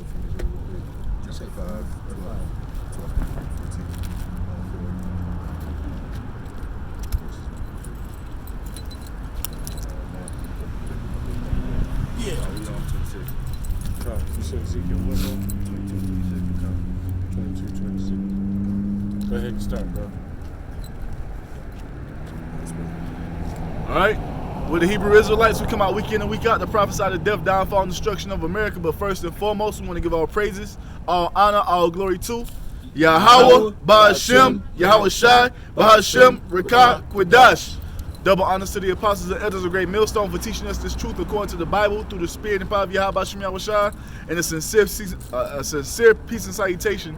for me real quick. Just say 5, 12, 14. Yeah. We on 26. You said Ezekiel what, bro? 22, 26. 22, 26. Go ahead and start, bro. All right. With the Hebrew Israelites, we come out week in and week out to prophesy the death, downfall, and destruction of America. But first and foremost, we want to give all praises, all honor, all glory to Yahweh, Ba'ashem, Yahweh Shai, Ba'ashem, Rekah, Quadash. Double honors to the apostles and elders of Great Millstone for teaching us this truth according to the Bible through the Spirit and power of Yahweh, Ba'ashem, Yahweh Shai, and a sincere peace and salutation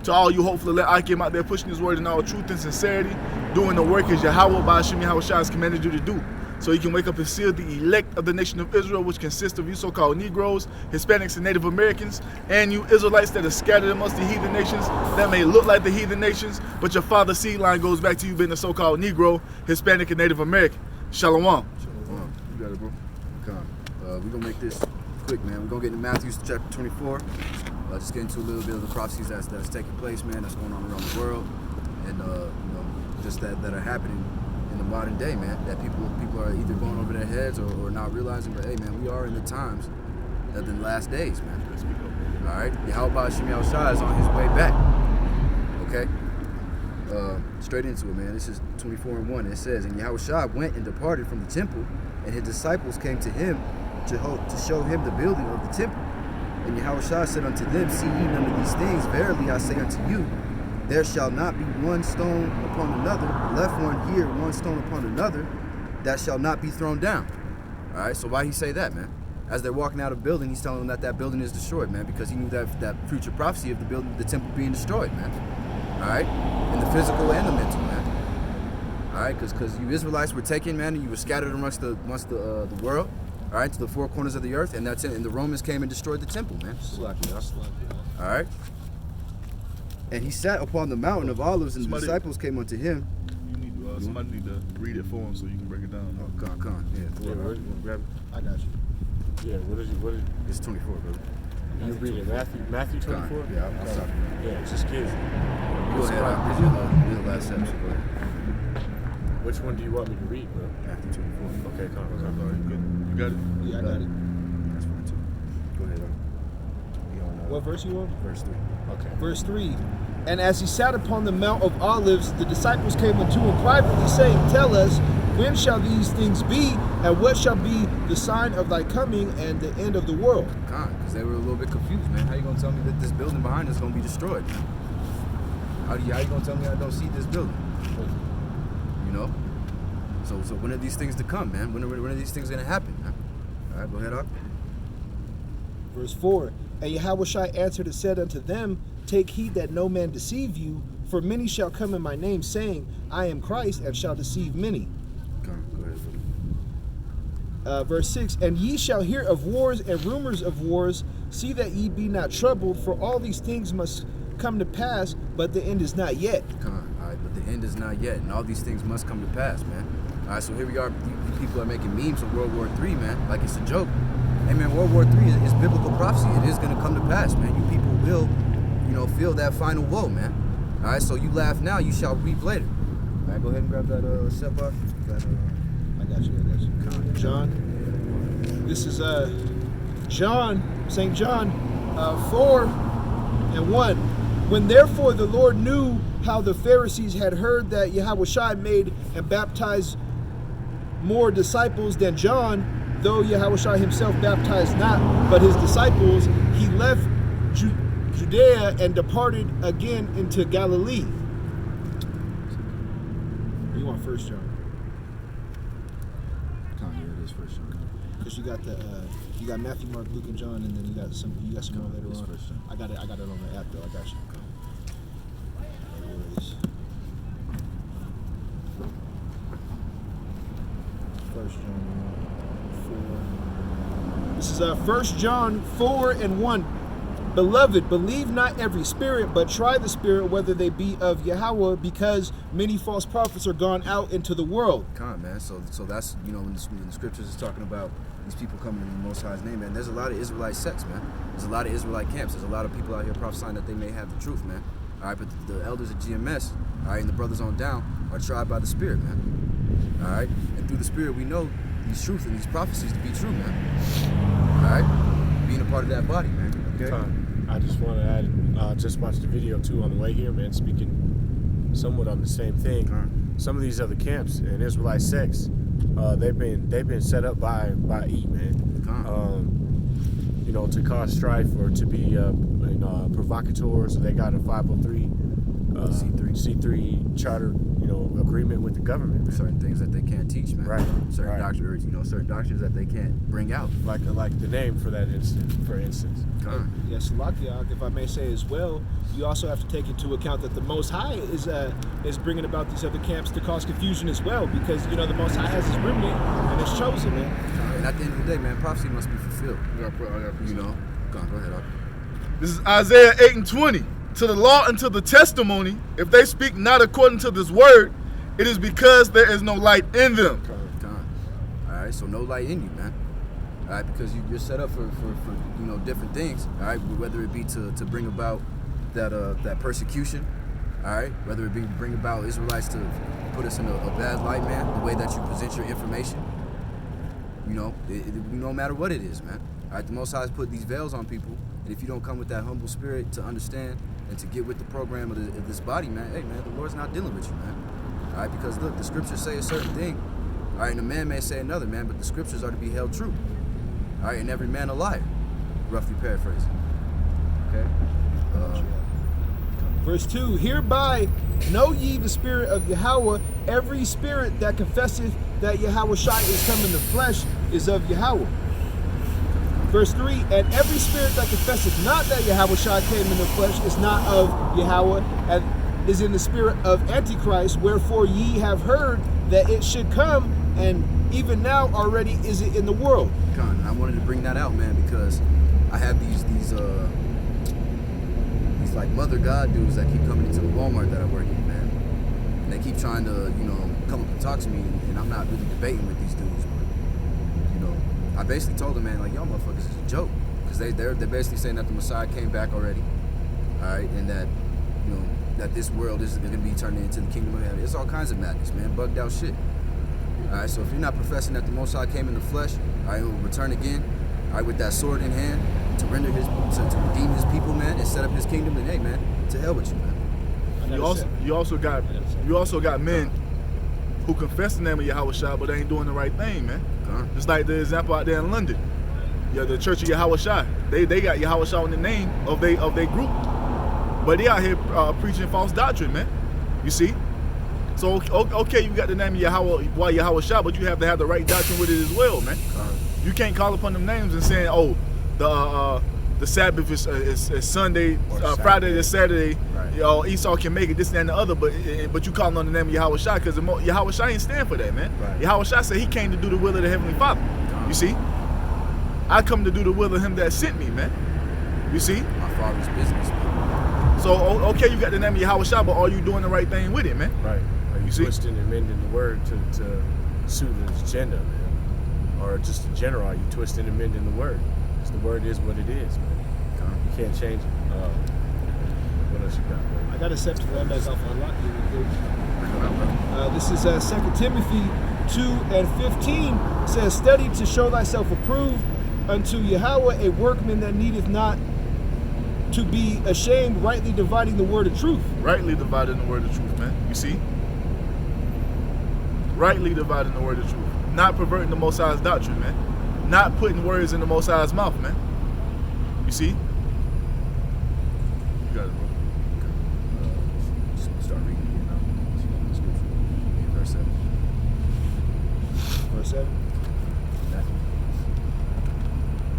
to all you hopefully let Akim out there pushing his word in all truth and sincerity, doing the work as Yahweh, Ba'ashem, Yahweh Shai has commanded you to do. So you can wake up and seal the elect of the nation of Israel, which consists of you so-called Negroes, Hispanics, and Native Americans, and you Israelites that are scattered amongst the heathen nations that may look like the heathen nations, but your father's seed line goes back to you being a so-called Negro, Hispanic, and Native American. Shalom. Shalom. You got it, bro. Come. We're going to make this quick, man. We're going to get into Matthew chapter 24. Just get into a little bit of the prophecies that's taking place, man, that's going on around the world, and just that are happening in the modern day, man, that people are either going over their heads or not realizing, but hey, man, we are in the times of the last days, man. All right? Yahweh Ba'ashem Yahweh Shai is on his way back. Okay? Straight into it, man. This is 24:1. It says, and Yahweh Shai went and departed from the temple, and his disciples came to him to show him the building of the temple. And Yahweh Shai said unto them, see ye none of these things? Verily I say unto you, there shall not be one stone upon another, left one here, one stone upon another, that shall not be thrown down. All right, so why he say that, man? As they're walking out of the building, he's telling them that building is destroyed, man, because he knew that future prophecy of the building, the temple being destroyed, man. All right, in the physical and the mental, man. All right, because you Israelites were taken, man, and you were scattered amongst the world, all right, to the four corners of the earth, and and the Romans came and destroyed the temple, man. All right. And he sat upon the mountain of Olives, and the disciples came unto him. Somebody need to read it for him so you can break it down. Oh, con. Yeah, You want to grab it? I got you. Yeah, what is It's 24, brother. you reading Matthew 24? Yeah, I'm sorry. Yeah, it's just kids. Go ahead, I'll do the last section. Go ahead. Which one do you want me to read, bro? Matthew 24. Okay, come on. You got it? Yeah, I got it. That's 42. Go ahead, What verse you on? verse 3. Okay. Verse 3. And as he sat upon the Mount of Olives, the disciples came unto him privately, saying, tell us, when shall these things be, and what shall be the sign of thy coming and the end of the world? Because they were a little bit confused, man. How you going to tell me that this building behind us is going to be destroyed? How you going to tell me I don't see this building? You know? So when are these things to come, man? When are these things going to happen, man? All right, go ahead, Ak. Verse 4. And Yahweh Shai answered and said unto them, take heed that no man deceive you, for many shall come in my name, saying, I am Christ, and shall deceive many. Go ahead. Verse 6, and ye shall hear of wars and rumors of wars. See that ye be not troubled, for all these things must come to pass, but the end is not yet. All right, but the end is not yet, and all these things must come to pass, man. All right, so here we are. You people are making memes of World War III, man, like it's a joke. Hey, man, World War III is biblical prophecy. It is going to come to pass, man. You people will, feel that final woe, man. All right, so you laugh now, you shall weep later. All right, go ahead and grab that Shepard. I got you. John. This is John, St. John 4:1. When therefore the Lord knew how the Pharisees had heard that Yahweh Shai made and baptized more disciples than John, though Yahweh Shai himself baptized not, but his disciples, he left Judea and departed again into Galilee. You want 1 John? It is 1 John. Because you got Matthew, Mark, Luke, and John, and then you got some more later on. I got it on the app though. I got you. There it is. 1 John 4. This is 1 John 4:1. Beloved, believe not every spirit, but try the spirit whether they be of Yahweh, because many false prophets are gone out into the world. Come on, man. So that's, you know, when the scriptures is talking about these people coming in the Most High's name, man, there's a lot of Israelite sects, man. There's a lot of Israelite camps. There's a lot of people out here prophesying that they may have the truth, man. All right, but the elders of GMS, all right, and the brothers on down are tried by the Spirit, man. All right, and through the Spirit we know these truths and these prophecies to be true, man. All right, being a part of that body, man. Okay. I just want to add, just watched the video too on the way here, man, speaking somewhat on the same thing. Some of these other camps and Israelite sects, they've been set up by E, man. You know, to cause strife or to be provocateurs. They got a 503 C3 charter, you know, agreement with the government. Certain things that they can't teach, man. Right. Certain doctrines, you know, certain doctrines that they can't bring out. Like the name for that instance, for instance. Yes, Lakia, if I may say as well, you also have to take into account that the Most High is bringing about these other camps to cause confusion as well, because, you know, the Most High has his remnant and it's chosen, man. And at the end of the day, man, prophecy must be fulfilled. You know, go ahead. This is Isaiah 8:20. To the law and to the testimony, if they speak not according to this word, it is because there is no light in them. All right, so no light in you, man. All right, because you're set up for you know, different things. All right, whether it be to bring about that persecution. All right, whether it be bring about Israelites to put us in a bad light, man. The way that you present your information. You know, no matter what it is, man. All right, the Most High has put these veils on people, and if you don't come with that humble spirit to understand and to get with the program of this body, man, hey, man, the Lord's not dealing with you, man. All right, because look, the scriptures say a certain thing. All right, and a man may say another, man, but the scriptures are to be held true. All right, and every man a liar, roughly paraphrasing. Okay. Verse 2, hereby know ye the spirit of Yahweh, every spirit that confesseth that Yahweh Shai is come in the flesh is of Yahweh. Verse 3, and every spirit that confesseth not that Yahweh Shai came in the flesh is not of Yahweh, and is in the spirit of Antichrist, wherefore ye have heard that it should come, and even now already is it in the world. I wanted to bring that out, man, because I have these like mother God dudes that keep coming into the Walmart that I work in, man. And they keep trying to, you know, come up and talk to me, and I'm not really debating with these dudes, but, you know, I basically told them, man, like, y'all motherfuckers is a joke. Because they're basically saying that the Messiah came back already, all right, and that, you know, that this world is going to be turned into the kingdom of heaven. It's all kinds of madness, man, bugged out shit. All right, so if you're not professing that the Most High came in the flesh, all right, will return again, all right, with that sword in hand, to render to redeem his people, man, and set up his kingdom, then hey, man, to hell with you, man. You also got men who confess the name of Yahweh Shai, but they ain't doing the right thing, man. Just like the example out there in London. Yeah, the Church of Yahweh Shai. They got Yahweh Shai in the name of their group, but they out here preaching false doctrine, man. You see? So okay, you got the name of Yahweh Shai, but you have to have the right doctrine with it as well, man. You can't call upon them names and saying, oh, the Sabbath is Sunday, Friday to Saturday. Right. You know, Esau can make it, this and that and the other, but you calling on the name of Yahweh Shai, because Yahweh Shai ain't stand for that, man. Right. Yahweh Shai said he came to do the will of the Heavenly Father. You see? I come to do the will of him that sent me, man. You see? My Father's business, man. So, okay, you got the name of Yahweh Shai, but are you doing the right thing with it, man? Right. Are you twisting and mending the word to suit his agenda, man? Or just in general, are you twisting and mending the word? Because the word is what it is, man. You can't change it. What else you got, man? I got a set to run back off on lock here. This is 2 Timothy 2:15. Says, study to show thyself approved unto Yahweh, a workman that needeth not to be ashamed, rightly dividing the word of truth. Rightly dividing the word of truth, man. You see? Rightly dividing the word of truth. Not perverting the Most High's doctrine, man. Not putting words in the Most High's mouth, man. You see? You got it, bro. Just start reading again now. The scripture. Verse 7. Verse 7.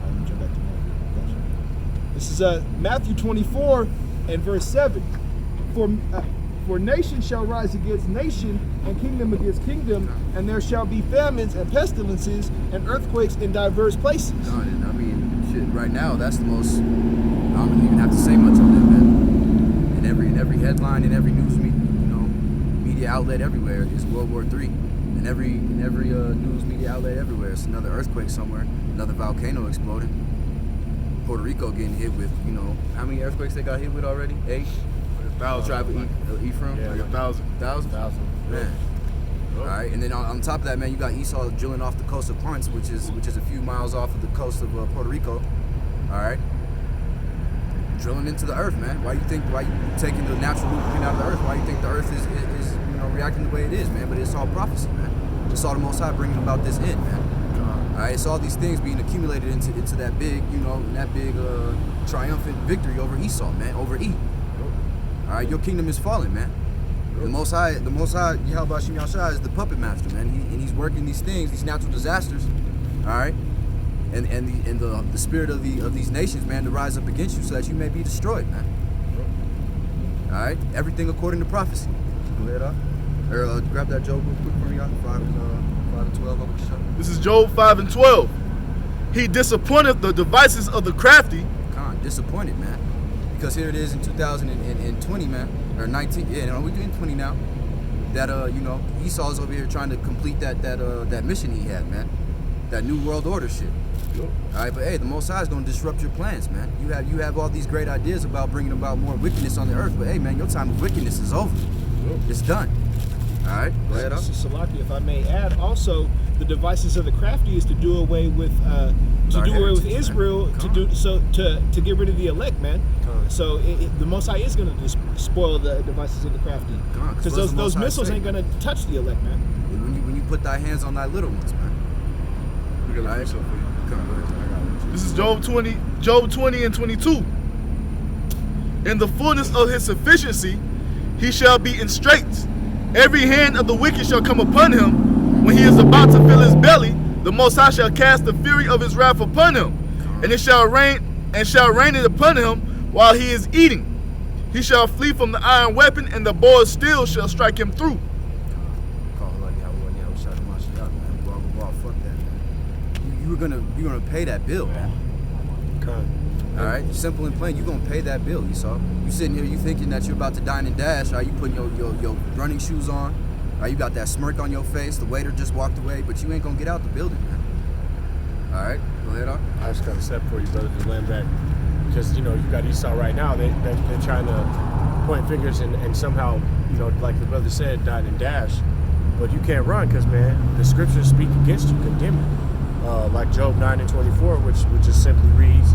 Let me jump back to Matthew. Gotcha. This is Matthew 24 and verse 7. For nation shall rise against nation, and kingdom against kingdom, and there shall be famines and pestilences and earthquakes in diverse places. I mean, shit, right now, that's the most. I don't even have to say much on that, man. In every headline, in every news media outlet everywhere is World War III. In every news media outlet everywhere, it's another earthquake somewhere, another volcano exploding. Puerto Rico getting hit with, how many earthquakes they got hit with already? 8? Like 1,000. Tribe of Ephraim? Yeah, Like 1,000. 1,000? Man. All right, and then on top of that, man, you got Esau drilling off the coast of Ponce, which is a few miles off of the coast of Puerto Rico. All right, drilling into the earth, man. Why you taking the natural blueprint out of the earth? Why you think the earth is reacting the way it is, man? But it's all prophecy, man. It's all the Most High bringing about this end, man. All right, it's all these things being accumulated into that big, triumphant victory over Esau, man, over E. All right, your kingdom is falling, man. The Most High, Yahweh Shem Yahshua is the puppet master, man. And he's working these things, these natural disasters, all right, and the spirit of these nations, man, to rise up against you, so that you may be destroyed, man. All right, everything according to prophecy. Go ahead, or grab that Job real quick for me, 5 and 12. I'm gonna shut. This is Job 5 and 12. He disappointed the devices of the crafty. Disappointed, man. Because here it is in 2020, man, or 19. Yeah, no, we're doing 20 now. That Esau's over here trying to complete that mission he had, man. That new world order shit. All right, but hey, the Most High is gonna disrupt your plans, man. You have all these great ideas about bringing about more wickedness on the earth, but hey, man, your time of wickedness is over. It's done. All right, go ahead. Salaki, if I may add, also the devices of the crafty is to do away with Israel, to get rid of the elect, man. So the Most High is going to spoil the devices of the crafty, because those missiles ain't going to touch the elect, man. When you put thy hands on thy little ones, man. We got All right. for you. Come, go ahead. This is Job 20 and 22. In the fullness of his sufficiency, he shall be in straits. Every hand of the wicked shall come upon him. When he is about to fill his belly, the Most High shall cast the fury of his wrath upon him, and it shall rain it upon him while he is eating. He shall flee from the iron weapon, and the bow of steel shall strike him through. Fuck that, man. You're gonna pay that bill, man. All right, simple and plain. You're gonna pay that bill, Esau. You sitting here, you thinking that you're about to dine and dash. Are you putting your running shoes on? You got that smirk on your face. The waiter just walked away, but you ain't gonna get out the building, man. All right, go ahead, on. I just got a step for you, brother, to land back. Because, you got Esau right now. They're trying to point fingers and somehow, like the brother said, dine and dash. But you can't run because, man, the scriptures speak against you, condemn you. Like Job 9 and 24, which just simply reads,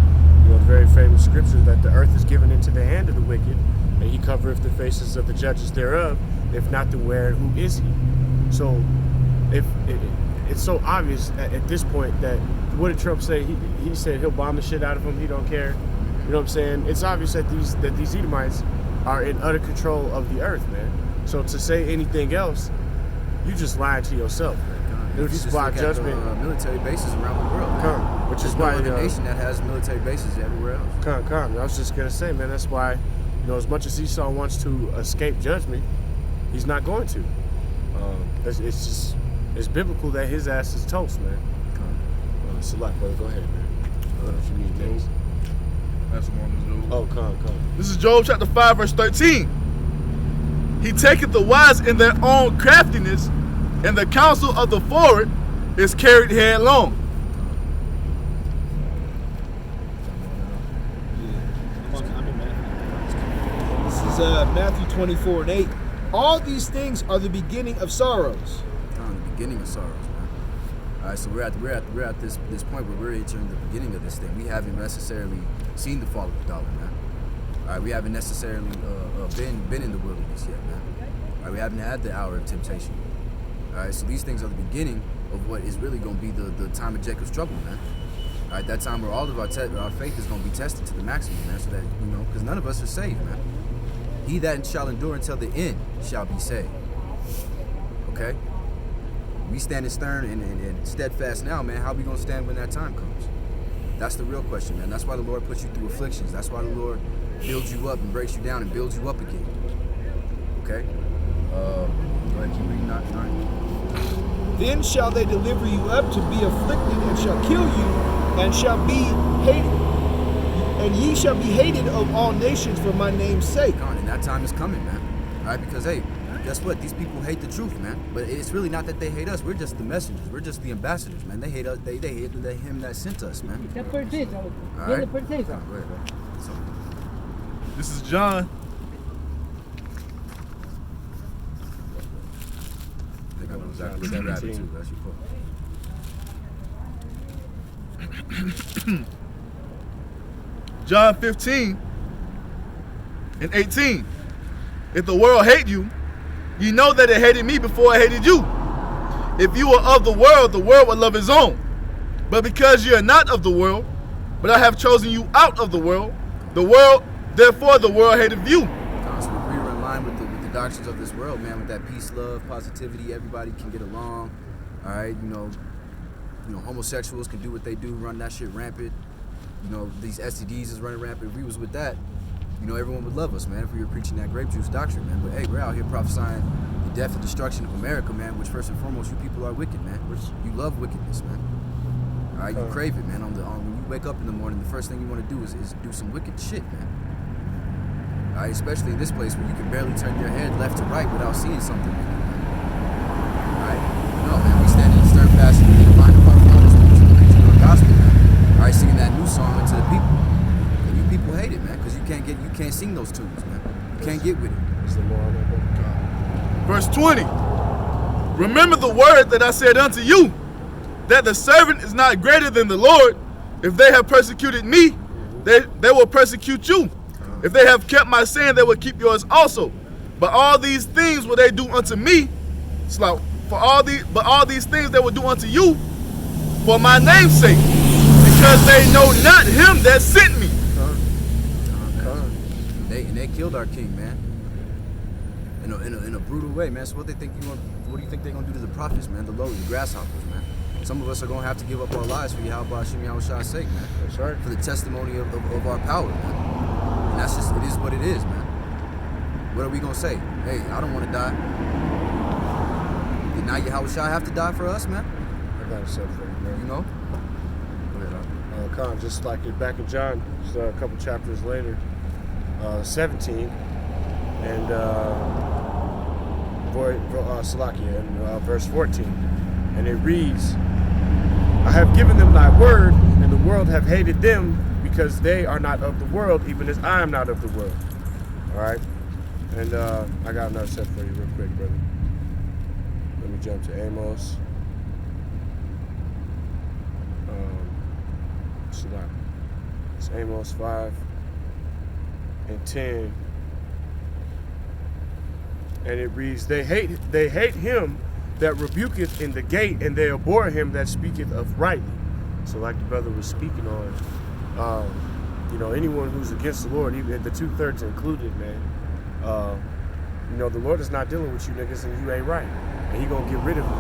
the very famous scripture that the earth is given into the hand of the wicked, and he covereth the faces of the judges thereof. If not the where, who is he? So, if it's so obvious at this point that what did Trump say? He said he'll bomb the shit out of them. He don't care. You know what I'm saying? It's obvious that these Edomites are in utter control of the earth, man. So to say anything else, you just lying to yourself, man. You just look at the military bases around the world, which is no why other nation that has military bases everywhere else. I was just gonna say, man, that's why, as much as Esau wants to escape judgment, he's not going to. It's biblical that his ass is toast, man. Select, brother, go ahead, man. What else you need, things? That's the one, Job. Oh, come. This is Job chapter 5, verse 13. He taketh the wise in their own craftiness, and the counsel of the forward is carried headlong. This is Matthew 24 and 8. All these things are the beginning of sorrows. The beginning of sorrows, man. All right, so we're at this point where we're entering the beginning of this thing. We haven't necessarily seen the fall of the dollar, man. All right, we haven't necessarily been in the wilderness yet, man. All right, we haven't had the hour of temptation. All right, so these things are the beginning of what is really going to be the time of Jacob's trouble, man. All right, that time where all of our faith is going to be tested to the maximum, man, so that, because none of us are saved, man. He that shall endure until the end shall be saved. Okay? We standing stern and steadfast now, man. How we going to stand when that time comes? That's the real question, man. That's why the Lord puts you through afflictions. That's why the Lord builds you up and breaks you down and builds you up again. Okay? Go ahead, keep reading 9. Then shall they deliver you up to be afflicted, and shall kill you, and shall be hated, and ye shall be hated of all nations for my name's sake. Come on, and that time is coming, man. All right, because hey, guess what? These people hate the truth, man. But it's really not that they hate us. We're just the messengers. We're just the ambassadors, man. They hate us. They hate him that sent us, man. All right. Go ahead, bro. So, This is John. I think I know exactly what that rabbit too. That's your quote. John 15 and 18. If the world hate you, you know that it hated me before it hated you. If you were of the world would love his own. But because you are not of the world, but I have chosen you out of the world, therefore the world hated you. So we were in line with the doctrines of this world, man, with that peace, love, positivity, everybody can get along. All right, you know, homosexuals can do what they do, run that shit rampant. You know, these STDs is running rampant. If we was with that, you know, everyone would love us, man, if we were preaching that grape juice doctrine, man. But hey, we're out here prophesying the death and destruction of America, man, which first and foremost, you people are wicked, man. You love wickedness, man. All right, you crave it, man. When you wake up in the morning, the first thing you want to do is do some wicked shit, man. All right, especially in this place where you can barely turn your head left to right without seeing something wicked, man. All right, no, man, we stand in stern fashion in the line of our fathers, preaching our gospel, man. All right, singing that new song into the people. And you people hate it, man, because you can't sing those tunes, man. You can't get with it. Verse 20. Remember the word that I said unto you, that the servant is not greater than the Lord. If they have persecuted me, they will persecute you. If they have kept my saying, they will keep yours also. But all these things will they do unto me. It's like, but all these things they will do unto you for my name's sake, because they know not him that sent me. They killed our king, man. In a brutal way, man. So what do you think they're gonna do to the prophets, man? The lowly, the grasshoppers, man. Some of us are gonna have to give up our lives for Yahweh Shah's sake, man. That's right. For the testimony of our power, man. And that's just, it is what it is, man. What are we gonna say? Hey, I don't want to die. Did not Yahweh Shah have to die for us, man? I got to say for you, man. You know? Go ahead, Just like it back in John, just a couple chapters later, 17, and verse 14, and it reads, I have given them thy word, and the world have hated them, because they are not of the world, even as I am not of the world. All right, and I got another set for you real quick, brother. Let me jump to Amos. It's Amos 5 and 10, and it reads, They hate him that rebuketh in the gate, and they abhor him that speaketh uprightly. So like the brother was speaking on, anyone who's against the Lord, even the 2/3 included, man, the Lord is not dealing with you niggas, and you ain't right, and he gonna get rid of you,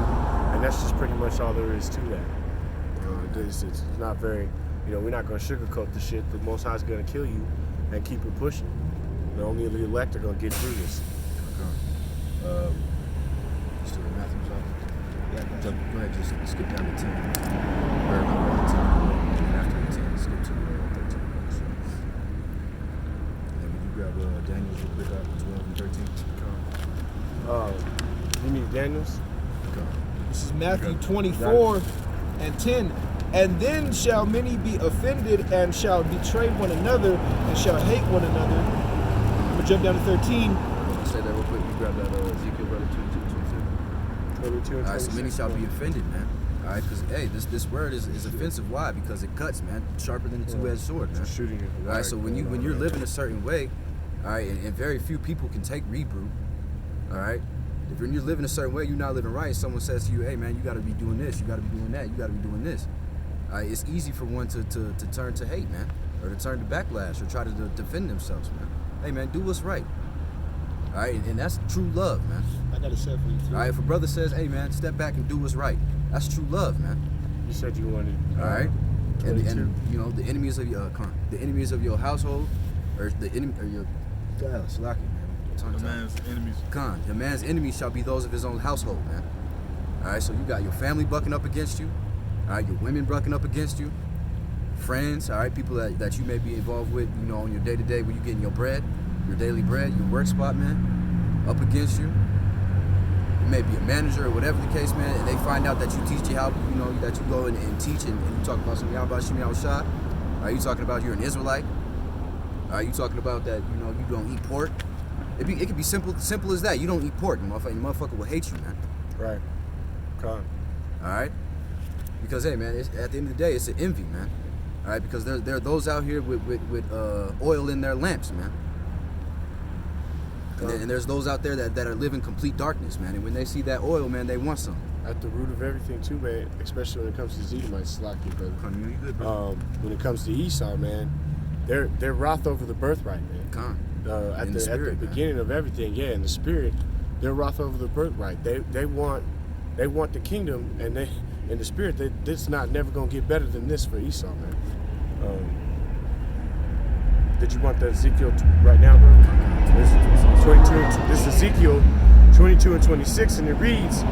and that's just pretty much all there is to that. It's not very, we're not gonna sugarcoat the shit. The Most High is gonna kill you and keep it pushing. Only the elect are gonna get through this. Still in Matthew's office? Yeah, go ahead, just skip down to 10. Or not 10. And after 10, skip to 13. And then when you grab Daniel's real quick out 12 and 13. You need Daniels? This is Matthew 24 and 10. And then shall many be offended, and shall betray one another, and shall hate one another. I'm going to jump down to 13. Say that real quick. You grab that Ezekiel, brother, 22. All right, so many shall be offended, man. All right, because, hey, this word is offensive. Why? Because it cuts, man. Sharper than a two-edged sword, man. Shooting it. All right, so when you're living a certain way, all right, and very few people can take reproof, all right? If you're living a certain way, you're not living right, someone says to you, hey, man, you got to be doing this, you got to be doing that, you got to be doing this. It's easy for one to turn to hate, man, or to turn to backlash, or try to defend themselves, man. Hey, man, do what's right. All right, and that's true love, man. I got a set for you, too. All right, if a brother says, hey, man, step back and do what's right, that's true love, man. You said you wanted. All right, and the enemies of your household, or the enemy, or your slacking, man. The man's enemies. The man's enemies shall be those of his own household, man. All right, so you got your family bucking up against you. All right, your women bucking up against you. friends, all right, people that you may be involved with, you know, on your day-to-day when you're getting your bread, your daily bread, your work spot, man, up against you. You may be a manager or whatever the case, man, and they find out that you teach you that you go and teach and you talk about some Yahweh Shem Yahweh Shai. Are you talking about you're an Israelite? Are you talking about that, you know, you don't eat pork? It could be simple as that. You don't eat pork, motherfucker will hate you, man. Right. Con. All right? Because, hey, man, at the end of the day, it's an envy, man. All right? Because there are those out here with oil in their lamps, man. And there's those out there that are living complete darkness, man. And when they see that oil, man, they want some. At the root of everything, too, man, especially when it comes to Zedomites, Slacky, brother. When it comes to Esau, man, they're wroth over the birthright, man. At the beginning of everything, yeah, in the spirit, they're wroth over the birthright. They want the kingdom, and in the spirit, this not never gonna get better than this for Esau, man. Did you want that Ezekiel right now, bro? This is Ezekiel 22 and 26, and it reads,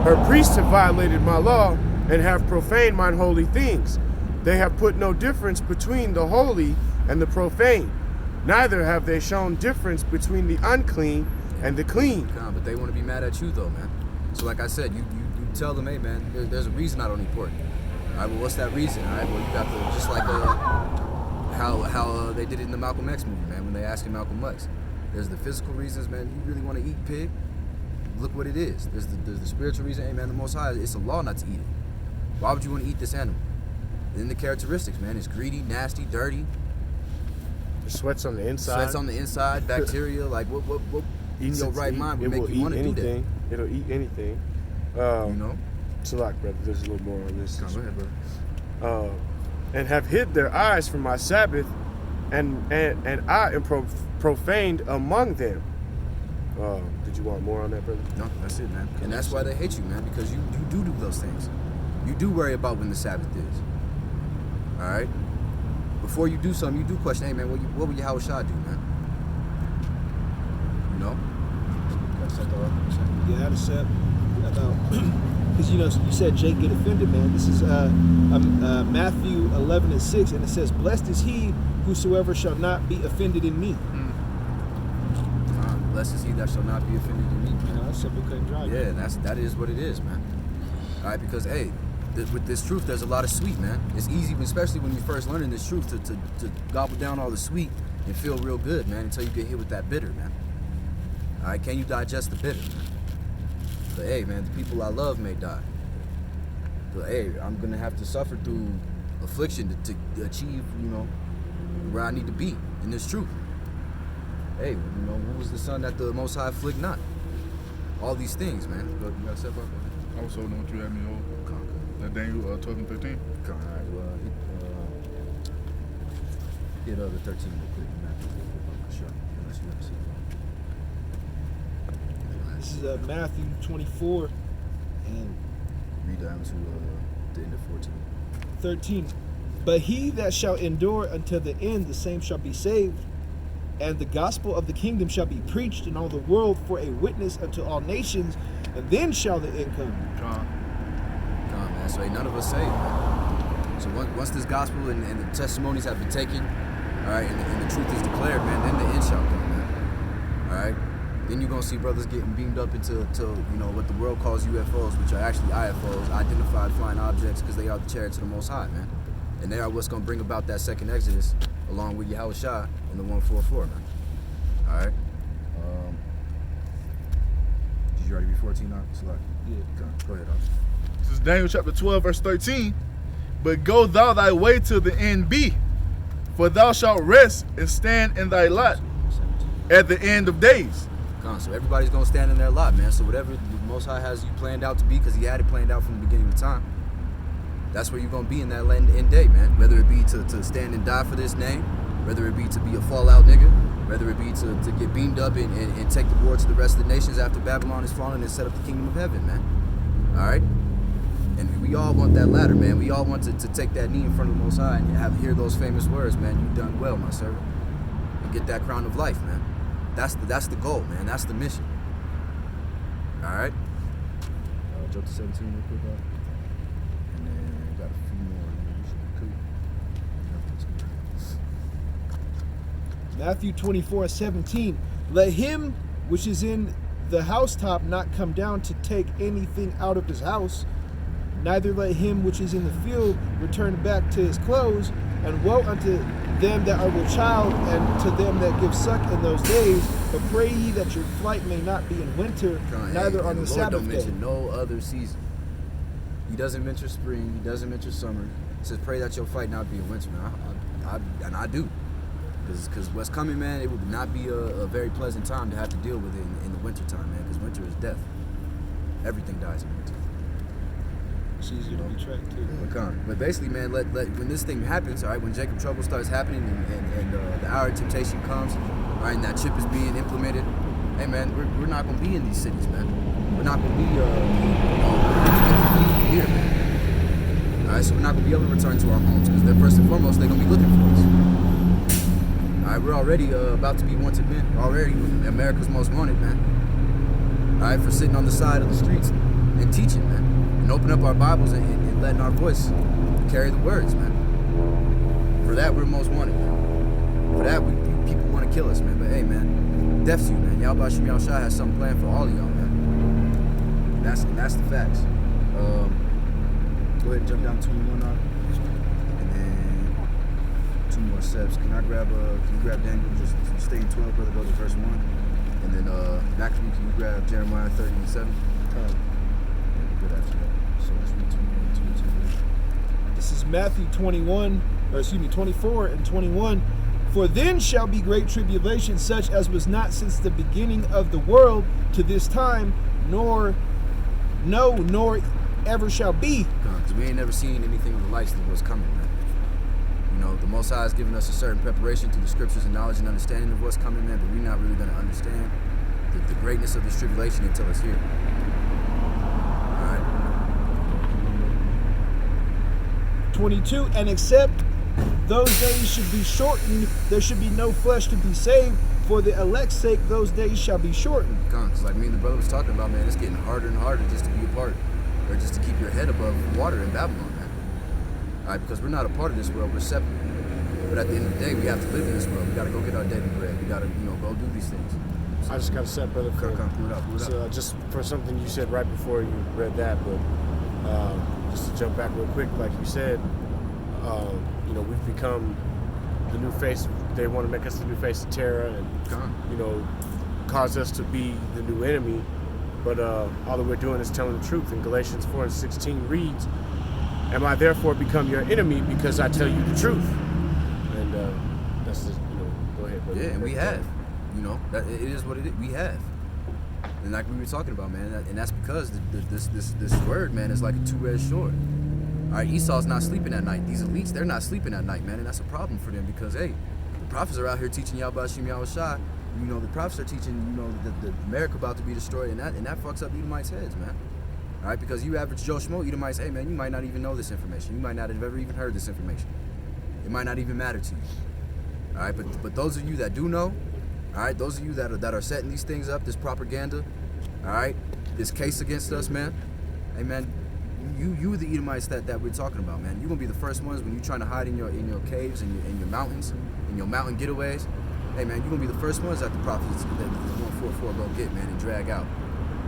"Her priests have violated my law and have profaned mine holy things. They have put no difference between the holy and the profane. Neither have they shown difference between the unclean and the clean." But they want to be mad at you, though, man. So like I said, you tell them, hey, man, there's a reason I don't eat pork. All right, well, what's that reason? All right, well, you got to, just like how they did it in the Malcolm X movie, man, when they asked him Malcolm X. There's the physical reasons, man. You really want to eat pig? Look what it is. There's the spiritual reason. Hey, man, the Most High, it's a law not to eat it. Why would you want to eat this animal? Then the characteristics, man. It's greedy, nasty, dirty. The sweats on the inside. Sweats on the inside, bacteria. Like, what in your right mind would make you want to do that? It'll eat anything. You know? Salak, brother, there's a little more on this. Go ahead, brother. And have hid their eyes from my Sabbath, and I am profaned among them. Did you want more on that, brother? No, that's it, man. And that's why they hate you, man, because you do those things. You do worry about when the Sabbath is. All right? Before you do something, you do question, hey, man, what would Yahweh Shai do, man? You know? Yeah, how to set about, because you know, you said Jake get offended, man. This is Matthew 11 and 6, and it says, "Blessed is he whosoever shall not be offended in me." Blessed is he that shall not be offended in me. You know, that's simple, cut and dry. Yeah, and that is what it is, man. All right, because hey, with this truth, there's a lot of sweet, man. It's easy, especially when you're first learning this truth, to gobble down all the sweet and feel real good, man, until you get hit with that bitter, man. All right, can you digest the bitter, man? But hey, man, the people I love may die. But hey, I'm gonna have to suffer through affliction to achieve, you know, where I need to be in this truth. Hey, you know, who was the son that the Most High afflict not? All these things, man. You got to step up. I was holding what you had me over. That Daniel 12 and 13. All right, well, hit the 13 real quick. Sure. Unless you want to see it. This is Matthew 24 and read down to the end of 13. "But he that shall endure until the end, the same shall be saved. And the gospel of the kingdom shall be preached in all the world for a witness unto all nations, and then shall the end come." Come on, man. So ain't none of us saved, man. So once this gospel and the testimonies have been taken, all right, and the truth is declared, man, then the end shall come, man. All right? Then you're going to see brothers getting beamed up into you know, what the world calls UFOs, which are actually IFOs, identified flying objects, because they are the chariots of the Most High, man. And they are what's going to bring about that second Exodus, along with Yahweh Shai and the 144, man. All right? Did you already be 14 now? Select. Yeah. Go ahead, Ox. This is Daniel chapter 12, verse 13. "But go thou thy way till the end be, for thou shalt rest and stand in thy lot at the end of days." So everybody's going to stand in their lot, man. So whatever the Most High has you planned out to be, because he had it planned out from the beginning of time, that's where you're going to be in that end day, man. Whether it be to stand and die for this name, whether it be to be a fallout nigga, whether it be to get beamed up and take the war to the rest of the nations after Babylon is fallen and set up the kingdom of heaven, man. All right? And we all want that ladder, man. We all want to take that knee in front of the Most High and hear those famous words, man. You've done well, my servant. And get that crown of life, man. That's the goal, man. That's the mission. All right? Jump to 17 real quick, and then got a few more. Matthew 24:17. Let him which is in the housetop not come down to take anything out of his house, neither let him which is in the field return back to his clothes. And woe unto them that are with child, and to them that give suck in those days. But pray ye that your flight may not be in winter, neither on the Sabbath don't day. mention no other season. He doesn't mention spring. He doesn't mention summer. He says, pray that your flight not be in winter, man. And I do. Because what's coming, man, it would not be a very pleasant time to have to deal with it in the winter time, man. Because winter is death. Everything dies in winter. It's easier to be tracked too. But basically, man, let when this thing happens, all right, when Jacob trouble starts happening and the hour of temptation comes, all right, and that chip is being implemented, hey, man, we're not gonna be in these cities, man. We're not gonna be here, man. All right, so we're not gonna be able to return to our homes because they're first and foremost they're gonna be looking for us. All right, we're already about to be wanted men. Already America's most wanted, man. All right, for sitting on the side of the streets and teaching, man. And open up our Bibles and letting our voice carry the words, man. For that, we're most wanted, man. For that, people want to kill us, man. But hey, man, death's you, man. Yahweh Shem Yahweh Shai has something planned for all of y'all, man. That's the facts. Go ahead and jump down 21 now. And then 2 more steps. Can you grab Daniel? Just stay in 12, brother. Go to verse 1. And then next week, can you grab Jeremiah 30 and 7? Good after that. So let's read 22. This is Matthew 24 and 21. For then shall be great tribulation, such as was not since the beginning of the world to this time, nor ever shall be. Because we ain't never seen anything of the likes of what's coming, man. You know, the Most High has given us a certain preparation through the scriptures and knowledge and understanding of what's coming, man, but we're not really going to understand the greatness of this tribulation until it's here. 22, and except those days should be shortened, there should be no flesh to be saved. For the elect's sake, those days shall be shortened. Because like me and the brother was talking about, man, it's getting harder and harder just to be a part, or just to keep your head above water in Babylon, man. All right, because we're not a part of this world, we're separate. But at the end of the day, we have to live in this world. We got to go get our daily bread. We got to, go do these things. So, I just got to set, brother, for just for something you said right before you read that, but just to jump back real quick, like you said, we've become the new face. They want to make us the new face of terror and, cause us to be the new enemy. But all that we're doing is telling the truth. In Galatians 4 and 16 reads, "Am I therefore become your enemy because I tell you the truth?" And that's just, go ahead, brother. Yeah, and we have. That it is what it is. We have. And like we were talking about, man, and that's because this word, man, is like a two-edged sword. All right, Esau's not sleeping at night. These elites, they're not sleeping at night, man, and that's a problem for them because, hey, the prophets are out here teaching Yahweh Shem Yahweh Shai. The prophets are teaching, the America about to be destroyed, and that fucks up Edomites' heads, man. All right, because you average Joe Schmo, Edomites, hey, man, you might not even know this information. You might not have ever even heard this information. It might not even matter to you. All right, but those of you that do know, all right, those of you that are setting these things up, this propaganda, all right, this case against us, man, hey, man, you the Edomites that we're talking about, man. You're gonna be the first ones when you're trying to hide in your caves and in your mountains, in your mountain getaways. Hey, man, you're gonna be the first ones that the prophets that 144 go get, man, and drag out.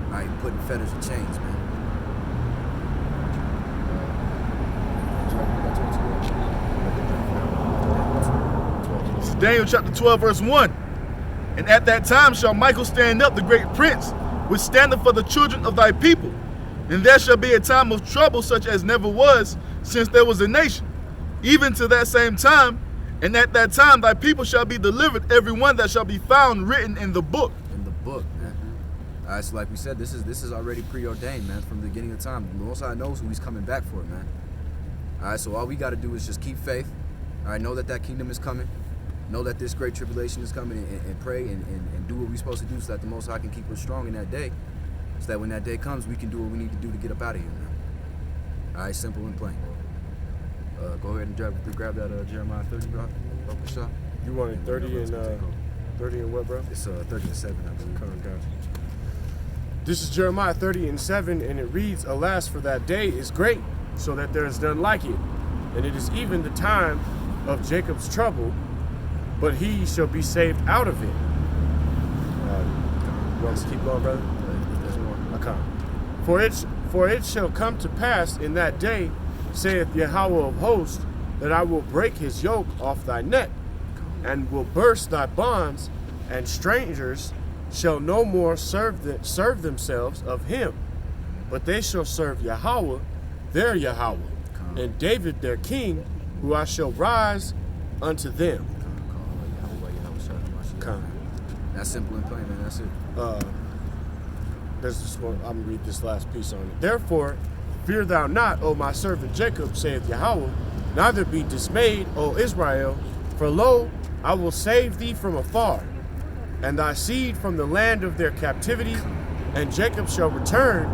All right, putting fetters and chains, man. This is Daniel chapter 12, verse 1. And at that time shall Michael stand up, the great prince, which standeth for the children of thy people. And there shall be a time of trouble such as never was since there was a nation, even to that same time. And at that time thy people shall be delivered, every one that shall be found written in the book. In the book, man. All right, so like we said, this is already preordained, man, from the beginning of time. The Most High knows who he's coming back for, man. All right, so all we got to do is just keep faith. All right, know that kingdom is coming. Know that this great tribulation is coming, and pray and do what we're supposed to do so that the Most High can keep us strong in that day. So that when that day comes, we can do what we need to do to get up out of here, man. All right, simple and plain. Go ahead and grab that Jeremiah 30, bro. You wanted 30 and what, bro? It's 30 and 7, I believe. Gotcha. This is Jeremiah 30 and 7, and it reads, "Alas, for that day is great, so that there is none like it. And it is even the time of Jacob's trouble, but he shall be saved out of it. You want me to keep going, brother? There's more. Okay. For it shall come to pass in that day, saith Yahweh of hosts, that I will break his yoke off thy neck, and will burst thy bonds, and strangers shall no more serve themselves of him, but they shall serve Yahweh, their Yahweh, and David their king, who I shall rise unto them. That's simple and plain, man. That's it. There's this one. I'm gonna read this last piece on it. Therefore, fear thou not, O my servant Jacob, saith Yahweh, neither be dismayed, O Israel, for lo, I will save thee from afar, and thy seed from the land of their captivity, and Jacob shall return,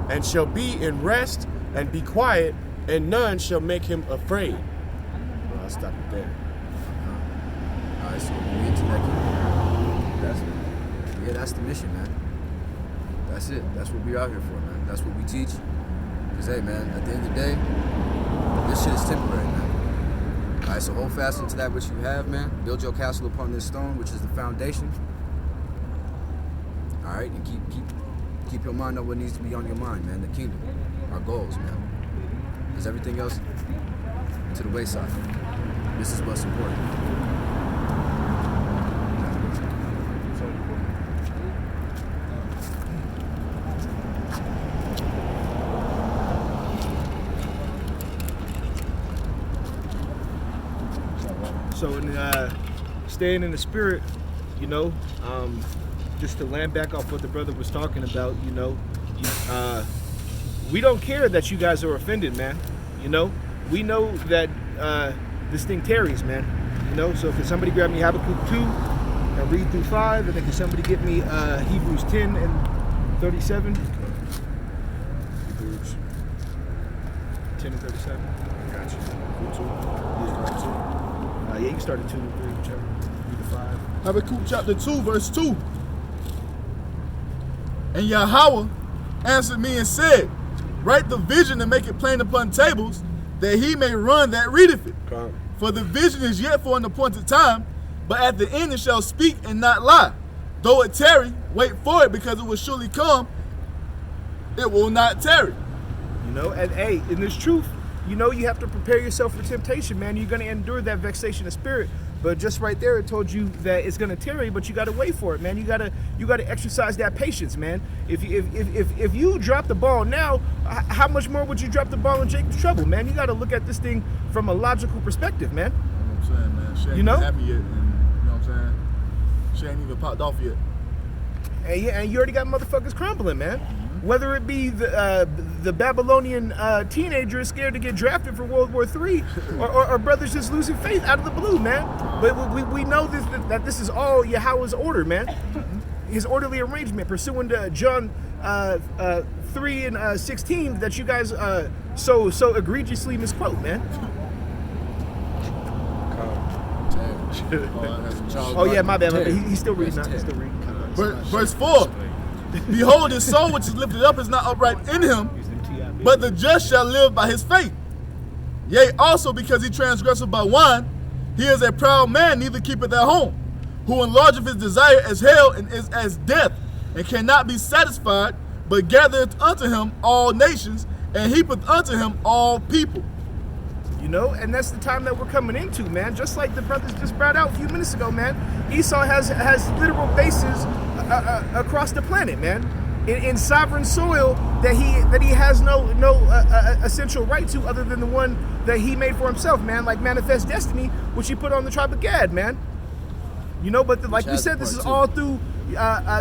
and shall be in rest, and be quiet, and none shall make him afraid. Well, I'll stop it there. All right, so we get to that key. That's the mission, man. That's it. That's what we're out here for, man. That's what we teach. Because, hey, man, at the end of the day, this shit is temporary, man. All right, so hold fast into that which you have, man. Build your castle upon this stone, which is the foundation. All right, and keep your mind on what needs to be on your mind, man. The kingdom, our goals, man. Because everything else to the wayside. This is what's important. So in staying in the spirit, you know, just to land back off what the brother was talking about, you know, we don't care that you guys are offended, man. You know, we know that this thing tarries, man. You know, so can somebody grab me Habakkuk 2 and read through 5, and then can somebody get me Hebrews 10 and 37? Hebrews 10 and 37. Gotcha. Yeah, you can start at 2 and 3, whichever. Read the 5. Habakkuk chapter 2, verse 2. And Yahweh answered me and said, write the vision and make it plain upon tables, that he may run that readeth it. Come. For the vision is yet for an appointed time, but at the end it shall speak and not lie. Though it tarry, wait for it, because it will surely come. It will not tarry. You know, and hey, in this truth, you know, you have to prepare yourself for temptation, man. You're going to endure that vexation of spirit. But just right there, it told you that it's going to tarry, but you got to wait for it, man. You got to exercise that patience, man. If you drop the ball now, how much more would you drop the ball in Jacob's trouble, man? You got to look at this thing from a logical perspective, man. You know what I'm saying, man? She ain't You know? even happy yet, and you know what I'm saying? She ain't even popped off yet. And you already got motherfuckers crumbling, man. Whether it be the Babylonian teenagers scared to get drafted for World War III, or brothers just losing faith out of the blue, man. But we know that this is all Yahweh's order, man. His orderly arrangement, pursuant to John 3 and 16, that you guys so egregiously misquote, man. Oh yeah, my bad. He's still reading. He's still reading. Verse 4. Behold, his soul which is lifted up is not upright in him, but the just shall live by his faith. Yea, also because he transgresseth by wine, he is a proud man, neither keepeth at home, who enlargeth his desire as hell and is as death, and cannot be satisfied, but gathereth unto him all nations, and heapeth unto him all people. You know, and that's the time that we're coming into, man. Just like the brothers just brought out a few minutes ago, man. Esau has literal bases across the planet, man, in sovereign soil that he has no essential right to, other than the one that he made for himself, man. Like manifest destiny, which he put on the tribe of Gad, man. You know, but like we said, this is all through.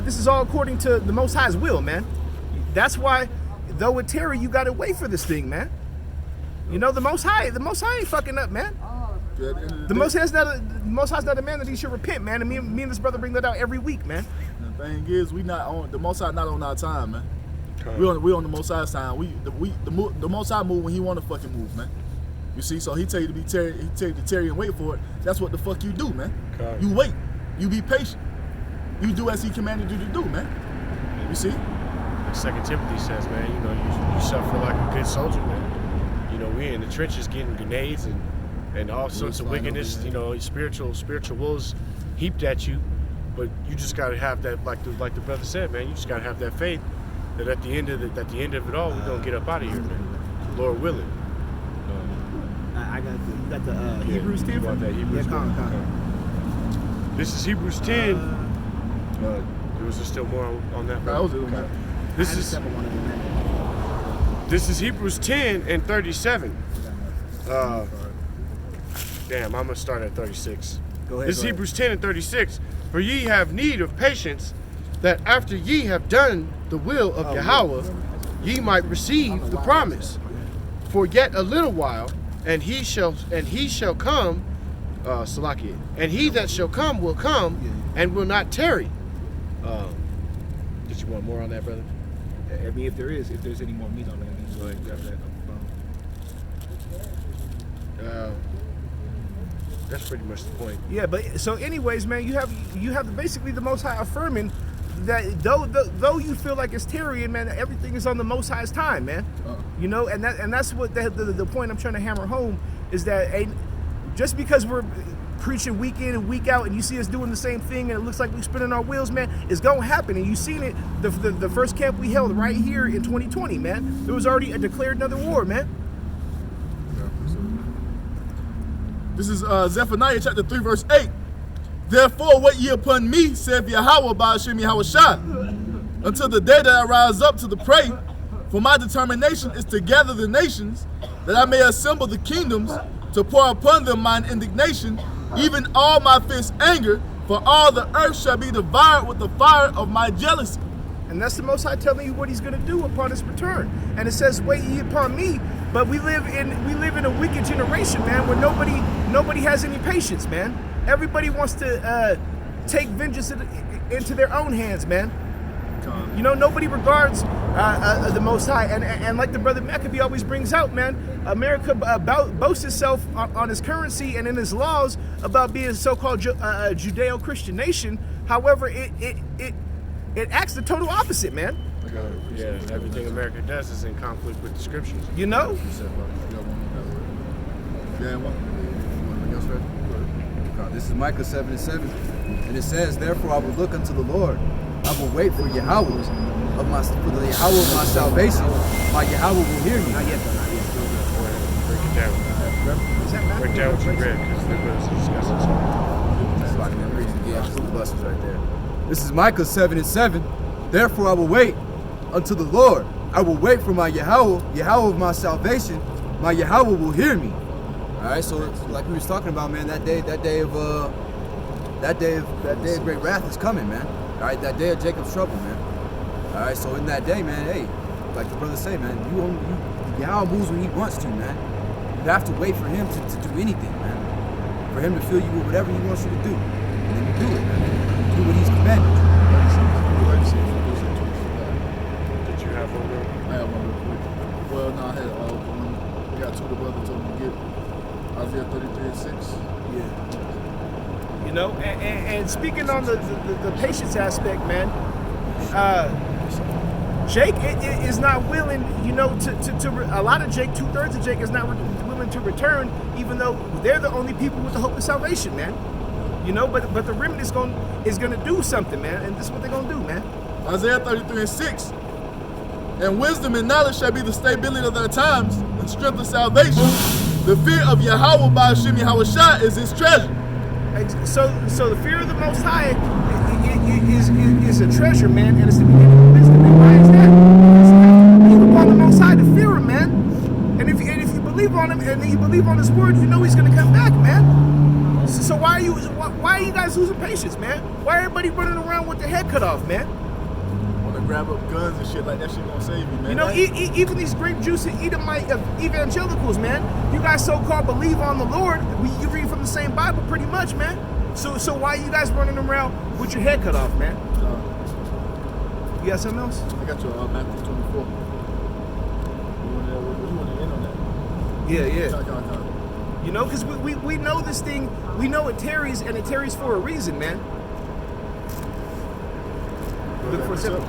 This is all according to the Most High's will, man. That's why, though it tarry, you got to wait for this thing, man. You know, the Most High ain't fucking up, man. The Most High's not a man that he should repent, man. And me and this brother bring that out every week, man. And the thing is, we not on the Most High, not on our time, man. We on the Most High's time. The Most High move when he want to fucking move, man. You see, so he tell you to tarry and wait for it. That's what the fuck you do, man. Okay. You wait. You be patient. You do as he commanded you to do, man. You see? 2 Timothy says, man, you know, you suffer like a good soldier, man. You know, we're in the trenches getting grenades and and all sorts of flying wickedness, over you know, spiritual woes heaped at you. But you just gotta have that, like the brother said, man. You just gotta have that faith that at the end of it all, we're gonna get up out of here, man. Lord willing. I got you got the Hebrews 10. You want that Hebrews 10? This is Hebrews 10. Was there still more on that? That was it on that. This is Hebrews 10 and 37. Damn, I'm gonna start at 36. Go ahead. This is Hebrews 10 and 36. For ye have need of patience, that after ye have done the will of Yahweh, ye might receive the promise. For yet a little while, and he shall come, Salakia, and he that shall come will come, and will not tarry. Did you want more on that, brother? I mean, if there's any more meat on that, then go ahead and grab that. That's pretty much the point. Yeah, but so anyways, man, you have basically the Most High affirming that though you feel like it's tarrying, man, everything is on the Most High's time, man. You know, and that's what the point I'm trying to hammer home is that just because we're preaching week in and week out, and you see us doing the same thing, and it looks like we're spinning our wheels, man, it's gonna happen. And you seen it the first camp we held right here in 2020, man. There was already a declared another war, man. This is Zephaniah chapter 3, verse 8. Therefore, wait ye upon me, saith Yahweh by Hashem Yahushua, until the day that I rise up to the prey. For my determination is to gather the nations, that I may assemble the kingdoms, to pour upon them mine indignation, even all my fierce anger, for all the earth shall be devoured with the fire of my jealousy. And that's the Most High telling you what He's going to do upon His return. And it says, "Wait ye upon me." But we live in a wicked generation, man, where nobody has any patience, man. Everybody wants to take vengeance into their own hands, man. You know, nobody regards the Most High, and like the brother Maccabee always brings out, man, America boasts itself on its currency and in its laws about being a so-called Judeo-Christian nation. However, it acts the total opposite, man. Yeah, everything America does is in conflict with the scriptures. You know? This is Micah 7 and 7. And it says, therefore I will look unto the Lord. I will wait for Yahweh for the Yahweh of my salvation. My Yahweh will hear me. Not yet. Break it down. Is that Maccabee? Break down what you read, because they're going to discuss it. That's like that reason. Yeah, the buses right there. This is Micah 7 and 7. Therefore I will wait unto the Lord. I will wait for my Yahweh of my salvation. My Yahweh will hear me. All right, so like we was talking about, man, that day of great wrath is coming, man. All right, that day of Jacob's trouble, man. All right, so in that day, man, hey, like the brother say, man, Yahweh moves when He wants to, man. You have to wait for Him to do anything, man. For Him to fill you with whatever He wants you to do, and then you do it, man. Do what He's commanded. Did you have one more? I have one real quick. Well, no, I had one. We got two of the brothers told me to get Isaiah 33 and 6. Yeah. You know, and speaking on the patience aspect, man, Jake is not willing, you know, a lot of Jake, 2/3 of Jake is not willing to return, even though they're the only people with the hope of salvation, man. You know, but the remnant is gonna do something, man, and this is what they're gonna do, man. Isaiah 33 and 6. And wisdom and knowledge shall be the stability of their times, and strength of salvation. The fear of Yahweh by Hashem Yahushua is His treasure. So the fear of the Most High is a treasure, man, and it's the beginning of wisdom. And why is that? Believe upon the Most High to fear Him, man. And if you believe on Him and you believe on His word, you know He's gonna come back, man. So why are you guys losing patience, man? Why everybody running around with their head cut off, man? Wanna grab up guns and shit like that shit gonna save you, man. You know, even these grape juice and Edomite evangelicals, man. You guys so-called believe on the Lord. You read from the same Bible, pretty much, man. So why are you guys running around with your head cut off, man? You got something else? I got your Matthew 24. You want to end on that? Yeah. You know, because we know this thing. We know it tarries, and it tarries for a reason, man. Look for something.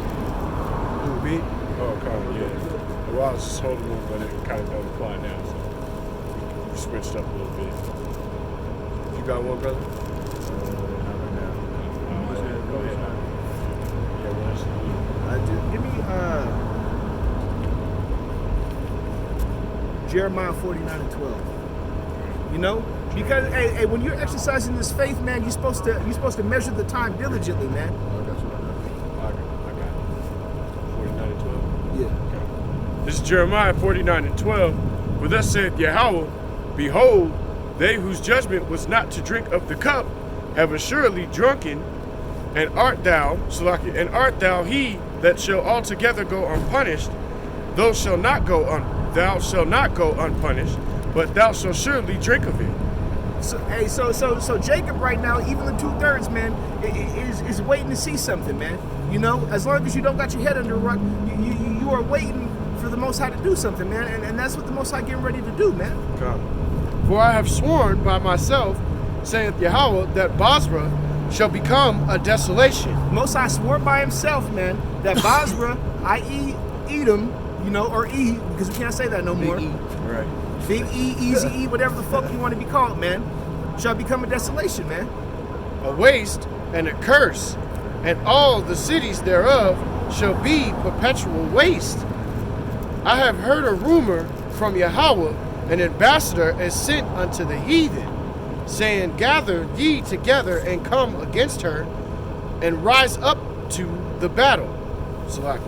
Me? Oh, kind of, yeah. Well, I was just holding on, but it kind of don't apply now, so. switched up a little bit. You got one, brother? Go ahead. Yeah, Give me Jeremiah 49:12. You know, because hey, when you're exercising this faith, man, you're supposed to measure the time diligently, man. I got it. 49:12. Yeah. Okay. This is Jeremiah 49:12. For thus saith Yahweh, behold, they whose judgment was not to drink of the cup have assuredly drunken, and art thou he that shall altogether go unpunished? Thou shalt not go unpunished, but thou shalt surely drink of it. So Jacob right now, even the 2/3, man, is waiting to see something, man. You know, as long as you don't got your head under a rock, you are waiting for the Most High to do something, man, and that's what the Most High getting ready to do, man. Come. For I have sworn by myself, saith Yahweh, that Basra shall become a desolation. Most High swore by himself, man, that Basra, i.e. Edom, you know, or E, because we can't say that no more. Right. Big E, Easy E, whatever the fuck you want to be called, man, shall become a desolation, man. A waste and a curse, and all the cities thereof shall be perpetual waste. I have heard a rumor from Yahweh, an ambassador is sent unto the heathen, saying, gather ye together and come against her, and rise up to the battle. Salaki.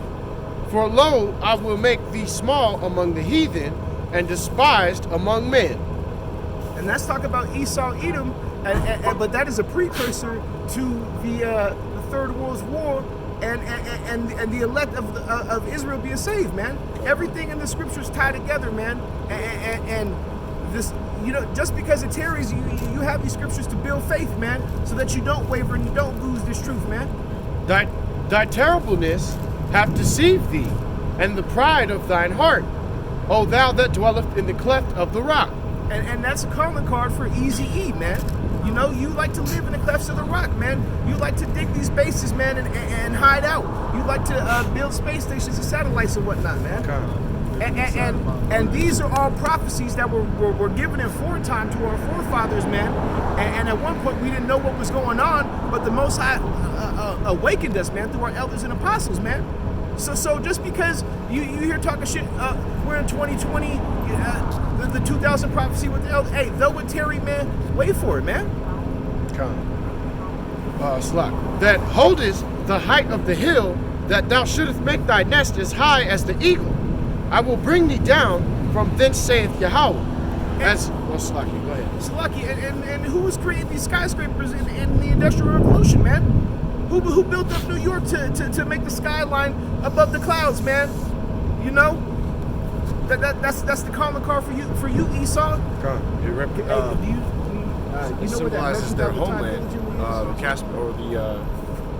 For lo, I will make thee small among the heathen, and despised among men. And let's talk about Esau, Edom, but that is a precursor to the Third World War and the elect of Israel being saved, man. Everything in the scriptures tie together, man. And this, you know, just because it tarries, you have these scriptures to build faith, man, so that you don't waver and you don't lose this truth, man. Thy terribleness hath deceived thee, and the pride of thine heart, O thou that dwelleth in the cleft of the rock. And that's a calling card for Easy E, man. You know, you like to live in the clefts of the rock, man. You like to dig these bases, man, and hide out. You like to build space stations and satellites and whatnot, man. And these are all prophecies that were given in foretime to our forefathers, man. And at one point we didn't know what was going on, but the Most High awakened us, man, through our elders and apostles, man. So just because you hear talking shit, we're in 2020, the 2000 prophecy with the elders. Hey, though it tarry, man, wait for it, man. Slack. That holdest the height of the hill, that thou shouldest make thy nest as high as the eagle. I will bring thee down from thence, saith Yahweh. Slaki, go ahead. Slaki, and who was creating these skyscrapers in the Industrial Revolution, man? Who built up New York to make the skyline above the clouds, man? You know, that's the calling card for you, Esau. It symbolizes their homeland, the Casper or the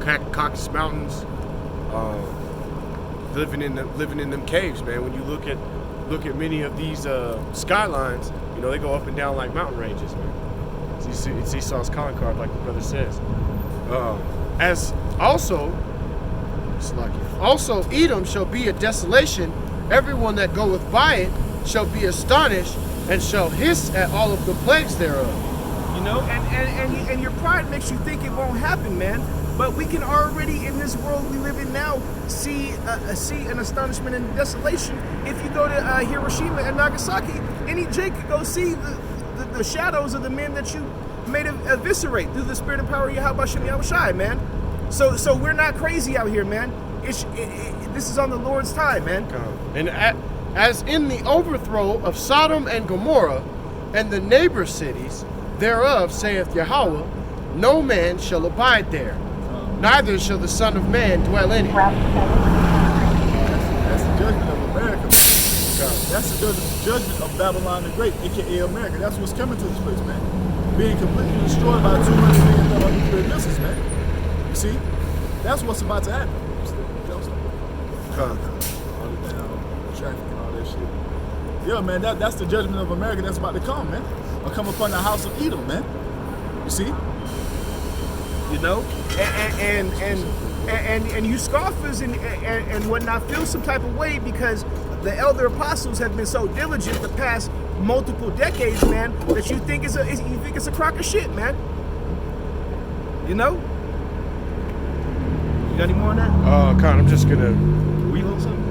Caucasus Mountains. Living in them caves, man. When you look at many of these skylines, you know, they go up and down like mountain ranges, man. So it's Esau's calling card, like the brother says. As also Edom shall be a desolation. Everyone that goeth by it shall be astonished and shall hiss at all of the plagues thereof. You know, and your pride makes you think it won't happen, man. But we can already, in this world we live in now, see an astonishment and desolation. If you go to Hiroshima and Nagasaki, any Jake could go see the shadows of the men that you made eviscerate through the spirit and power of Yahweh Shem Yahushai, man. So we're not crazy out here, man. This is on the Lord's time, man. And as in the overthrow of Sodom and Gomorrah and the neighbor cities thereof, saith Yahweh, no man shall abide there, neither shall the Son of Man dwell in it. That's the judgment of America. That's the judgment of Babylon the Great, aka America. That's what's coming to this place, man. Being completely destroyed by 200 million nuclear missiles, man. You see? That's what's about to happen. All the traffic and all that shit. Yeah, man, that's the judgment of America that's about to come, man. Or come upon the house of Edom, man. You see? You know, and you scoffers and whatnot feel some type of way because the elder apostles have been so diligent the past multiple decades, man, that you think it's a crock of shit, man. You know? You got any more on that? Con, I'm just gonna. Will you hold something?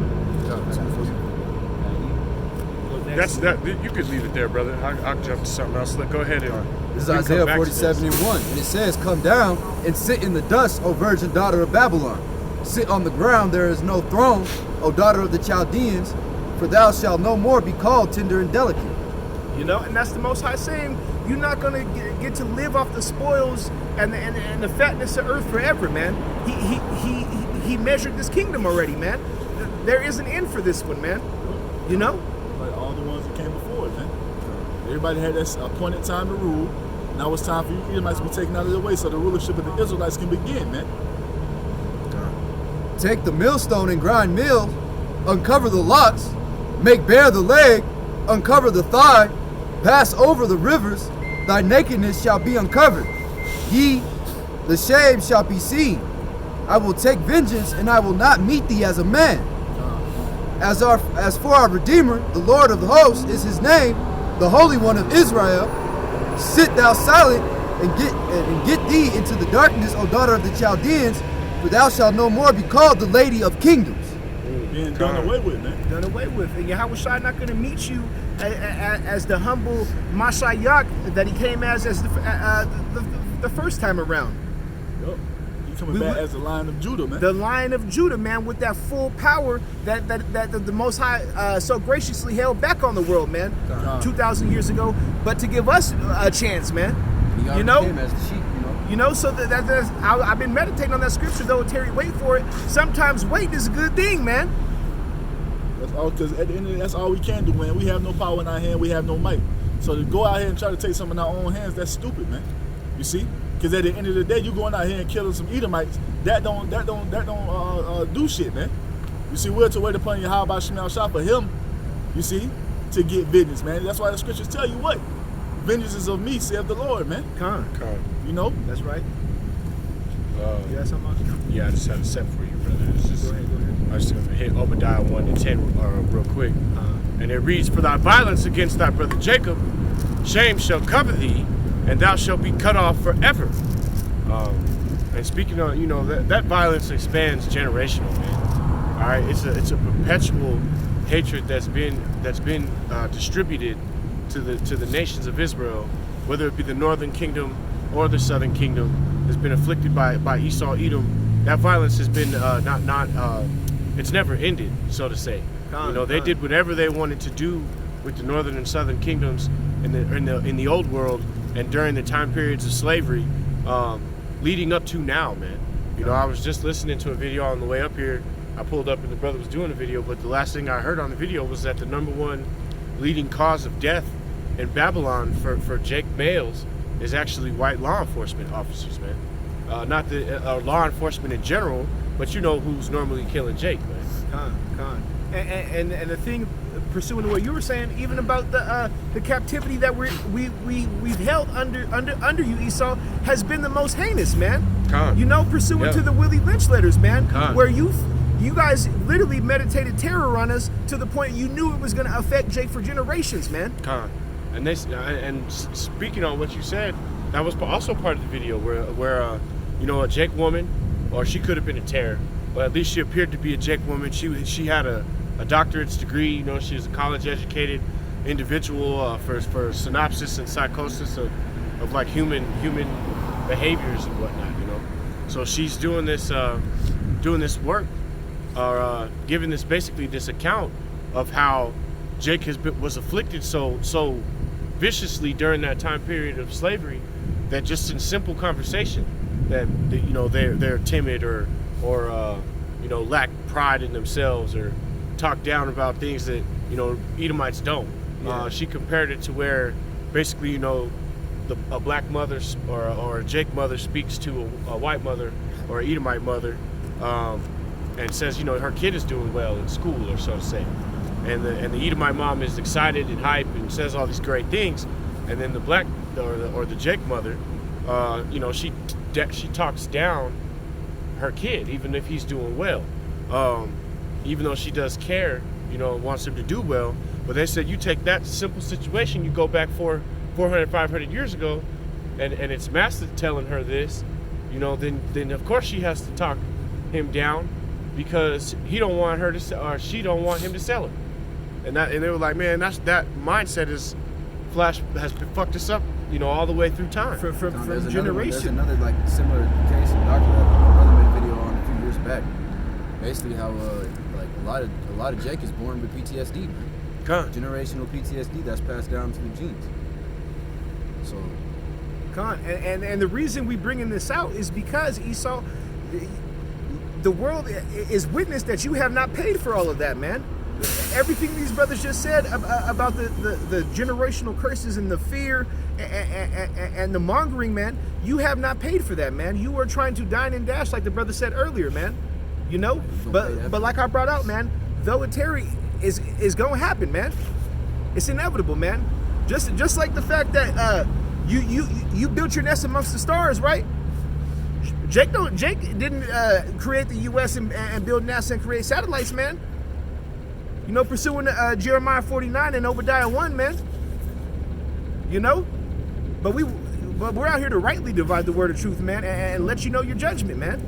That's that. You could leave it there, brother. I'll jump to something else. Go ahead and. This is we can come Isaiah back to 47:1, and it says, "Come down and sit in the dust, O virgin daughter of Babylon. Sit on the ground, there is no throne, O daughter of the Chaldeans, for thou shalt no more be called tender and delicate." You know, and that's the Most High saying, you're not gonna get to live off the spoils and the fatness of earth forever, man. He measured this kingdom already, man. There is an end for this one, man. You know? Like all the ones that came before it, man. Everybody had that appointed time to rule. Now it's time for you Edomites to be taken out of the way so the rulership of the Israelites can begin, man. Take the millstone and grind meal, uncover the locks, make bare the leg, uncover the thigh, pass over the rivers, thy nakedness shall be uncovered. The shame shall be seen. I will take vengeance, and I will not meet thee as a man. As for our Redeemer, the Lord of hosts is his name, the Holy One of Israel. Sit thou silent and get thee into the darkness, O daughter of the Chaldeans, for thou shalt no more be called the Lady of Kingdoms. Being done away with, man. Done away with. And Yahweh Shai not going to meet you as the humble Mashayak that he came as the first time around. Yup. You coming back as the Lion of Judah, man. The Lion of Judah, man, with that full power that the Most High so graciously held back on the world, man, 2,000 years ago. But to give us a chance, man. You know? Came as the sheep, you know? You know, so that's I've been meditating on that scripture, though, Terry, wait for it. Sometimes waiting is a good thing, man. That's all, because at the end of the day, that's all we can do, man. We have no power in our hand, we have no might. So to go out here and try to take something in our own hands, that's stupid, man. You see? Because at the end of the day, you going out here and killing some Edomites, that don't do shit, man. You see, we're to wait upon Yahweh Shemel Shah for him, you see, to get vengeance, man. That's why the scriptures tell you what? Vengeance is of me, saith the Lord, man. Con. You know? That's right. You got something else? Yeah, I just had a set for you, brother. It's just, Go ahead. I was just gonna hit Obadiah 1-10 real quick. And it reads, "For thy violence against thy brother Jacob, shame shall cover thee, and thou shalt be cut off forever." And speaking of, you know, that violence expands generational, man. All right, it's a perpetual hatred that's been distributed to the nations of Israel, whether it be the northern kingdom or the southern kingdom, has been afflicted by Esau, Edom. That violence has been it's never ended, so to say. They did whatever they wanted to do with the northern and southern kingdoms in the old world and during the time periods of slavery, leading up to now, man. You know, I was just listening to a video on the way up here. I pulled up and the brother was doing a video, but the last thing I heard on the video was that the number one leading cause of death in Babylon for Jake males is actually white law enforcement officers, man. Not the law enforcement in general, but you know who's normally killing Jake, man. Con. And the thing, pursuing what you were saying, even about the captivity that we've held under you, Esau, has been the most heinous, man. Con. You know, pursuant to the Willie Lynch letters, man, Con. where you guys literally meditated terror on us to the point you knew it was going to affect Jake for generations, man. Con. And speaking on what you said, that was also part of the video where you know, a Jake woman, or she could have been a terror, but at least she appeared to be a Jake woman. She had a doctorate's degree. You know, she was a college-educated individual for synopsis and psychosis of like human behaviors and whatnot. You know, so she's doing this work, or giving this account of how Jake was afflicted so viciously during that time period of slavery that just in simple conversation that you know they're timid or you know, lack pride in themselves or talk down about things that, you know, Edomites don't. Yeah. She compared it to where basically, you know, a black mother or a Jake mother speaks to a white mother or an Edomite mother and says, you know, her kid is doing well in school, or so to say. And the Edomite mom is excited and hype and says all these great things. And then the black or the Jake mother, you know, she talks down her kid, even if he's doing well. Even though she does care, you know, wants him to do well, But they said you take that simple situation, you go back 400, 500 years ago, and it's master telling her this, you know, then of course she has to talk him down because he don't want her to sell, or she don't want him to sell her. And they were like, man, that mindset has fucked us up, you know, all the way through time. There's From generation. Another like similar case in doctor that my brother made a video on a few years back. Basically, how like a lot of Jake is born with PTSD, man. Generational PTSD that's passed down through genes. So, And the reason we bringing this out is because Esau, the world is witness that you have not paid for all of that, man. Everything these brothers just said about the generational curses and the fear and the mongering, man, you have not paid for that, man. You are trying to dine and dash like the brother said earlier, man. You know, but like I brought out, man, though it tarry is gonna happen, man. It's inevitable, man. Just like the fact that you built your nest amongst the stars, right? Jake didn't create the U.S. and build NASA and create satellites, man. You know, pursuing Jeremiah 49 and Obadiah 1, man. You know, but we're out here to rightly divide the word of truth, man, and let you know your judgment, man.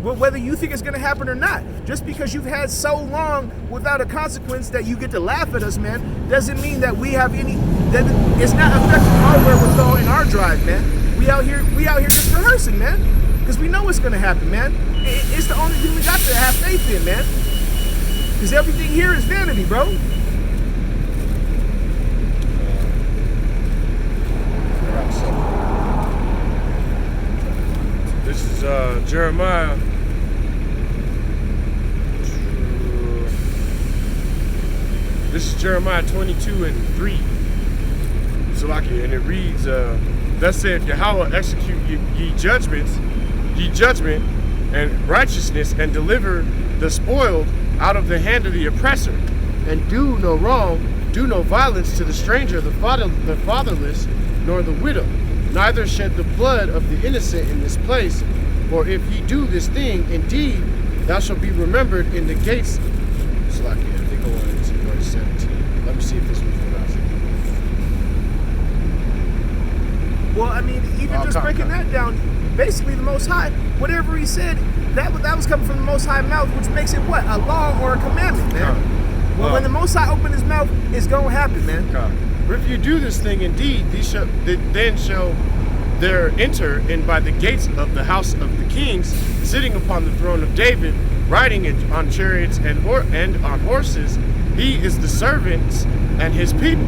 Whether you think it's going to happen or not, just because you've had so long without a consequence that you get to laugh at us, man, doesn't mean that we have any. That it's not affecting our wherewithal and our drive, man. We out here just rehearsing, man, because we know it's going to happen, man. It's the only thing we got to have faith in, man. Because everything here is vanity, bro. This is Jeremiah. This is Jeremiah 22:3. Salaki, and it reads, "Thus saith Yahweh, execute ye judgment, and righteousness, and deliver the spoiled out of the hand of the oppressor, and do no wrong, do no violence to the stranger, the fatherless, nor the widow, neither shed the blood of the innocent in this place. For if ye do this thing, indeed, thou shalt be remembered in the gates." Salaki, I think I wanted to verse 17. Let me see if this was what I was thinking. Well, I mean, even just breaking that down, basically the Most High, whatever he said, that was coming from the Most High mouth, which makes it what? A law or a commandment, man. Well, when the Most High opened his mouth, it's going to happen, man. For if you do this thing indeed, then shall there enter in by the gates of the house of the kings, sitting upon the throne of David, riding on chariots and on horses. He is the servants and his people.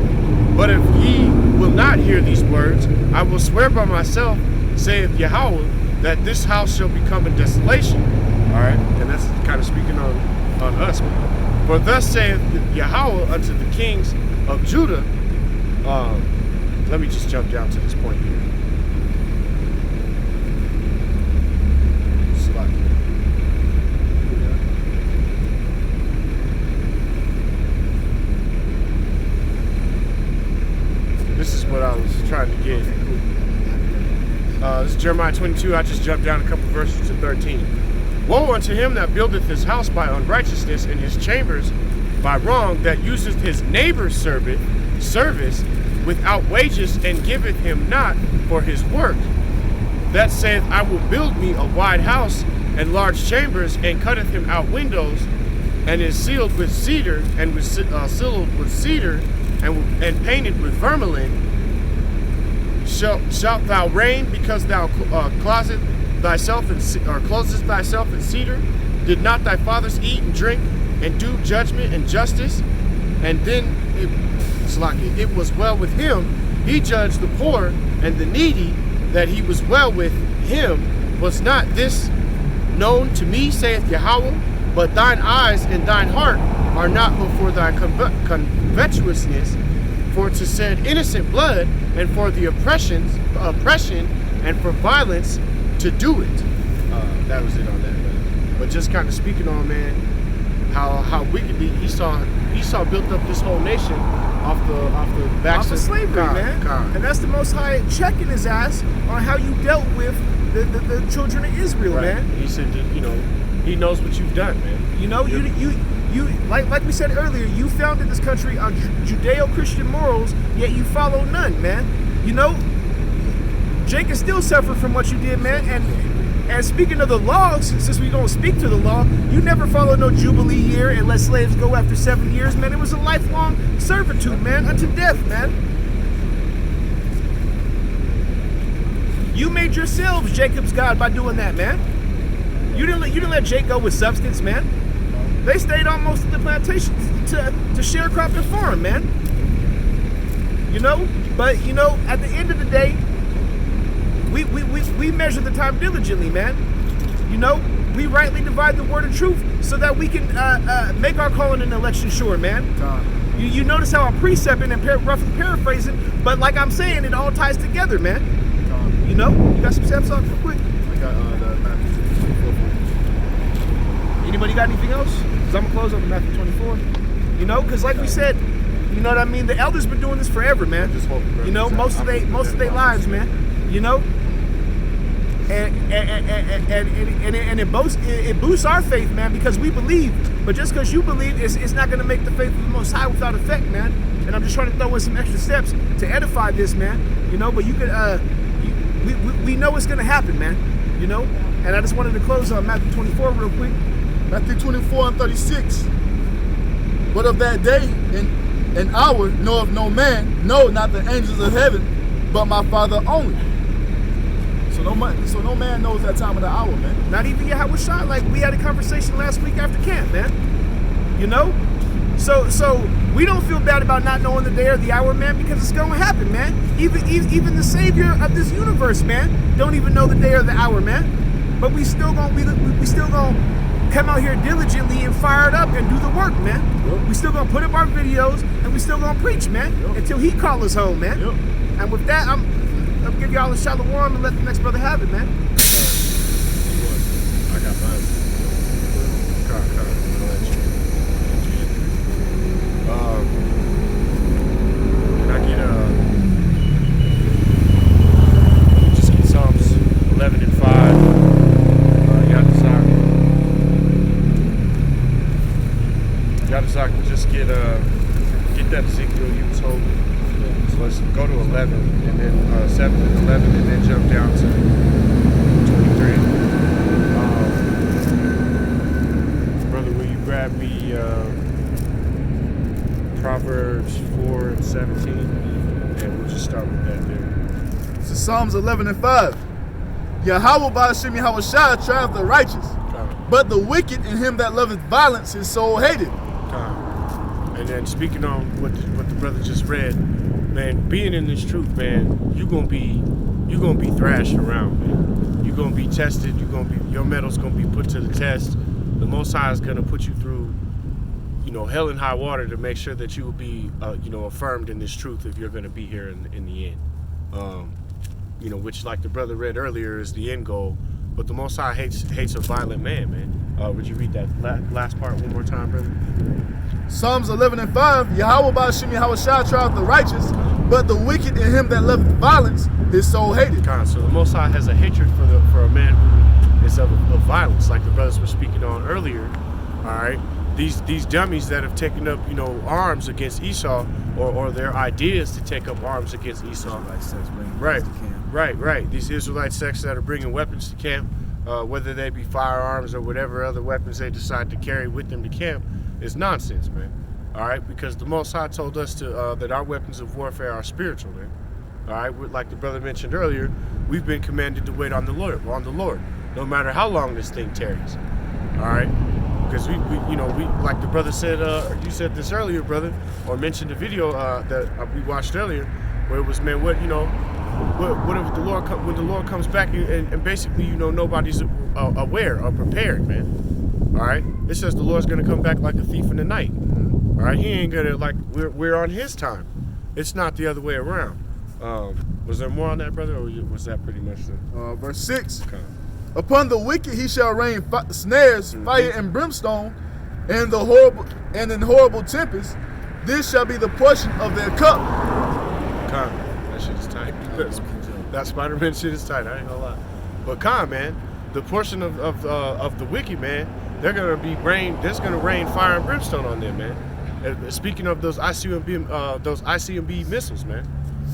But if ye will not hear these words, I will swear by myself, saith Yahweh, that this house shall become a desolation. All right, and that's kind of speaking on us. For thus saith Yahweh unto the kings of Judah. Let me just jump down to this point here. This is what I was trying to get. This is Jeremiah 22. I just jumped down a couple verses to 13. Woe unto him that buildeth his house by unrighteousness, and his chambers by wrong, that useth his neighbor's service without wages, and giveth him not for his work. That saith, I will build me a wide house and large chambers, and cutteth him out windows, and is sealed with cedar, and sealed with cedar, and painted with vermilion. Shalt thou reign because thou closest thyself in cedar? Did not thy fathers eat and drink and do judgment and justice? And then it was well with him. He judged the poor and the needy, that he was well with him. Was not this known to me, saith Yahweh? But thine eyes and thine heart are not before thy covetousness, for to shed innocent blood, and for the oppression, and for violence to do it. That was it on that, man. But just kind of speaking on, man, how wickedly Esau built up this whole nation off the backs of slavery, man. And that's the Most High checking his ass on how you dealt with the children of Israel, man. He said, that, he knows what you've done, man. You You like we said earlier, you founded this country on Judeo-Christian morals, yet you follow none, man. You know, Jacob still suffered from what you did, man. And speaking of the law, since we don't speak to the law, you never followed no Jubilee year and let slaves go after 7 years, man. It was a lifelong servitude, man, unto death, man. You made yourselves Jacob's God by doing that, man. You didn't let Jake go with substance, man. They stayed on most of the plantations to sharecrop and farm, man. You know, but you know, at the end of the day, we measure the time diligently, man. You know, we rightly divide the word of truth so that we can make our calling and election sure, man. You notice how I'm precepting and roughly paraphrasing, but like I'm saying, it all ties together, man. You know, you got some steps off real quick. I got the Matthew 24. Anybody got anything else? Because I'm going to close on the Matthew 24. You know, because like we said, you know what I mean? The elders been doing this forever, man. You know, most of their lives, man. You know? And it boosts our faith, man, because we believe. But just because you believe, it's not going to make the faith of the Most High without effect, man. And I'm just trying to throw in some extra steps to edify this, man. You know, but you could, we know it's going to happen, man. You know? And I just wanted to close on Matthew 24 real quick. Matthew 24 and 36. But of that day and hour knoweth no man, no, not the angels of heaven, but my Father only. So no man knows that time of the hour, man. Not even Yahweh Shai. Like we had a conversation last week after camp, man. You know? So we don't feel bad about not knowing the day or the hour, man, because it's gonna happen, man. Even the Savior of this universe, man, don't even know the day or the hour, man. But we still gonna come out here diligently and fire it up and do the work, man. Yep. We still gonna put up our videos and we still gonna preach, man, until he calls us home, man. Yep. And with that, I'll give y'all a shalom and let the next brother have it, man. I got mine. Can I get just get Psalms 11 and 5? Yadazak, just get that Ezekiel you told me. So let's go to 11 and then 7 and 11 and then jump down to 23. Brother, will you grab me Proverbs 4 and 17? And we'll just start with that there. So Psalms 11 and 5. Yahweh Ba'ashem Yahweh Shai trieth the righteous, but the wicked and him that loveth violence his soul hated. And then speaking on what the brother just read, man, being in this truth, man, you're gonna be thrashed around, man. You're gonna be tested. Your metal's gonna be put to the test. The Most High is gonna put you through, you know, hell and high water to make sure that you will be, you know, affirmed in this truth if you're gonna be here in the end. You know, which, like the brother read earlier, is the end goal. But the Most High hates a violent man, man. Would you read that last part one more time, brother? Psalms 11 and 5. Yahweh Ba'ashem Yahweh Shai trieth the righteous, but the wicked and him that loveth violence his soul hated. So the Most High has a hatred for a man who is of violence, like the brothers were speaking on earlier. All right, these dummies that have taken up, you know, arms against Esau, or their ideas to take up arms against Esau. Right. These Israelite sects that are bringing weapons to camp, whether they be firearms or whatever other weapons they decide to carry with them to camp, is nonsense, man. All right, because the Most High told us to that our weapons of warfare are spiritual, man. All right, like the brother mentioned earlier, we've been commanded to wait on the Lord, no matter how long this thing tarries. All right, because we like the brother said, you said this earlier, brother, or mentioned the video that we watched earlier, where it was, man, what if the Lord when the Lord comes back and basically, you know, nobody's aware or prepared, man. All right, it says the Lord's gonna come back like a thief in the night. All right, he ain't gonna, like, we're on his time. It's not the other way around. Was there more on that, brother, or was that pretty much the verse 6? Okay. Upon the wicked he shall rain snares, fire and brimstone, and in horrible tempest. This shall be the portion of their cup. That shit is tight. That Spider-Man shit is tight. I ain't gonna lie. But man, the portion of the wicked, man, there's gonna rain fire and brimstone on them, man. Speaking of those ICBM missiles, man,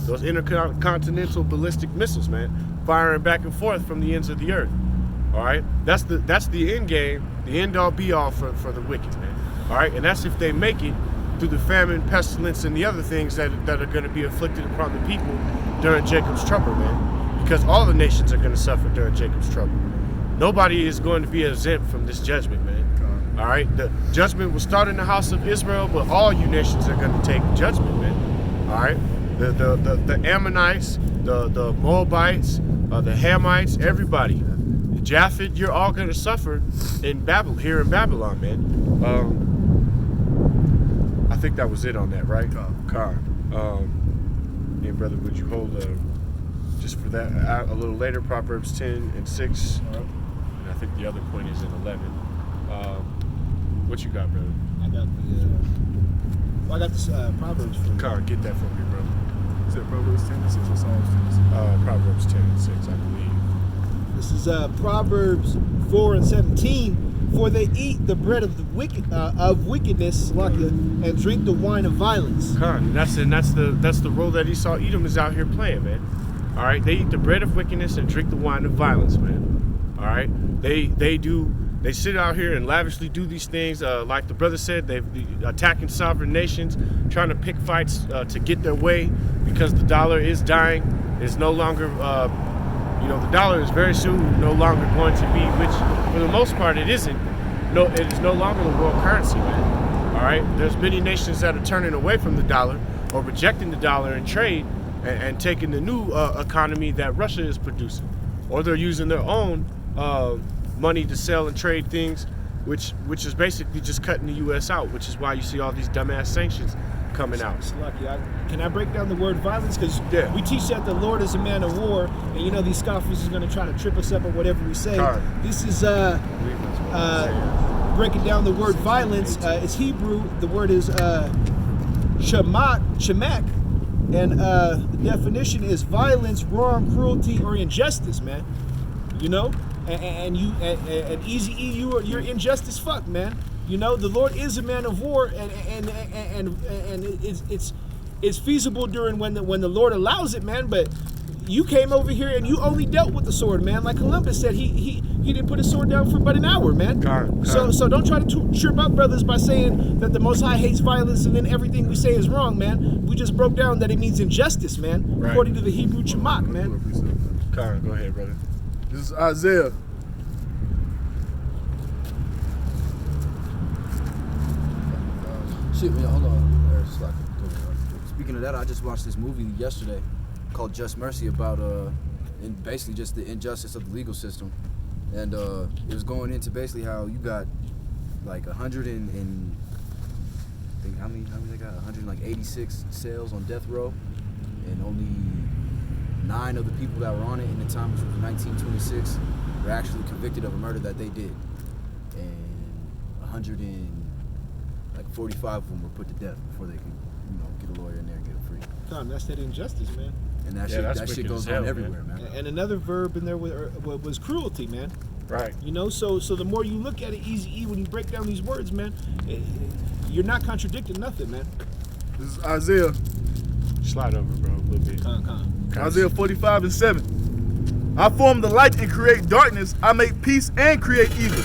those intercontinental ballistic missiles, man, firing back and forth from the ends of the earth. All right, that's the end game, the end all be all for the wicked, man. All right, and that's if they make it through the famine, pestilence, and the other things that are going to be afflicted upon the people during Jacob's trouble, man. Because all the nations are going to suffer during Jacob's trouble. Nobody is going to be exempt from this judgment, man. All right, the judgment will start in the house of Israel, but all you nations are going to take judgment, man. All right, the Ammonites, the Moabites, the Hamites, everybody, Japheth, you're all going to suffer in Babylon, here in Babylon, man. I think that was it on that, right? Car. Yeah, brother, would you hold just for that a little later, Proverbs 10 and 6, and I think the other point is in 11. What you got, brother? I got this Proverbs for you. Car, get that for me, bro. Is it Proverbs 10 and 6 or Psalms 10 and 6? Proverbs 10 and 6, I believe. This is Proverbs 4 and 17. For they eat the bread of the wickedness, and drink the wine of violence. Con, that's the role that Esau Edom is out here playing, man. All right, they eat the bread of wickedness and drink the wine of violence, man. All right, they sit out here and lavishly do these things, like the brother said. They're attacking sovereign nations, trying to pick fights to get their way because the dollar is dying. It's no longer. The dollar is very soon no longer going to be, which for the most part it isn't. No, it is no longer the world currency, man. All right, there's many nations that are turning away from the dollar or rejecting the dollar in trade and taking the new economy that Russia is producing, or they're using their own money to sell and trade things, which is basically just cutting the U.S. out, which is why you see all these dumbass sanctions coming out. It's lucky. Can I break down the word violence? Because Yeah. we teach that the Lord is a man of war, and these scoffers is going to try to trip us up or whatever we say. Right. This is breaking down the word violence. It's Hebrew. The word is shemak, and the definition is violence, wrong, cruelty, or injustice, man. And Easy E, you're injustice fuck, man. The Lord is a man of war, and it's feasible during when the Lord allows it, man. But you came over here and you only dealt with the sword, man. Like Columbus said, he didn't put his sword down for but an hour, man. So don't try to trip up brothers by saying that the Most High hates violence and then everything we say is wrong, man. We just broke down that it means injustice, man, right, according to the Hebrew Shemak, man. Karen, go ahead, brother. This is Isaiah. Shit, man, hold on. Speaking of that, I just watched this movie yesterday called Just Mercy about basically just the injustice of the legal system, and it was going into basically how you got like 100 and I think how many they got 186 cells on death row, and only 9 of the people that were on it in the time, which was 1926, were actually convicted of a murder that they did, and 145 of them were put to death before they could, get a lawyer in there and get them free. Tom, that's that injustice, man. And that shit goes on everywhere, man. And another verb in there was cruelty, man. Right. So the more you look at it, Easy E, when you break down these words, man, you're not contradicting nothing, man. This is Isaiah. Slide over, bro, a little bit. Isaiah 45 and 7. I form the light and create darkness. I make peace and create evil.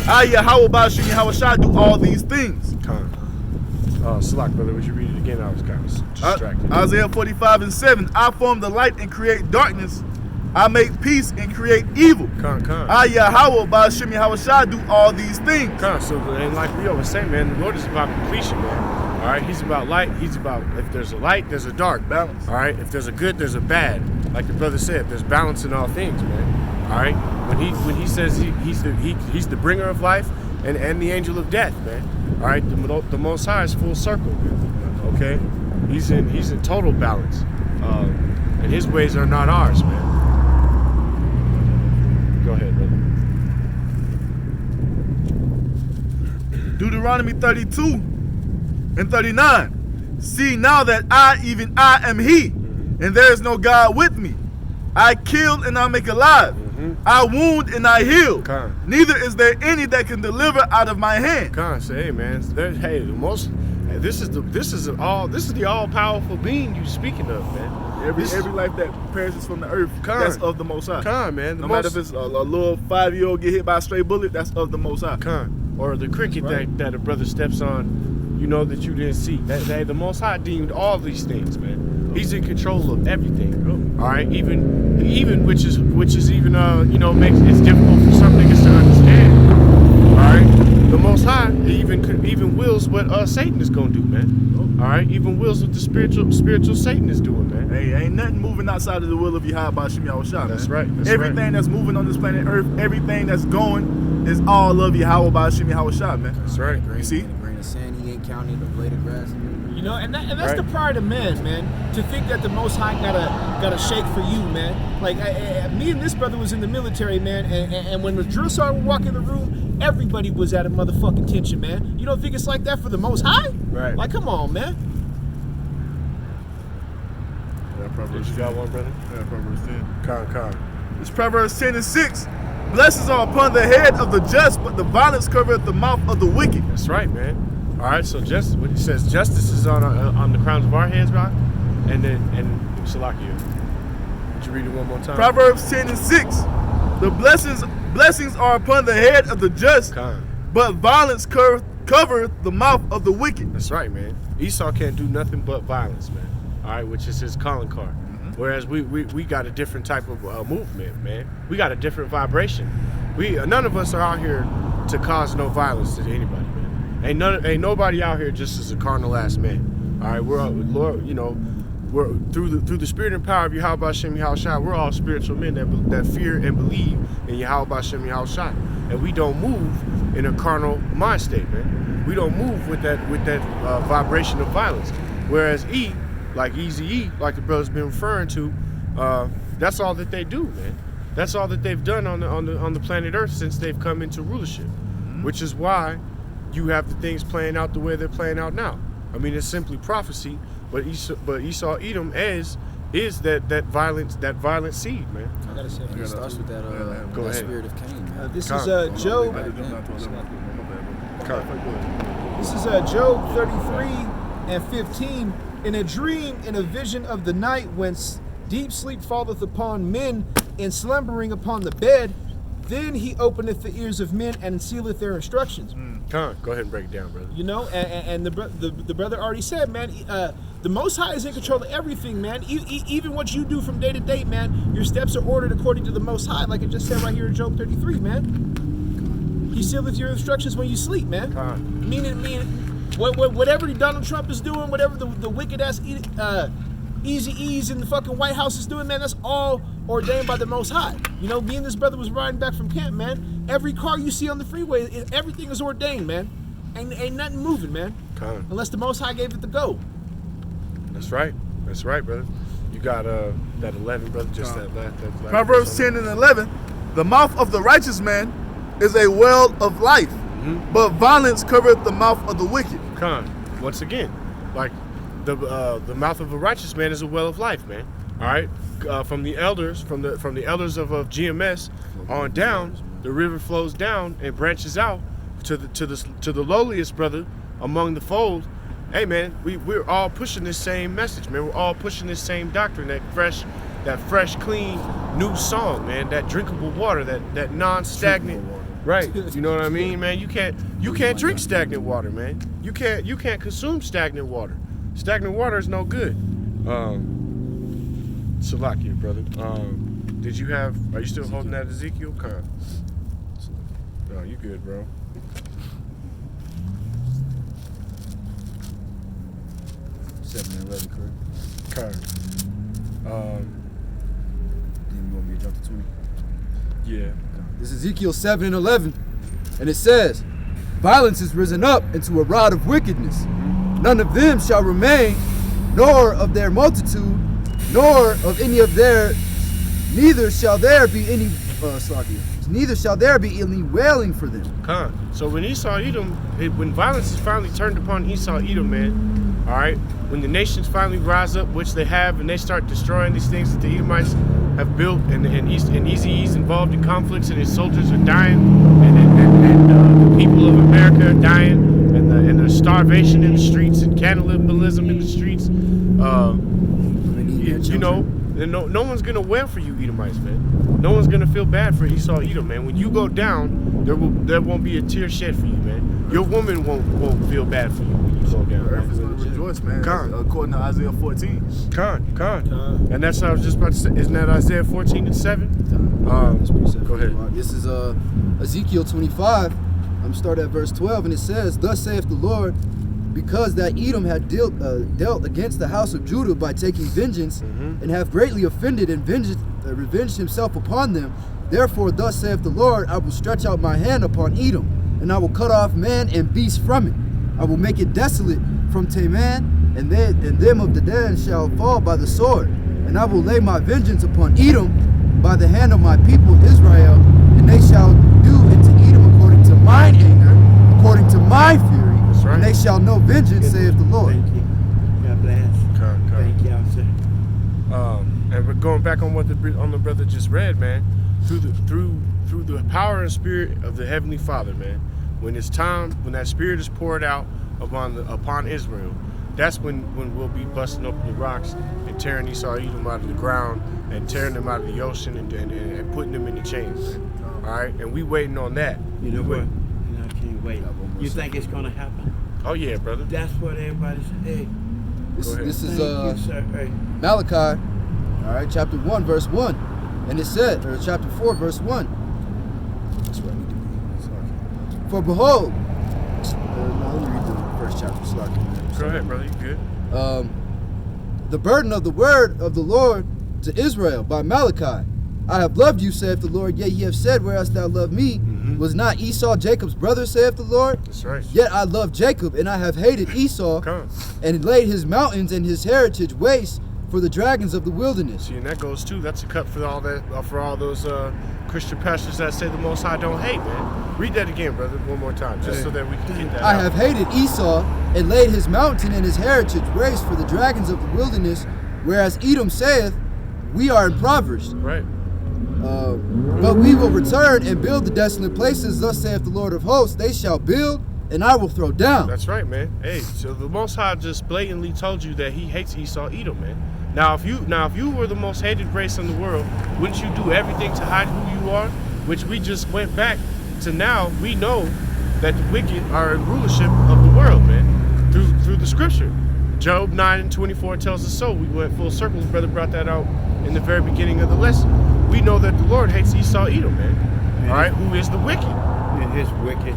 I, Yahweh, Bashim, Yahweh, Shai, do all these things. Salak, brother, would you read it again? I was kind of distracted. Isaiah 45 and 7. I form the light and create darkness. I make peace and create evil. I, Yahweh, Bashim, Yahweh, Shai, do all these things. So, and like we always say, man, the Lord is about completion, man. All right, he's about light. He's about, if there's a light, there's a dark. Balance. All right, if there's a good, there's a bad. Like the brother said, there's balance in all things, man. All right, when he says he's the bringer of life and the angel of death, man. All right, the Most High is full circle, man. Okay, he's in total balance, and his ways are not ours, man. Go ahead, brother. Deuteronomy 32 and 39. See now that I am he, and there is no God with me. I kill and I make alive. I wound and I heal. Con. Neither is there any that can deliver out of my hand. Con, say, hey man, this is the all powerful being you speaking of, man. Every life that perishes from the earth, that's of the Most High. Con, man. No matter if it's a little 5-year-old get hit by a stray bullet, that's of the Most High. Con. Or the cricket that a brother steps on, you know that you didn't see. That the Most High deemed all these things, man. He's in control of everything. All right, even which is even makes it's difficult for some niggas to understand. All right, the Most High even wills what Satan is gonna do, man. All right, even wills what the spiritual Satan is doing, man. Hey, ain't nothing moving outside of the will of Yahweh Shem Yahushua, That's man. right. That's everything that's moving on this planet Earth, everything that's going is all of Yahweh Shem Yahushua, man. That's right. You see? A grain of sand, he ain't counting the blade of grass. You know, and that's the pride of man, man. To think that the Most High got a shake for you, man. Like me and this brother was in the military, man, and when the drill sergeant would walk in the room, everybody was at a motherfucking tension, man. You don't think it's like that for the Most High? Right. Like, come on, man. Did you got one, brother? Yeah, Proverbs 10. Con. It's Proverbs 10:6. Blessings are upon the head of the just, but the violence covereth the mouth of the wicked. That's right, man. All right, so what it says, justice is on the crowns of our heads, right? And Salakia. Would you read it one more time? Proverbs 10:6. The blessings are upon the head of the just, Con. but violence covereth the mouth of the wicked. That's right, man. Esau can't do nothing but violence, man. All right, which is his calling card. Whereas we got a different type of movement, man. We got a different vibration. None of us are out here to cause no violence to anybody, man. Ain't nobody out here just as a carnal ass man. All right, we're Lord, we're through the spirit and power of Yahweh Shem Yahushua. We're all spiritual men that fear and believe in Yahweh Shem Yahushua, and we don't move in a carnal mind state, man. We don't move with that vibration of violence. Whereas like Easy like the brother's been referring to, that's all that they do, man. That's all that they've done on the planet Earth since they've come into rulership, which is why you have the things playing out the way they're playing out now. I mean, it's simply prophecy, but Esau Edom is that violent seed, man. I gotta say, It starts with that Go ahead. spirit of Cain, man. this Con. is Job. This is Job 33:15. In a dream, in a vision of the night, when deep sleep falleth upon men, and slumbering upon the bed, then he openeth the ears of men and sealeth their instructions. Con, go ahead and break it down, brother. You know, and the brother already said, man, the Most High is in control of everything, man. Even what you do from day to day, man, your steps are ordered according to the Most High, like it just said right here in Job 33, man. He sealeth your instructions when you sleep, man. Con. Meaning, whatever Donald Trump is doing, whatever the wicked ass Easy E's in the fucking White House is doing, man, that's all ordained by the Most High. You know, me and this brother was riding back from camp, man. Every car you see on the freeway, everything is ordained, man. Ain't nothing moving, man. Con. Unless the Most High gave it the go. That's right, brother. You got that 11, brother. Just that last. Proverbs 10:11. The mouth of the righteous man is a well of life, but violence covereth the mouth of the wicked. Con. Once again, like the mouth of a righteous man is a well of life, man. All right, from the elders, from the elders of GMS on down, the river flows down and branches out to the lowliest brother among the fold. Hey, man, we're all pushing this same message, man. We're all pushing this same doctrine, that fresh, clean, new song, man. That drinkable water, that non-stagnant. Right, you know what I mean, man. You can't drink stagnant water, man. You can't consume stagnant water. Stagnant water is no good. Salakia, brother. Are you still holding that Ezekiel? Con. No, you good, bro. Seven and 11, correct? Con. Then you want me to jump to 20? Yeah. This is Ezekiel 7:11, and it says, "Violence is risen up into a rod of wickedness. None of them shall remain, nor of their multitude, nor of any of their Neither shall there be any neither shall there be any wailing for them. So when Esau Edom, when violence is finally turned upon Esau Edom, man, all right, when the nations finally rise up, which they have, and they start destroying these things that the Edomites have built, and Eazy-E's involved in conflicts, and his soldiers are dying, and the people of America are dying, and there's starvation in the streets, and cannibalism in the streets. You know, no one's gonna wail for you, Edomites, man. No one's gonna feel bad for Esau Edom, man. When you go down, there won't be a tear shed for you, man. Your woman won't feel bad for you when you go down. The earth is gonna rejoice, man. According to Isaiah 14. And that's what I was just about to say. Isn't that Isaiah 14:7? Go ahead. This is Ezekiel 25. I'm starting at verse 12, and it says, "Thus saith the Lord, because that Edom had dealt against the house of Judah by taking vengeance, and have greatly offended and revenged himself upon them. Therefore, thus saith the Lord, I will stretch out my hand upon Edom, and I will cut off man and beast from it. I will make it desolate from Teman, and them of Dedan shall fall by the sword. And I will lay my vengeance upon Edom by the hand of my people Israel, and they shall do unto Edom according to mine anger, according to my fury. Right. And they shall know vengeance, saith the Lord." Thank you. God bless. Thank you, sir. And we're going back on what the brother just read, man. Through the power and spirit of the Heavenly Father, man. When it's time, when that spirit is poured out upon Israel, that's when we'll be busting open the rocks and tearing Esau Edom out of the ground and tearing them out of the ocean and putting them in the chains. All right, and we waiting on that. You know what? I can't wait. You think it's gonna happen? Oh yeah, brother. That's what everybody's saying. Hey, This is thank you, sir. Hey. Malachi, all right, chapter 1, verse 1. And it said, or chapter 4, verse 1. That's where I need to be. For behold, no, let me read the first chapter. Go ahead, brother. You good? The burden of the word of the Lord to Israel by Malachi. I have loved you, saith the Lord, yet ye have said, where hast thou loved me? Was not Esau Jacob's brother, saith the Lord? That's right. Yet I love Jacob, and I have hated Esau, and laid his mountains and his heritage waste for the dragons of the wilderness. See, and that goes too. That's a cut for all that, for all those Christian pastors that say the Most High don't hate, man. Read that again, brother, one more time, just so that we can get that I out. have hated Esau, and laid his mountain and his heritage waste for the dragons of the wilderness, whereas Edom saith, we are impoverished. Right. But we will return and build the desolate places, thus saith the Lord of hosts, they shall build, and I will throw down. That's right, man. Hey, so the Most High just blatantly told you that he hates Esau Edom, man. Now if you were the most hated race in the world, wouldn't you do everything to hide who you are? Which we just went back to now. We know that the wicked are in rulership of the world, man, through the scripture. Job 9:24 tells us so. We went full circle. The brother brought that out in the very beginning of the lesson. We know that the Lord hates Esau Edom, man. All right, who is the wicked? It is wicked.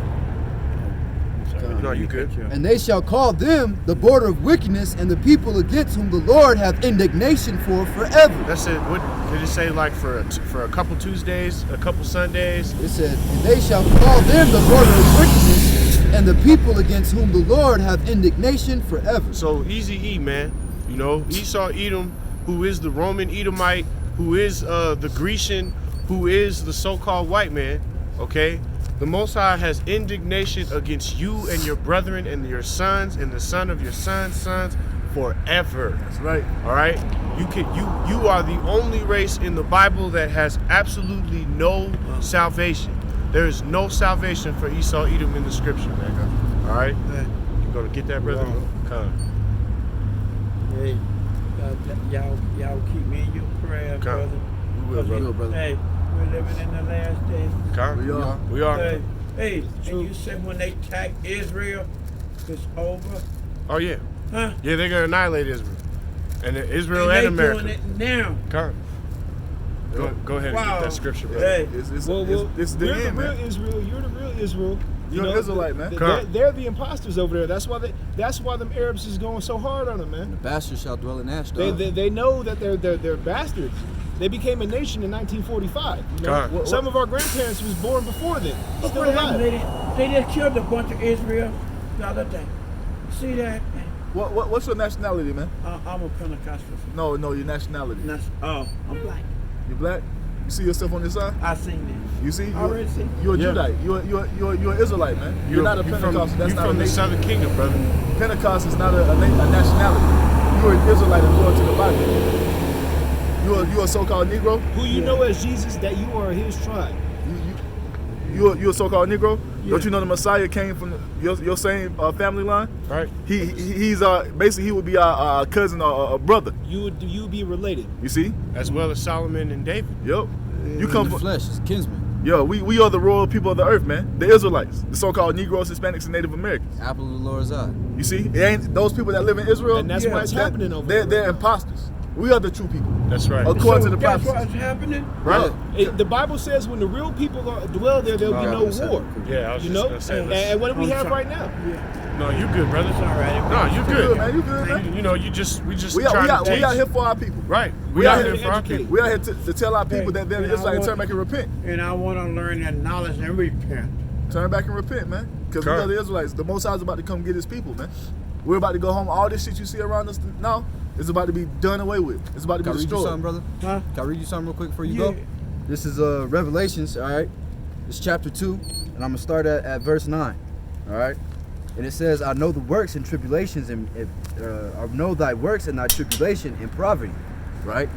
No, you good. And they shall call them the border of wickedness, and the people against whom the Lord hath indignation for forever. That's it. What did it say? Like for a couple Tuesdays, a couple Sundays? It said, and they shall call them the border of wickedness, and the people against whom the Lord hath indignation forever. So Eazy-E, man. You know, Esau Edom, who is the Roman Edomite, who is the Grecian, who is the so-called white man, okay? The Most High has indignation against you and your brethren and your sons and the son of your sons' sons forever. That's right. All right? You are the only race in the Bible that has absolutely no salvation. There is no salvation for Esau Edom in the scripture, man. All right? You gonna get that, brother? Come. Hey, y'all keep me in your prayer, brother. We will, brother. Hey, we're living in the last days. Come. We are. Hey, and you said when they attack Israel, it's over? Oh, yeah. Huh? Yeah, they're gonna annihilate Israel. And Israel and and they America. doing it now. Come. Go ahead and get that scripture, brother. Hey. It's the You're end, the real man. Israel. You're the real Israel. You're an Israelite, man. They're the imposters over there. That's why them Arabs is going so hard on them, man. The bastards shall dwell in Ashdod. They know that they're bastards. They became a nation in 1945. You know? Some of our grandparents was born before then. Still alive. They just killed a bunch of Israel the other day. See that? What's your nationality, man? I'm a Pentecostal. No, your nationality. I'm black. You black? You see yourself on this side? I seen it. You see? I already seen it. You're a Yeah. Judite. You're an Israelite, man. You're not a Pentecostal. That's you're not a from the nation. Southern Kingdom, brother. Pentecost is not a nationality. You're an Israelite according to the Bible. You're a so-called Negro. Who you know as Jesus, that you are his tribe. You're a so-called Negro. Yeah. Don't you know the Messiah came from your same family line? Right. He's basically he would be our cousin or a brother. You would be related. You see? As well as Solomon and David. Yep. You come in the from flesh, it's kinsman. yeah. We are the royal people of the earth, man. The Israelites, the so-called Negroes, Hispanics, and Native Americans. Apple of the Lord's eye. You see? It ain't those people that live in Israel. And that's what's happening over they're, there. They're imposters. We are the true people. That's right. According So to the guess prophecies. what's happening? Right. The Bible says when the real people dwell there, there'll be no war. Yeah, I was You just know? gonna say. And what do we I'm have sorry. right now? Yeah. No, you good, brother. It's all right. No, you You good. good, man. You good, man. You know, we just We trying to out teach. here for our people. Right. We We out out here here for our people. We out here to tell our people that they're and the Israelites I and turn want- back and repent. And I want to learn that knowledge and repent. Turn back and repent, man. Because we Correct. are the Israelites. The Most High is about to come get his people, man. We're about to go home. All this shit you see around us now is about to be done away with. It's about to Can I be read you something, destroyed. brother? Huh? Can I read you something real quick before you Yeah. go? This is Revelations, all right? It's chapter 2, and I'm going to start at verse 9, all right? And it says, I know the works and tribulations, and I know thy works and thy tribulation and poverty, right?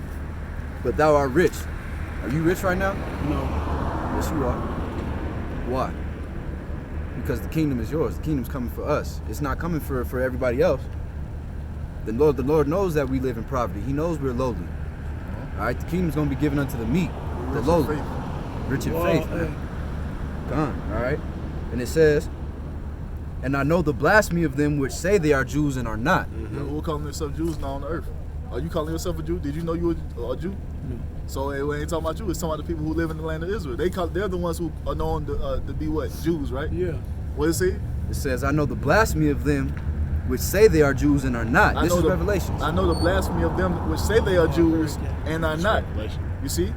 But thou art rich. Are you rich right now? No. Yes, you are. Why? Because the kingdom is yours. The kingdom's coming for us. It's not coming for everybody else. The Lord knows that we live in poverty. He knows we're lowly. All right, the kingdom's going to be given unto the meek, the lowly, rich in faith, man. Gone, all right? And it says, and I know the blasphemy of them which say they are Jews and are not. We're calling themselves Jews now on the earth. Are you calling yourself a Jew? Did you know you were a Jew? No. So we ain't talking about you. It's talking about the people who live in the land of Israel. They're the ones who are known to be what? Jews, right? Yeah. What does it say? It says, I know the blasphemy of them which say they are Jews and are not. This is Revelations. I know the blasphemy of them which say they are Jews and are not. You see?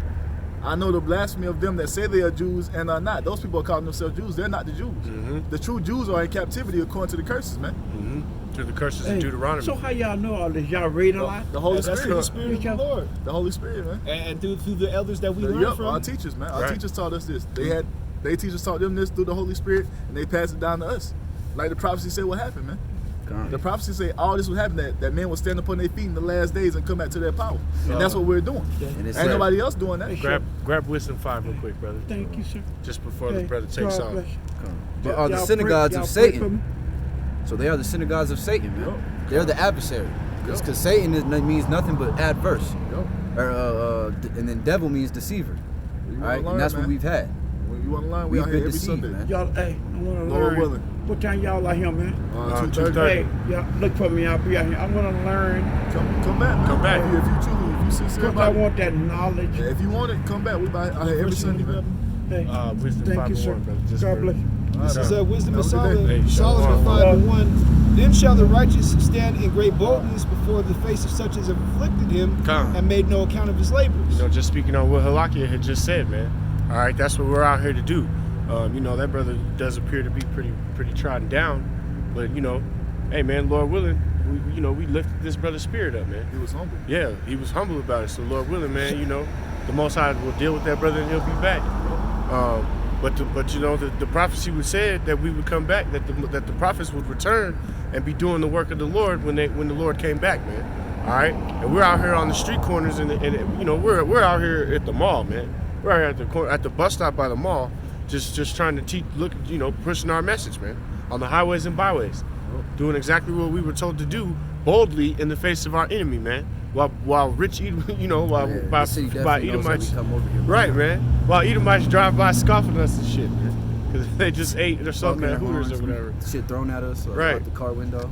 I know the blasphemy of them that say they are Jews and are not. Those people are calling themselves Jews. They're not the Jews. The true Jews are in captivity according to the curses, man. To the curses Hey, of Deuteronomy. so how y'all know all this? Y'all read a lot? The Holy That's through the Spirit. Spirit of the Lord. The Holy Spirit, man. And through the elders that we learn Yep, from. our teachers, man. Our Right. teachers taught us this. They teachers taught them this through the Holy Spirit, and they passed it down to us. Like the prophecy said, what happened, man? The prophecy say all this would happen, that men would stand upon their feet in the last days and come back to their power. And that's what we're doing. And it Ain't says, nobody else doing that. Grab Wisdom 5 real quick, brother. Thank you, sir. Just before the Hey, brother takes God off. bless you. but are the Y'all synagogues pray- of y'all pray for Satan. me? So they are the synagogues of Satan, man. Yup. They're the adversary. Because Yup. Satan means nothing but adverse. Yup. And then devil means deceiver. You All wanna right, learn, and that's man. what we've had. When you want to learn, we We've out been here every deceived, Sunday. man. Y'all, hey, I want to Lord learn. willing. What time y'all out here, man? 2:30. 2:30. Hey, y'all, look for me. I'll be out here. I want to learn. Come back, man. Come back. If you truly, if you sincere Because I about it, want that knowledge. if you want it, come back. We out here every Sunday, man. Hey, Wisdom thank 5 you, sir. brother. Just God for- bless you. This is Wisdom of Have a good Solomon. day. Hey, Solomon shalom. 5:1. Then shall the righteous stand in great boldness before the face of such as have afflicted him Come. and made no account of his labors. You know, just speaking on what Halakia had just said, man. All right, that's what we're out here to do. You know, that brother does appear to be pretty trodden down, but you know, hey man, Lord willing, we lifted this brother's spirit up, man. He was humble. Yeah, he was humble about it. So Lord willing, man, you know, the Most High will deal with that brother and he'll be back. But you know, the prophecy was said that we would come back, that the prophets would return and be doing the work of the Lord when the Lord came back, man. All right, and we're out here on the street corners, and you know, we're out here at the mall, man. We're out here at the bus stop by the mall, just trying to pushing our message, man, on the highways and byways, doing exactly what we were told to do boldly in the face of our enemy, man. While rich, The city by definitely knows that we Edomites, come over here. right, man. While Edomites drive by scoffing at us and shit, man, because they just ate or something at Hooters or whatever. Shit thrown at us Right. out the car window.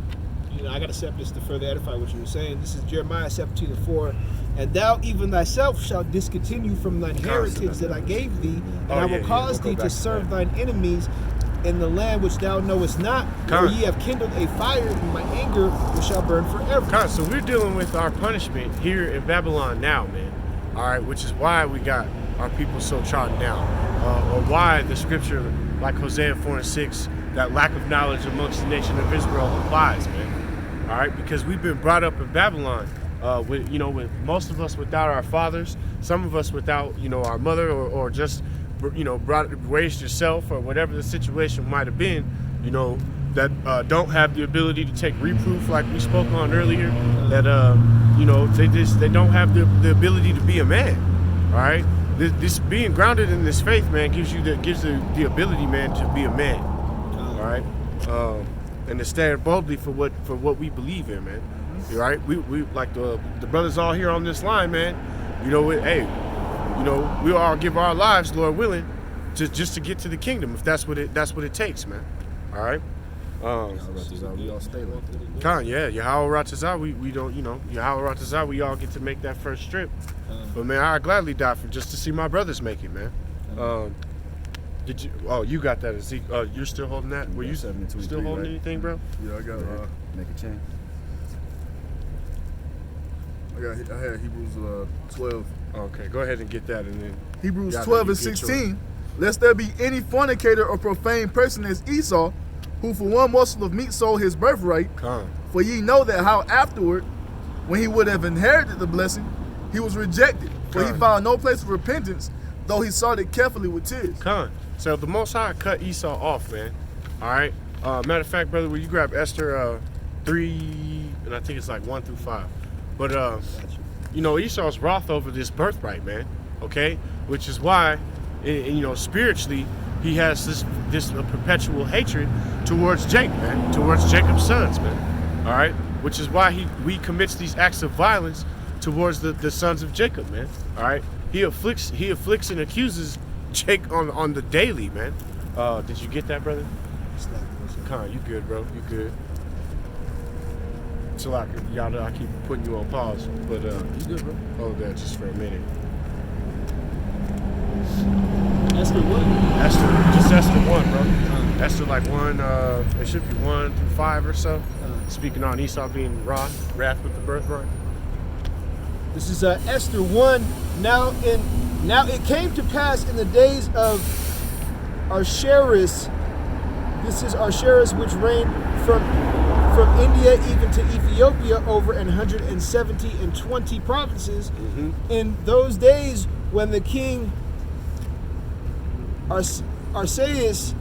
You know, I got to set this to further edify what you were saying. This is Jeremiah 17:4. And thou even thyself shalt discontinue from thine heritage that I gave thee, and I will cause we'll thee go to back to serve that. thine enemies in the land which thou knowest not, for ye have kindled a fire in my anger, which shall burn forever. So we're dealing with our punishment here in Babylon now, man. All right, which is why we got our people so trodden down, or why the scripture, like Hosea 4:6, that lack of knowledge amongst the nation of Israel applies, man. All right, because we've been brought up in Babylon, with with most of us without our fathers, some of us without our mother, or just raised yourself, or whatever the situation might have been, that don't have the ability to take reproof like we spoke on earlier, that they don't have the ability to be a man. All right, this being grounded in this faith, man, gives the ability, man, to be a man. All right, and to stand boldly for what we believe in, man. All right, we like the brothers all here on this line, man. We all give our lives, Lord willing, just to get to the kingdom, if that's what it takes, man. All right. We all stay like that. Yahweh Ratazah, we don't, Yahweh Ratazah, we all get to make that first trip. But man, I'd gladly die just to see my brothers make it, man. Did you? Oh, you got that, Ezekiel. You're still holding that? Were you still holding anything, bro? Yeah, I got make a chain. I had Hebrews 12. Okay, go ahead and get that, and then Hebrews 12 and 16. Lest there be any fornicator or profane person as Esau, who for one morsel of meat sold his birthright. For ye know that how afterward, when he would have inherited the blessing, he was rejected. For he found no place of repentance, though he sought it carefully with tears. So the Most High cut Esau off, man. All right. Matter of fact, brother, will you grab Esther 3, and I think it's like 1 through 5. But Esau's wroth over this birthright, man. Okay, which is why, spiritually, he has this perpetual hatred towards Jacob, man, towards Jacob's sons, man. All right, which is why he commits these acts of violence towards the sons of Jacob, man. All right, he afflicts and accuses Jake on the daily, man. Did you get that, brother? You good, bro? You good? So I keep putting you on pause, but You good, bro? hold that just for a minute. Esther what? Esther 1, bro. Esther like 1. It should be 1 through 5 or so. Speaking on Esau being wrath with the birthright. This is Esther 1. Now it came to pass in the days of Archelaus. This is Archelaus, which reigned from India even to Ethiopia over 120 provinces. In those days, when the king Arceus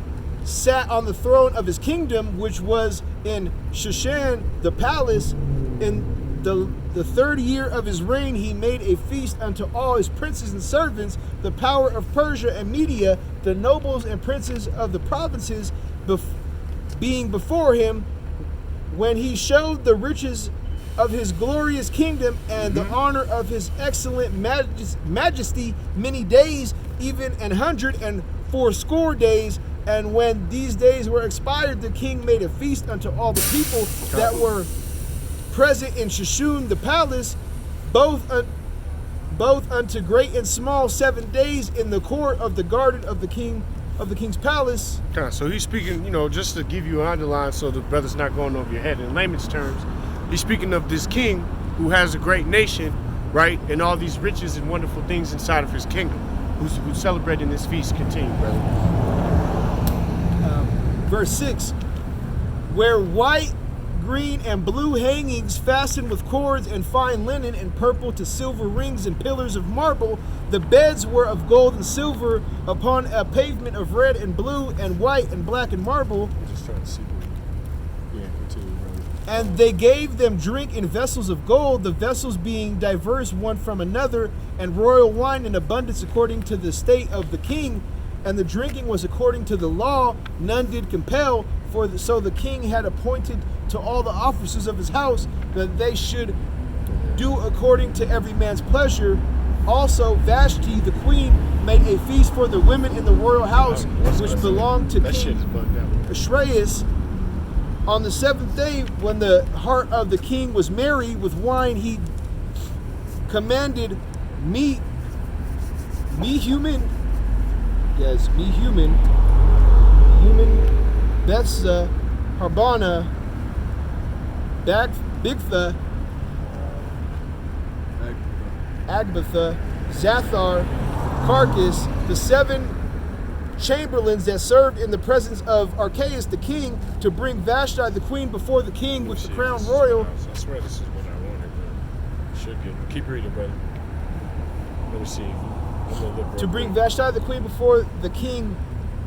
sat on the throne of his kingdom, which was in Shushan, the palace, in the third year of his reign, he made a feast unto all his princes and servants, the power of Persia and Media, the nobles and princes of the provinces, being before him, when he showed the riches of his glorious kingdom and the honor of his excellent majesty many days, even 180 days. And when these days were expired, the king made a feast unto all the people that were present in Shushan the palace, both unto great and small, 7 days in the court of the garden of the king's palace. So he's speaking, just to give you an underline so the brother's not going over your head. In layman's terms, he's speaking of this king who has a great nation, right, and all these riches and wonderful things inside of his kingdom, who's celebrating this feast. Continue, brother. Verse 6, where white, green, and blue hangings fastened with cords and fine linen and purple to silver rings and pillars of marble. The beds were of gold and silver upon a pavement of red and blue and white and black and marble. Just trying to see. Continue, brother. And they gave them drink in vessels of gold, the vessels being diverse one from another, and royal wine in abundance according to the state of the king. And the drinking was according to the law, none did compel, so the king had appointed to all the officers of his house that they should do according to every man's pleasure. Also Vashti the queen made a feast for the women in the royal house, which belonged to King Ahasuerus. On the 7th day, when the heart of the king was merry with wine, he commanded human, Bethsa, Harbana, Bigtha, Agbatha, Zathar, Carcass, the 7 chamberlains that served in the presence of Archelaus the king, to bring Vashti the queen before the king with the crown royal. I swear this is what I wanted, bro. should get. Keep reading, brother. Let me see. I'm gonna look real To bring quick. Vashti the queen before the king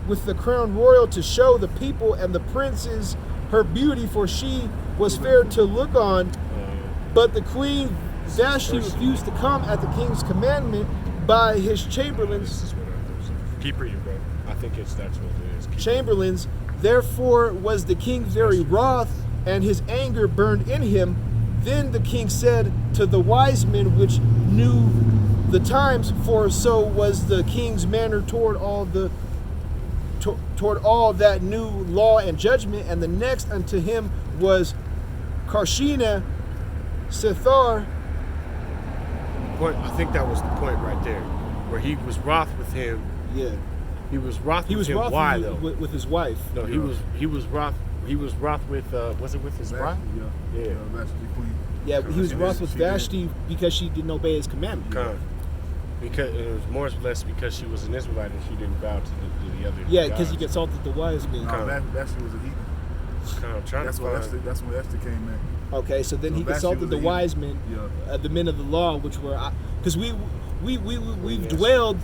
with the crown royal, to show the people and the princes her beauty, for she was fair to look on. But the queen Vashti refused to come at the king's commandment by his This chamberlains. is what I keep reading, bro. I think that's what it is. Keep Chamberlains. Therefore was the king very wroth, and his anger burned in him. Then the king said to the wise men which knew the times, for so was the king's manner toward all that knew law and judgment. And the next unto him was Karshina, Sethar. point. I think that was the point right there, where he was wroth with him. Yeah, He was wroth he with was him. wroth Why with, though? with his wife. No, he was wroth. He was wroth with. Was it with his wife? Yeah. Yeah. Vashti, queen. Yeah, he was She wroth did- with she did. Vashti because she didn't obey his commandment. Con. Because it was more or less because she was an Israelite and she didn't bow to the other. Yeah, because he gods. consulted the wise men. No, Vashti was a heathen. Con, I'm trying That's to what find. that's when Esther came in. Okay, so then So he Vashti consulted was the a wise men, Yeah. the men of the law, which were because we've Yes. dwelled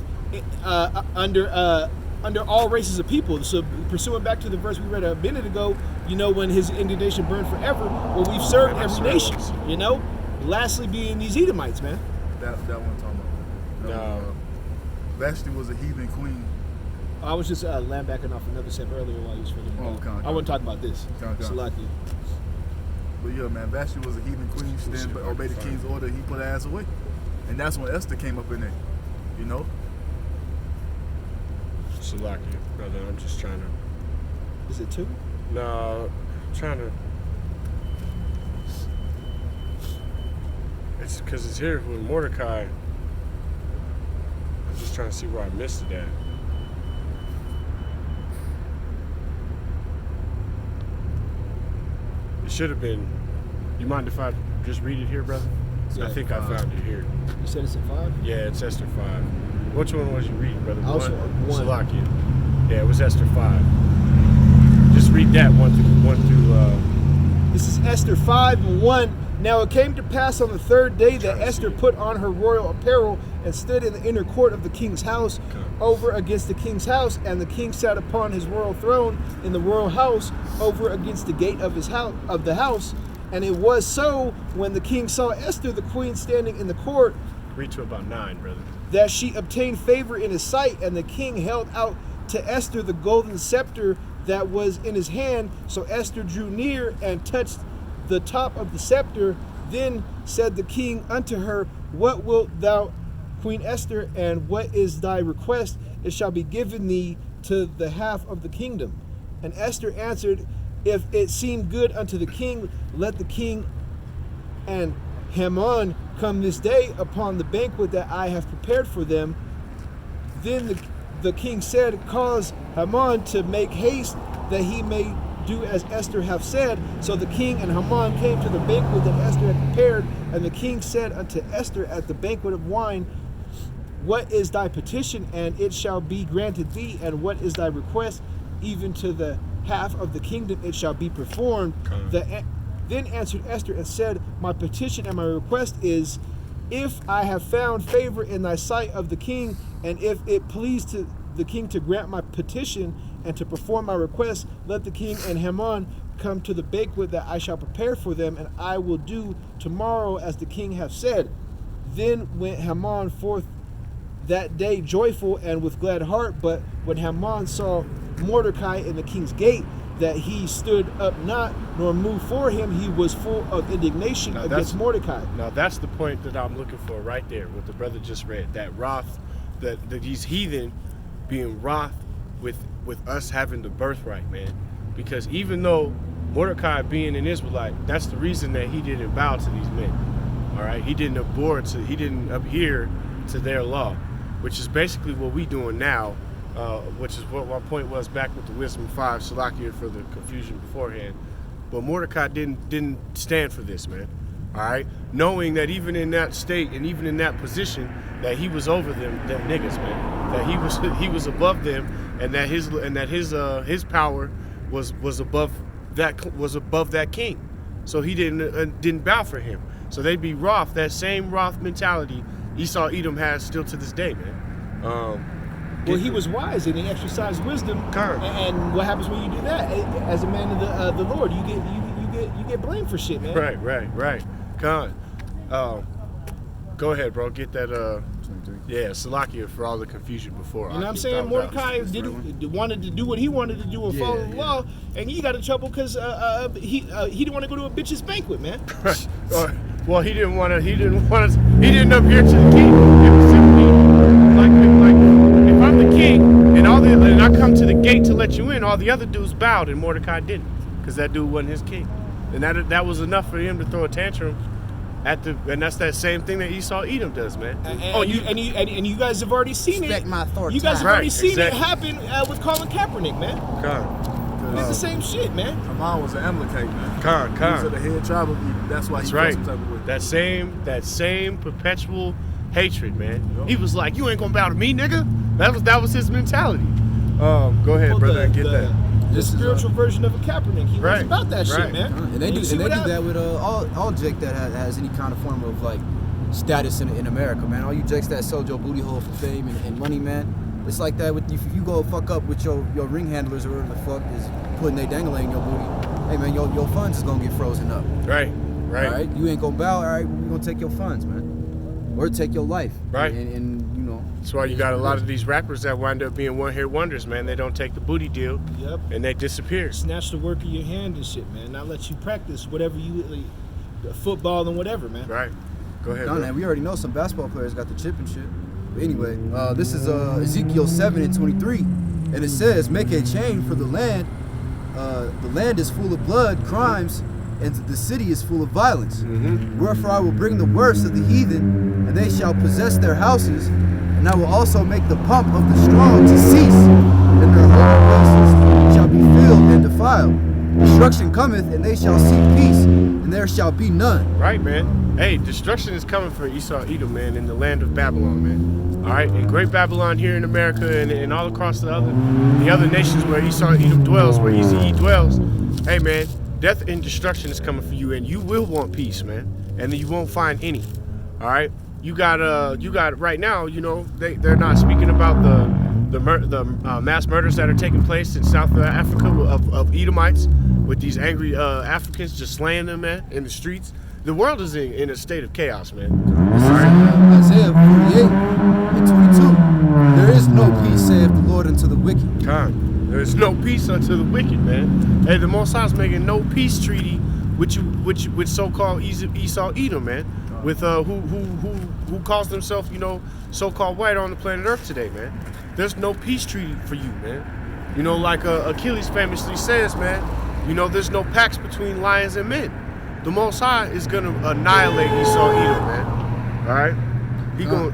under all races of people. So pursuing back to the verse we read a minute ago, you know, when his indignation burned forever. Well, we've served Yeah, every that's nation. right. You know, lastly being these Edomites, man. That one talking about. That No. one, Vashti was a heathen queen. I was just lambacking off another step earlier while you was further. Oh, okay, I wasn't talking about this. Okay. Salakia. But yeah, man, Vashti was a heathen queen. She didn't obey the king's order. He put her ass away. And that's when Esther came up in there. You know? Salakia, brother. I'm just trying to. Is it two? No, I'm trying to. It's because it's here with Mordecai. I'm just trying to see where I missed it at. It should have been. You mind if I just read it here, brother? Yeah, I think I found it here. You said it's at 5? Yeah, it's Esther 5. Which one was you reading, brother? Also, one. Salakia. Yeah, it was Esther 5. Just read that one through. This is Esther 5:1. Now it came to pass on the third day that Esther put on her royal apparel and stood in the inner court of the king's house, over against the king's house, and the king sat upon his royal throne in the royal house, over against the gate of his house of the house. And it was so, when the king saw Esther the queen standing in the court, Read to about 9, brother. that she obtained favor in his sight, and the king held out to Esther the golden scepter that was in his hand. So Esther drew near and touched the top of the scepter. Then said the king unto her, What wilt thou, Queen Esther, and what is thy request? It shall be given thee to the half of the kingdom. And Esther answered, If it seem good unto the king, let the king and Haman come this day upon the banquet that I have prepared for them. Then the king said, Cause Haman to make haste, that he may do as Esther hath said. So the king and Haman came to the banquet that Esther had prepared. And the king said unto Esther at the banquet of wine, What is thy petition? And it shall be granted thee. And what is thy request? Even to the half of the kingdom it shall be performed. Then answered Esther and said, My petition and my request is, if I have found favor in thy sight of the king, and if it please to the king to grant my petition and to perform my request, let the king and Haman come to the banquet that I shall prepare for them, and I will do tomorrow as the king hath said. Then went Haman forth that day joyful and with glad heart. But when Haman saw Mordecai in the king's gate, that he stood up not, nor moved for him, he was full of indignation Now against Mordecai. Now that's the point that I'm looking for right there, what the brother just read. That wrath, that these heathen being wroth with us having the birthright, man. Because even though Mordecai being an Israelite, that's the reason that he didn't bow to these men. All right, he didn't adhere to their law, which is basically what we doing now. Which is what my point was back with the Wisdom 5, Salakia, for the confusion beforehand. But Mordecai didn't stand for this, man. All right, knowing that even in that state and even in that position, that he was over them niggas, man. That he was above them, and that his power was above that king. So he didn't bow for him. So they'd be Roth, that same Roth mentality Esau Edom has still to this day, man. Well, he was wise and he exercised wisdom. Con. And what happens when you do that? As a man of the Lord, you get blamed for shit, man. Right. Con. Go ahead, bro. Get that. Yeah, Salakia for all the confusion before. You know what I'm saying? Mordecai wanted to do what he wanted to do and follow the law, and he got in trouble because he didn't want to go to a bitch's banquet, man. Well, he didn't want to. He didn't appear to the king. It was simply like if I'm the king and I come to the gate to let you in, all the other dudes bowed and Mordecai didn't, because that dude wasn't his king, and that was enough for him to throw a tantrum. And that's that same thing that Esau Edom does, man. And you guys have already seen it. My authority. You guys have already seen it happen with Colin Kaepernick, man. It's the same shit, man. Haman was an Amalekite, man. He was of the head tribe of Edom. That's why he felt some type of way. That same perpetual hatred, man. Yep. He was like, "You ain't gonna bow to me, nigga." That was his mentality. Go ahead, brother, get that. The spiritual version of a Kaepernick. He was about that shit, man. And they do that with all Jake that has any kind of form of like status in America, man. All you Jakes that sold your booty hole for fame and money, man. It's like that with if you go fuck up with your ring handlers or whatever the fuck is putting they dangling in your booty. Hey man, your funds is gonna get frozen up. Right. All right, you ain't gonna bow. All right, we're gonna take your funds, man, or take your life. Right. And you know. That's why you got a lot of these rappers that wind up being one-hit wonders, man. They don't take the booty deal, and they disappear. Snatch the work of your hand and shit, man. Not let you practice whatever you football and whatever, man. Right. Go ahead. Man, we already know some basketball players got the chip and shit. But anyway, this is Ezekiel 7:23, and it says, "Make a chain for the land. The land is full of blood, crimes, and the city is full of violence. Wherefore I will bring the worst of the heathen, and they shall possess their houses. And I will also make the pomp of the strong to cease, and their holy places shall be filled and defiled. Destruction cometh, and they shall seek peace, and there shall be none." Right, man. Hey, destruction is coming for Esau Edom, man, in the land of Babylon, man. All right, in Great Babylon here in America and all across the other nations where Esau Edom dwells, where Easy dwells. Hey, man, death and destruction is coming for you, and you will want peace, man, and you won't find any. All right. You got right now, you know, they're not speaking about the mass murders that are taking place in South Africa of Edomites, with these angry Africans just slaying them, man, in the streets. The world is in a state of chaos, man. This is Isaiah 48:22. There is no peace, saith the Lord, unto the wicked. There is no peace unto the wicked, man. Hey, the Most High is making no peace treaty with so-called Esau Edom, man. With who calls themselves, you know, so-called white on the planet Earth today, man. There's no peace treaty for you, man. You know, like Achilles famously says, man, you know, there's no pacts between lions and men. The Most High is gonna annihilate Esau Edom, man. All right,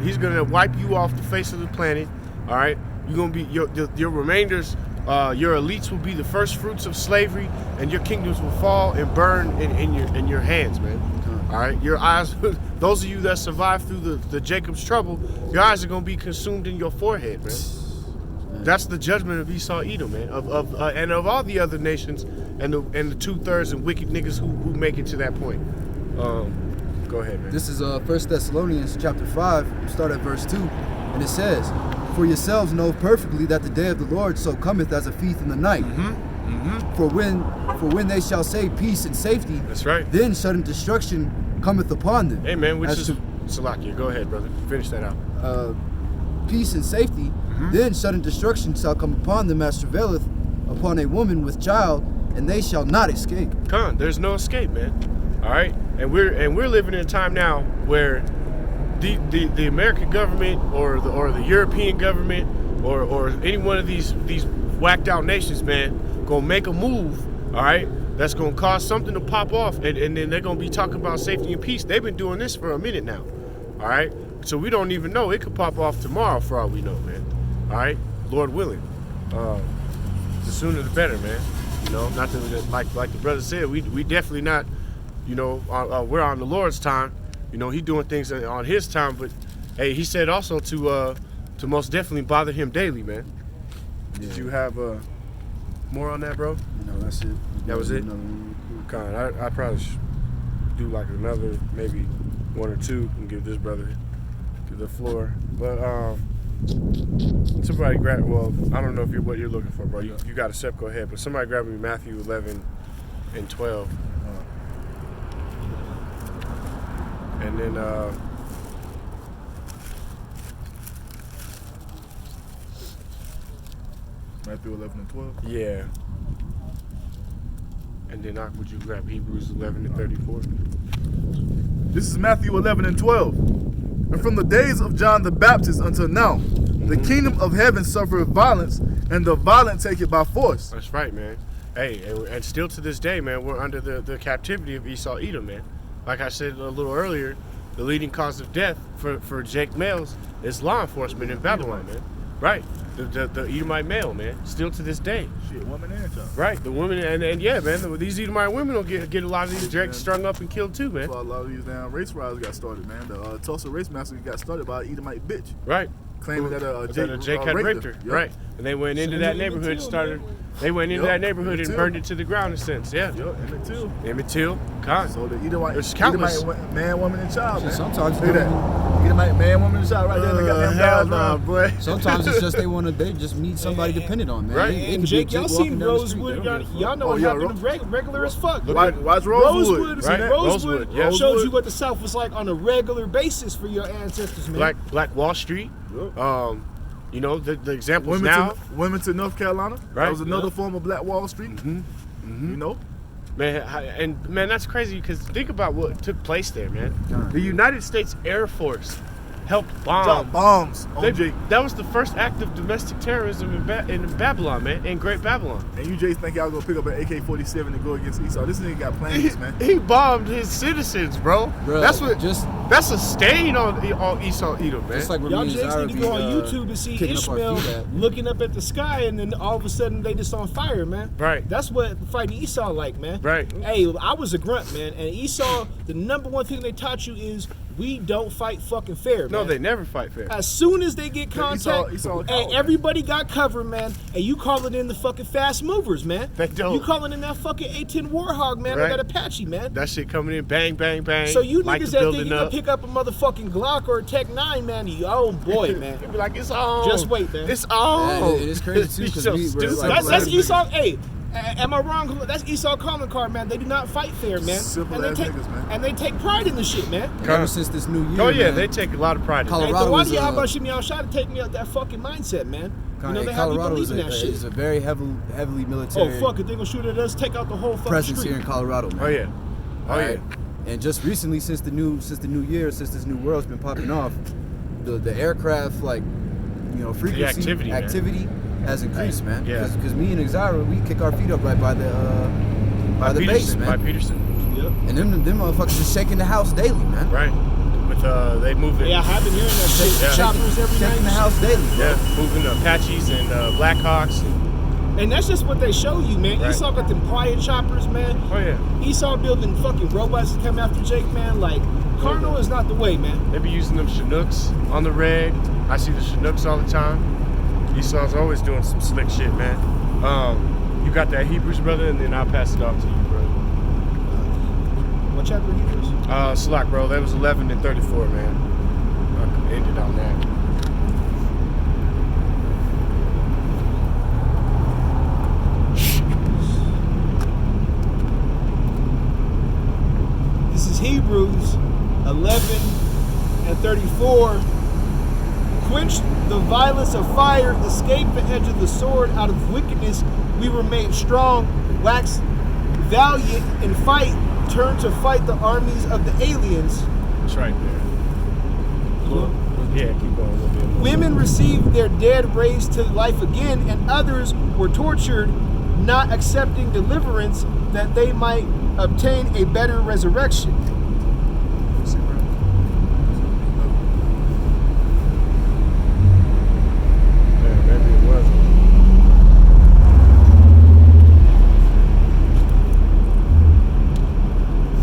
he's gonna wipe you off the face of the planet. All right, you're gonna be your remainders. Your elites will be the first fruits of slavery, and your kingdoms will fall and burn in your hands, man. All right, your eyes, those of you that survive through the Jacob's trouble, your eyes are gonna be consumed in your forehead, man. That's the judgment of Esau Edom, man, and of all the other nations, and the 2/3 and wicked niggas who make it to that point. Go ahead, man. This is 1 Thessalonians chapter 5, start at verse 2, and it says, "For yourselves know perfectly that the day of the Lord so cometh as a thief in the night. For when they shall say peace and safety, that's right, then sudden destruction cometh upon them." Hey, man, Salakia, go ahead, brother. Finish that out. Peace and safety, then sudden destruction shall come upon them as travaileth upon a woman with child, and they shall not escape. There's no escape, man. All right, and we're living in a time now where the American government or the European government or any one of these whacked out nations, man, gonna make a move, all right, that's gonna cause something to pop off, and then they're gonna be talking about safety and peace. They've been doing this for a minute now, all right. So we don't even know. It could pop off tomorrow for all we know, man. All right, Lord willing. The sooner the better, man. You know, not that like the brother said, we definitely not. You know, we're on the Lord's time. You know, He doing things on His time. But hey, He said also to most definitely bother Him daily, man. Yeah. Did you have more on that, bro? No, that's it. That was it. God, I probably should do like another, maybe one or two, and give this brother the floor. But somebody grab. Well, I don't know if what you're looking for, bro. You got a step. Go ahead. But somebody grab me Matthew 11 and 12, and then. Matthew 11 and 12. Yeah. And then would you grab Hebrews 11 and 34? This is Matthew 11 and 12. And from the days of John the Baptist until now, the kingdom of heaven suffereth violence, and the violent take it by force. That's right, man. Hey, and still to this day, man, we're under the captivity of Esau Edom, man. Like I said a little earlier, the leading cause of death for Jake males is law enforcement in Babylon, man. Right. The Edomite male, man. Still to this day. Shit, woman and child. Right. The women, and yeah, man, these Edomite women will get a lot of these Jakes strung up and killed too, man. That's why a lot of these damn race riots got started, man. The Tulsa race massacre got started by an Edomite bitch. Right. Claiming that Jake had raped her. Yep. Right. And they went into that neighborhood and started. They went into that neighborhood and burned it to the ground in a sense. Yeah. Yep. Emmett Till. Emmett Till. Con. So the Edomite, There's countless. Edomite man, woman, and child, man. Sometimes Look at that. Edomite man, woman, and child right there. They got them Hell guys nah, around. boy. Sometimes it's just they just need somebody dependent on, man. Right. It And could be Jake, y'all walking seen down the street, Rosewood? they don't Y'all know Oh, what yeah, happened regular as fuck. Watch Rosewood. Right. Rosewood Yeah. shows you what the South was like on a regular basis for your ancestors, man. Black Wall Street. Yep. You know the examples now. Wilmington, North Carolina. Right. That was another form of Black Wall Street. You know. Man, that's crazy because think about what took place there, man. The United States Air Force helped bomb. Drop bombs on Jake. That was the first act of domestic terrorism in Babylon, man, in Great Babylon. And you Jays think y'all gonna pick up an AK-47 and go against Esau? This nigga got plans, man. He bombed his citizens, bro. Bro, That's a stain on Esau Edom, man. Just like Y'all Jakes need to go on YouTube and see kicking up our Ishmael feet at. looking up at the sky, and then all of a sudden they just on fire, man. Right. That's what fighting Esau like, man. Right. Hey, I was a grunt, man, and Esau, the number one thing they taught you is we don't fight fucking fair, man. No, they never fight fair. As soon as they get contact, Esau a hey, coward. everybody got cover, man. And you calling in the fucking fast movers, man. They don't. You calling in that fucking A-10 Warhog, man, or Right. that Apache, man. That shit coming in, bang, bang, bang. So you like niggas the that think building you can up. pick up a motherfucking Glock or a Tech 9, man, oh boy, man. You'll be like, it's on. Just wait, man. It's on. It is crazy too because So we're stupid. like, That's Esau. Hey, am I wrong? That's Esau calling card, man. They do not fight fair, man. Simple and they ass take niggas, man. and they take pride in the shit, man. ever since this new year. Oh yeah, man, they take a lot of pride in Colorado that. Hey, so why was, do y'all about shooting y'all shot to take me out that fucking mindset, man? You know they have you Colorado is believing that shit. is a very heavily Oh military fuck! If they gonna shoot at us, take out the whole fucking presence street. here in Colorado, man. Oh yeah. Oh yeah. Alright? And just recently, since the new year, since this new world's been popping off, the aircraft frequency activity, man. has increased, man. Yeah. Because me and Exira, we kick our feet up right by the base, Peterson, man. By Peterson. Yep. And them motherfuckers just shaking the house daily, man. Right. With they move it. Yeah, I've been hearing that shit. Yeah. Choppers every night. Shaking the house daily, bro. Yeah, moving Apaches and Blackhawks. And that's just what they show you, man. Right. Esau got them quiet choppers, man. Oh yeah. Esau building fucking robots to come after Jake, man. Like, carnal is not the way, man. They be using them Chinooks on the reg. I see the Chinooks all the time. Esau's always doing some slick shit, man. You got that Hebrews, brother, and then I'll pass it off to you, bro. What chapter are you Slack, bro. That was 11 and 34, man. I ended on that. This is Hebrews 11 and 34. Quench the violence of fire, escape the edge of the sword. Out of wickedness we were made strong, wax valiant in fight, turn to fight the armies of the aliens. It's right there. Yeah, keep going a little bit more. Women received their dead raised to life again, and others were tortured, not accepting deliverance that they might obtain a better resurrection. Yeah, maybe it wasn't.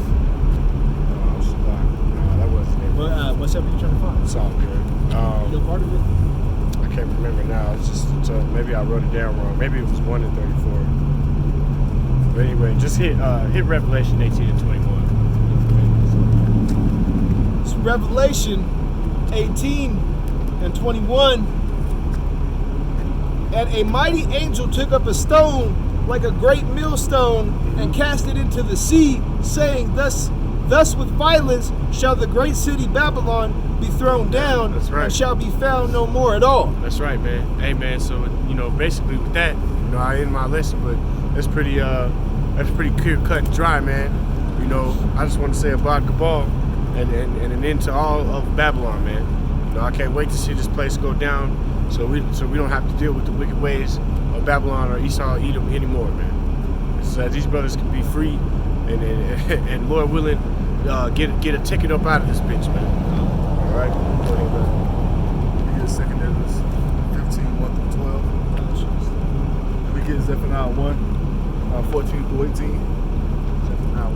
Oh, Slack. No, that wasn't it. What's up? You trying to find? It's all good. You know part of it? I can't remember now. It's just maybe I wrote it down wrong. Maybe it was 1 and 34. But anyway, just hit Revelation 18 and 21. Revelation 18:21. And a mighty angel took up a stone like a great millstone and cast it into the sea, saying, Thus with violence shall the great city Babylon be thrown down, That's right. and shall be found no more at all. That's right, man. Hey, man. So basically with that, I end my lesson, but that's pretty clear cut and dry, man. I just want to say about Cabal and an end to all of Babylon, man. I can't wait to see this place go down, so we don't have to deal with the wicked ways of Babylon or Esau or Edom anymore, man. So that these brothers can be free and Lord willing, get a ticket up out of this bitch, man. All right. Go ahead, man. We get second Ezra 15:1-12. We get Zephaniah 1:14-18. Zephaniah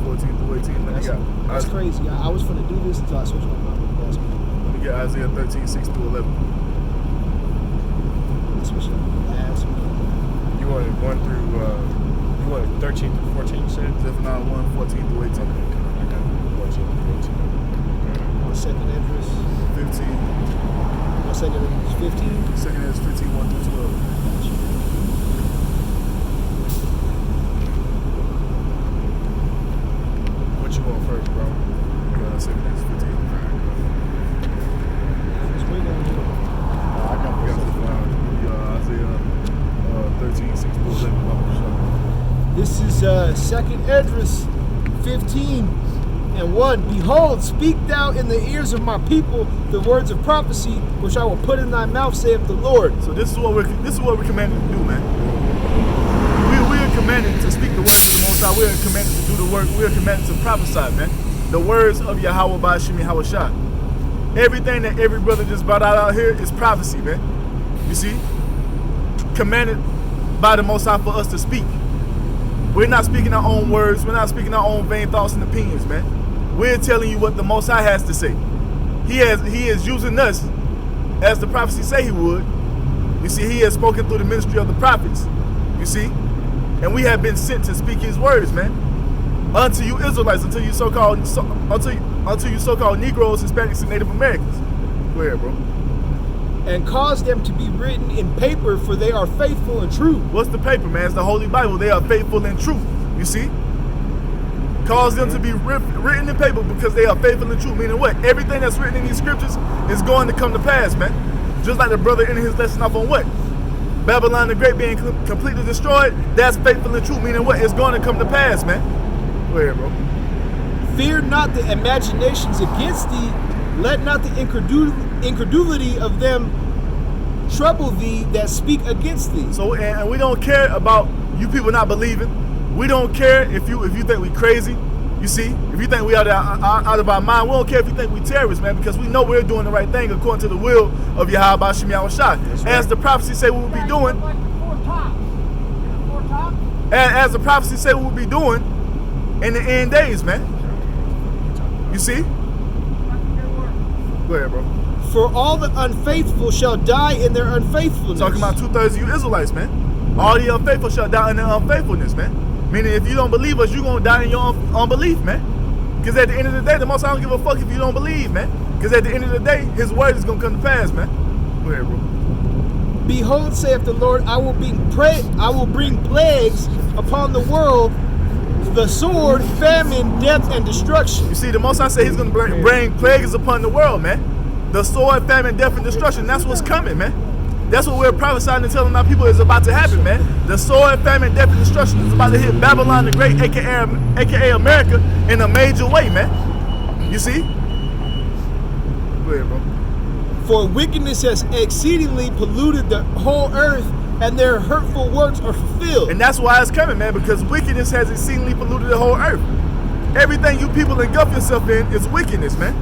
1:14-18. Then you got That's crazy. I was going to do this until I switched my mind. we get Isaiah 13:6-11. You wanted 13 through 14, you said? Zephaniah 1:14-18. I got 14 through 18. Second Ezra 15. 15. Second Ezra 15:1-12. What you want first, bro? Second Ezra 15. I got We got Isaiah 13:6-11. This is Second Ezra 15:1. Behold, speak thou in the ears of my people the words of prophecy, which I will put in thy mouth, saith the Lord. So this is what we're commanded to do, man. We are commanded to speak the words of the Most High. We are commanded to do the work. We are commanded to prophesy, man. The words of Yahweh Ba'ashim Yahweh Shah. Everything that every brother just brought out here is prophecy, man. You see? Commanded by the Most High for us to speak. We're not speaking our own words. We're not speaking our own vain thoughts and opinions, man. We're telling you what the Most High has to say. He is using us as the prophecy say he would. You see, he has spoken through the ministry of the prophets. You see? And we have been sent to speak his words, man. Unto you Israelites, unto you so-called Negroes, Hispanics, and Native Americans. Go ahead, bro. And cause them to be written in paper, for they are faithful and true. What's the paper, man? It's the Holy Bible. They are faithful and true. You see? Cause them to be written in paper because they are faithful and true. Meaning what? Everything that's written in these scriptures is going to come to pass, man. Just like the brother ended his lesson off on what? Babylon the Great being completely destroyed. That's faithful and true. Meaning what? It's going to come to pass, man. Go ahead, bro. Fear not the imaginations against thee. Let not the incredulity of them trouble thee that speak against thee. So, and we don't care about you people not believing. We don't care if you think we crazy. You see, if you think we out of our mind, we don't care if you think we terrorists, man, because we know we're doing the right thing according to the will of Yahweh Ba'ashim Yahweh Shah. As the prophecy say we will be doing. As the prophecy say we will be doing in the end days, man. You see? Go ahead, bro. For all the unfaithful shall die in their unfaithfulness. Talking about 2/3 of you Israelites, man. All the unfaithful shall die in their unfaithfulness, man. Meaning if you don't believe us, you're going to die in your unbelief, man. Because at the end of the day, the Most High don't give a fuck if you don't believe, man. Because at the end of the day, his word is going to come to pass, man. Go ahead, bro. Behold, saith the Lord, I will bring plagues upon the world, the sword, famine, death, and destruction. You see, the Most High said he's going to bring plagues upon the world, man. The sword, famine, death, and destruction. That's what's coming, man. That's what we're prophesying and telling our people is about to happen, man. The sword, famine, death, and destruction is about to hit Babylon the Great, aka America, in a major way, man. You see? Go ahead, bro. For wickedness has exceedingly polluted the whole earth, and their hurtful works are fulfilled. And that's why it's coming, man, because wickedness has exceedingly polluted the whole earth. Everything you people engulf yourself in is wickedness, man.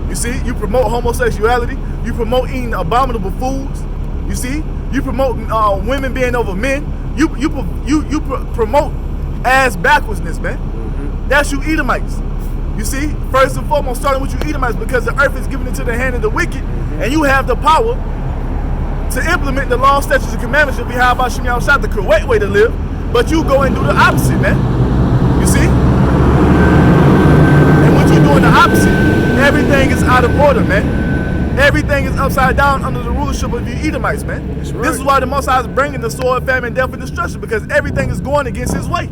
You see, you promote homosexuality, you promote eating abominable foods. You see, you promote women being over men. You promote ass backwardsness, man. That's you Edomites. You see, first and foremost, starting with you Edomites, because the earth is given into the hand of the wicked, and you have the power to implement the law, statutes, and commandments of Yahweh Ba'ashim Yahweh Shah, the correct way to live. But you go and do the opposite, man. You see, and when you're doing the opposite, everything is out of order, man. Everything is upside down under the rulership of the Edomites, man. That's right. This is why the Most High is bringing the sword, famine, death, and destruction, because everything is going against his way.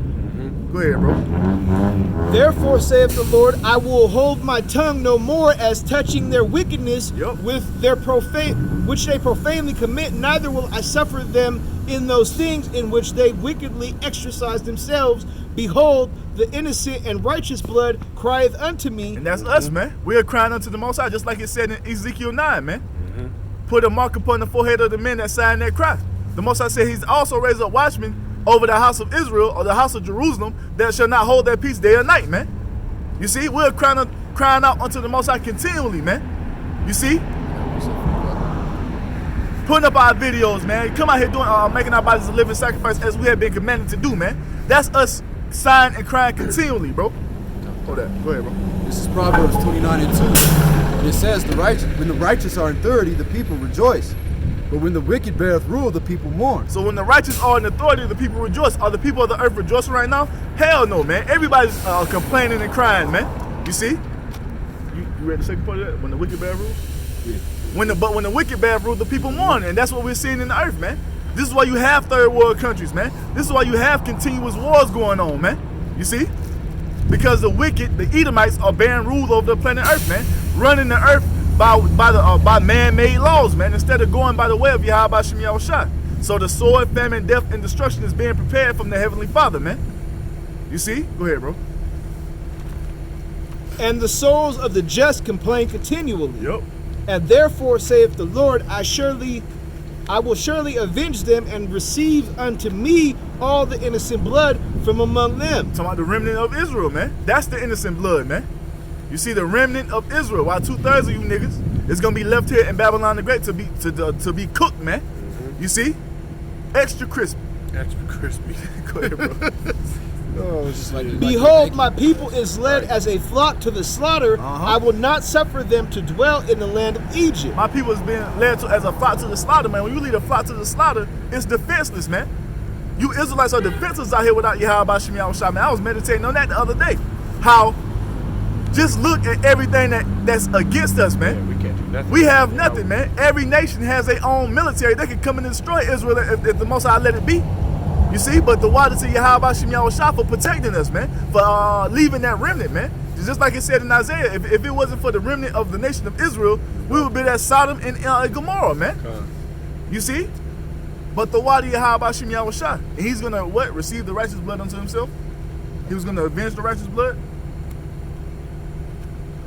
Go ahead, bro. Therefore saith the Lord, I will hold my tongue no more as touching their wickedness with their which they profanely commit, neither will I suffer them in those things in which they wickedly exercise themselves. Behold, the innocent and righteous blood crieth unto me. And that's us, man. We are crying unto the Most High, just like it said in Ezekiel 9, man. Put a mark upon the forehead of the men that sign their cry. The Most High said he's also raised up watchmen over the house of Israel, or the house of Jerusalem, that shall not hold their peace day or night, man. You see, we're crying out unto the Most High continually, man. You see? Putting up our videos, man. Come out here doing, making our bodies a living sacrifice as we have been commanded to do, man. That's us sighing and crying continually, bro. Hold that. Go ahead, bro. This is Proverbs 29:2. And it says, when the righteous are in authority, the people rejoice. But when the wicked beareth rule, the people mourn. So when the righteous are in authority, the people rejoice. Are the people of the earth rejoicing right now? Hell no, man. Everybody's complaining and crying, man. You see? You read the second part of that? When the wicked bear rule? Yeah. When the wicked bear rule, the people mourn. And that's what we're seeing in the earth, man. This is why you have third world countries, man. This is why you have continuous wars going on, man. You see? Because the wicked, the Edomites, are bearing rule over the planet earth, man. Running the earth by man-made laws, man, instead of going by the way of Yahweh Shem Yahushua. So the sword, famine, death, and destruction is being prepared from the Heavenly Father, man. You see? Go ahead, bro. And the souls of the just complain continually. Yep. And therefore saith the Lord, I will surely avenge them and receive unto me all the innocent blood from among them. Talking about the remnant of Israel, man. That's the innocent blood, man. You see, the remnant of Israel, while 2/3 of you niggas is gonna be left here in Babylon the Great to be cooked, man. You see, extra crispy. Extra crispy. Go ahead, bro. Oh, it's just like Behold, my people is led as a flock to the slaughter. I will not suffer them to dwell in the land of Egypt. My people is being led as a flock to the slaughter, man. When you lead a flock to the slaughter, it's defenseless, man. You Israelites are defenseless out here without Yahweh Shem Yahushua, man. I was meditating on that the other day. How just look at everything that's against us, man. we can't do nothing. We have nothing, man. Every nation has their own military. They can come and destroy Israel if the Most High let it be. You see, but the water to Yahweh Shem Yahushua for protecting us, man, for leaving that remnant, man. Just like it said in Isaiah, if it wasn't for the remnant of the nation of Israel, we would be at Sodom and Gomorrah, man. You see? But the water Yahweh Shem Yahushua, and he's gonna what? Receive the righteous blood unto himself. He was gonna avenge the righteous blood.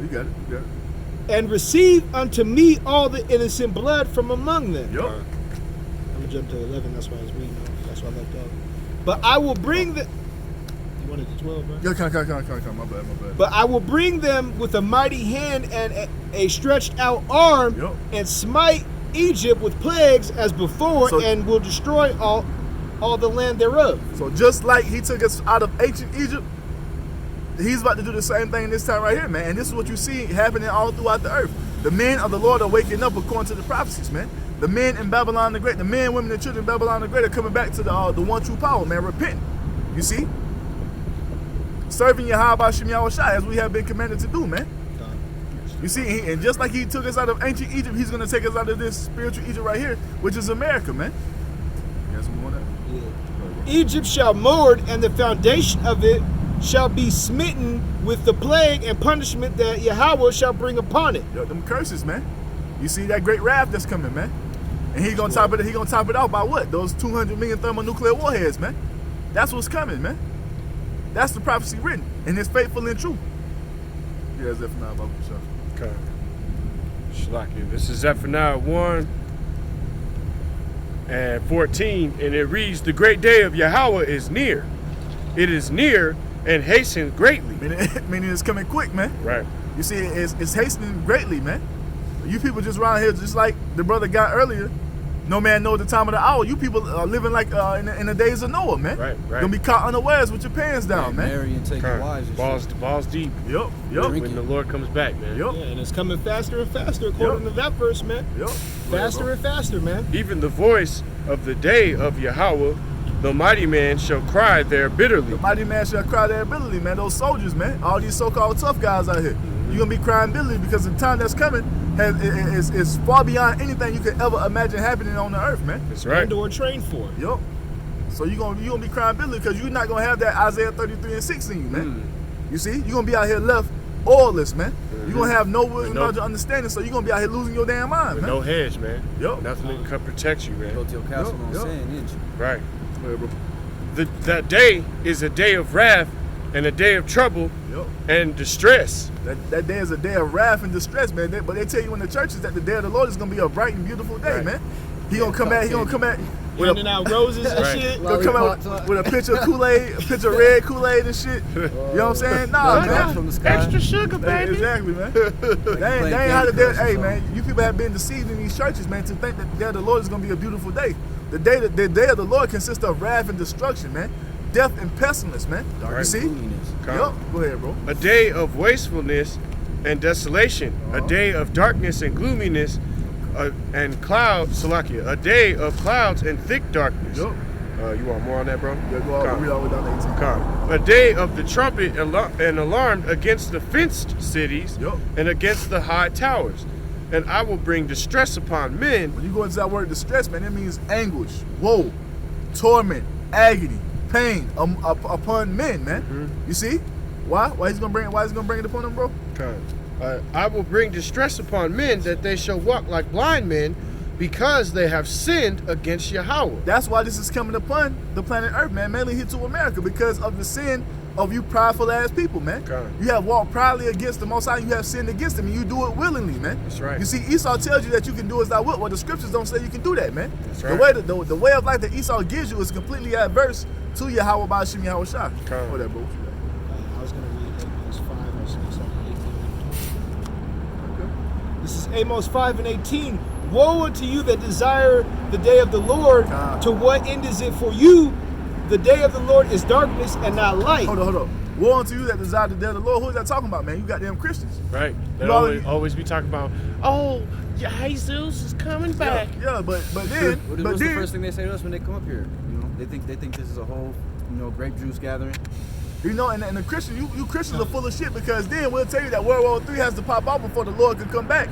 You got it. You got it. And receive unto me all the innocent blood from among them. Yup. I'm gonna jump to 11. That's why I was reading. That's why I left off. But I will bring the. You wanted to 12, right? Yeah, come. My bad. But I will bring them with a mighty hand and a stretched out arm, and smite Egypt with plagues as before, and will destroy all the land thereof. So just like he took us out of ancient Egypt, he's about to do the same thing this time right here, man. And this is what you see happening all throughout the earth. The men of the Lord are waking up according to the prophecies, man. The men in Babylon the Great, the men, women, and children in Babylon the Great are coming back to the one true power, man, repenting. You see? Serving Yahweh Shem Yahushua as we have been commanded to do, man. You see, and just like he took us out of ancient Egypt, he's going to take us out of this spiritual Egypt right here, which is America, man. You got some more on that? Yeah. Egypt shall mourn, and the foundation of it shall be smitten with the plague and punishment that Yahweh shall bring upon it. Yo, them curses, man. You see that great wrath that's coming, man. And he's gonna top it off by what? Those 200 million thermonuclear warheads, man. That's what's coming, man. That's the prophecy written, and it's faithful and true. Yeah, Zephaniah about yourself. Okay. Shlaki. This is Zephaniah 1 and 14, and it reads, "The great day of Yahweh is near. It is near and hasten greatly." Meaning it's coming quick, man. Right. You see, it's hastening greatly, man. You people just around here, just like the brother got earlier. No man knows the time of the hour. You people are living like in the days of Noah, man. Right. Gonna be caught unawares with your pants down, man. Marry and take your wives. Balls deep. Yup. When the Lord comes back, man. Yup. Yeah, and it's coming faster and faster according to that verse, man. Yup. Faster and faster, man. Even the voice of the day of Yahweh, the mighty man shall cry there bitterly. The mighty man shall cry there bitterly, man. Those soldiers, man. All these so-called tough guys out here. You're gonna be crying bitterly because the time that's coming is far beyond anything you could ever imagine happening on the earth, man. That's right. And/or trained for. Yup. So you're gonna be crying bitterly because you're not gonna have that Isaiah 33:6 in you, man. You see, you're gonna be out here left oilless, man. You're gonna have no knowledge or understanding, so you're gonna be out here losing your damn mind, With man. no hedge, man. Yup. Nothing can protect you, man. Built your castle on Yup. sand, didn't you? Right. Yeah, bro. That day is a day of wrath and a day of trouble Yup. and distress. That day is a day of wrath and distress, man. But they tell you in the churches that the day of the Lord is gonna be a bright and beautiful day, Right. man. He gonna come at with Handing a, out roses and Right. shit. gonna come out with a picture of Kool-Aid, a picture of red Kool-Aid and shit. You know what I'm saying? Nah, man. From the sky. Extra sugar, baby. Exactly, man. That ain't how the day. Hey, man, you people have been deceived in these churches, man, to think that the day of the Lord is gonna be a beautiful day. The day of the Lord consists of wrath and destruction, man, death and pestilence, man. You see? Yup. Go ahead, bro. A day of wastefulness and desolation. A day of darkness and gloominess and clouds, Salakia. A day of clouds and thick darkness. Yup. You want more on that, bro? Yeah, go all, read all the way down to 18. Come. A day of the trumpet and alarmed against the fenced cities Yup. and against the high towers. And I will bring distress upon men. When you go into that word distress, man, it means anguish, woe, torment, agony, pain upon men, man. You see? Why? Why is he gonna bring it upon them, bro? I will bring distress upon men that they shall walk like blind men because they have sinned against Yahweh. That's why this is coming upon the planet Earth, man, mainly here to America, because of the sin of you prideful ass people, man. Okay. You have walked proudly against the Most High, you have sinned against him, and you do it willingly, man. That's right. You see, Esau tells you that you can do as thou wilt. Well, the scriptures don't say you can do that, man. That's The right. way the way of life that Esau gives you is completely adverse to Yahweh Ba'ashim Yahweh Shai. Okay. What that, bro? I was going to read Amos 5, I was going to start at 18 and 20. This is Amos 5 and 18. Woe unto you that desire the day of the Lord. To what end is it for you? The day of the Lord is darkness and not light. Hold on. Woe unto you that desire the day of the Lord. Who is that talking about, man? You got them Christians. Right. They You always be talking about, oh, Jesus is coming back. Yeah, but then, What's the first thing they say to us when they come up here? You know, they think this is a whole, grape juice gathering. you know, and the Christian, you Christians are full of shit, because then we'll tell you that World War III has to pop off before the Lord can come back.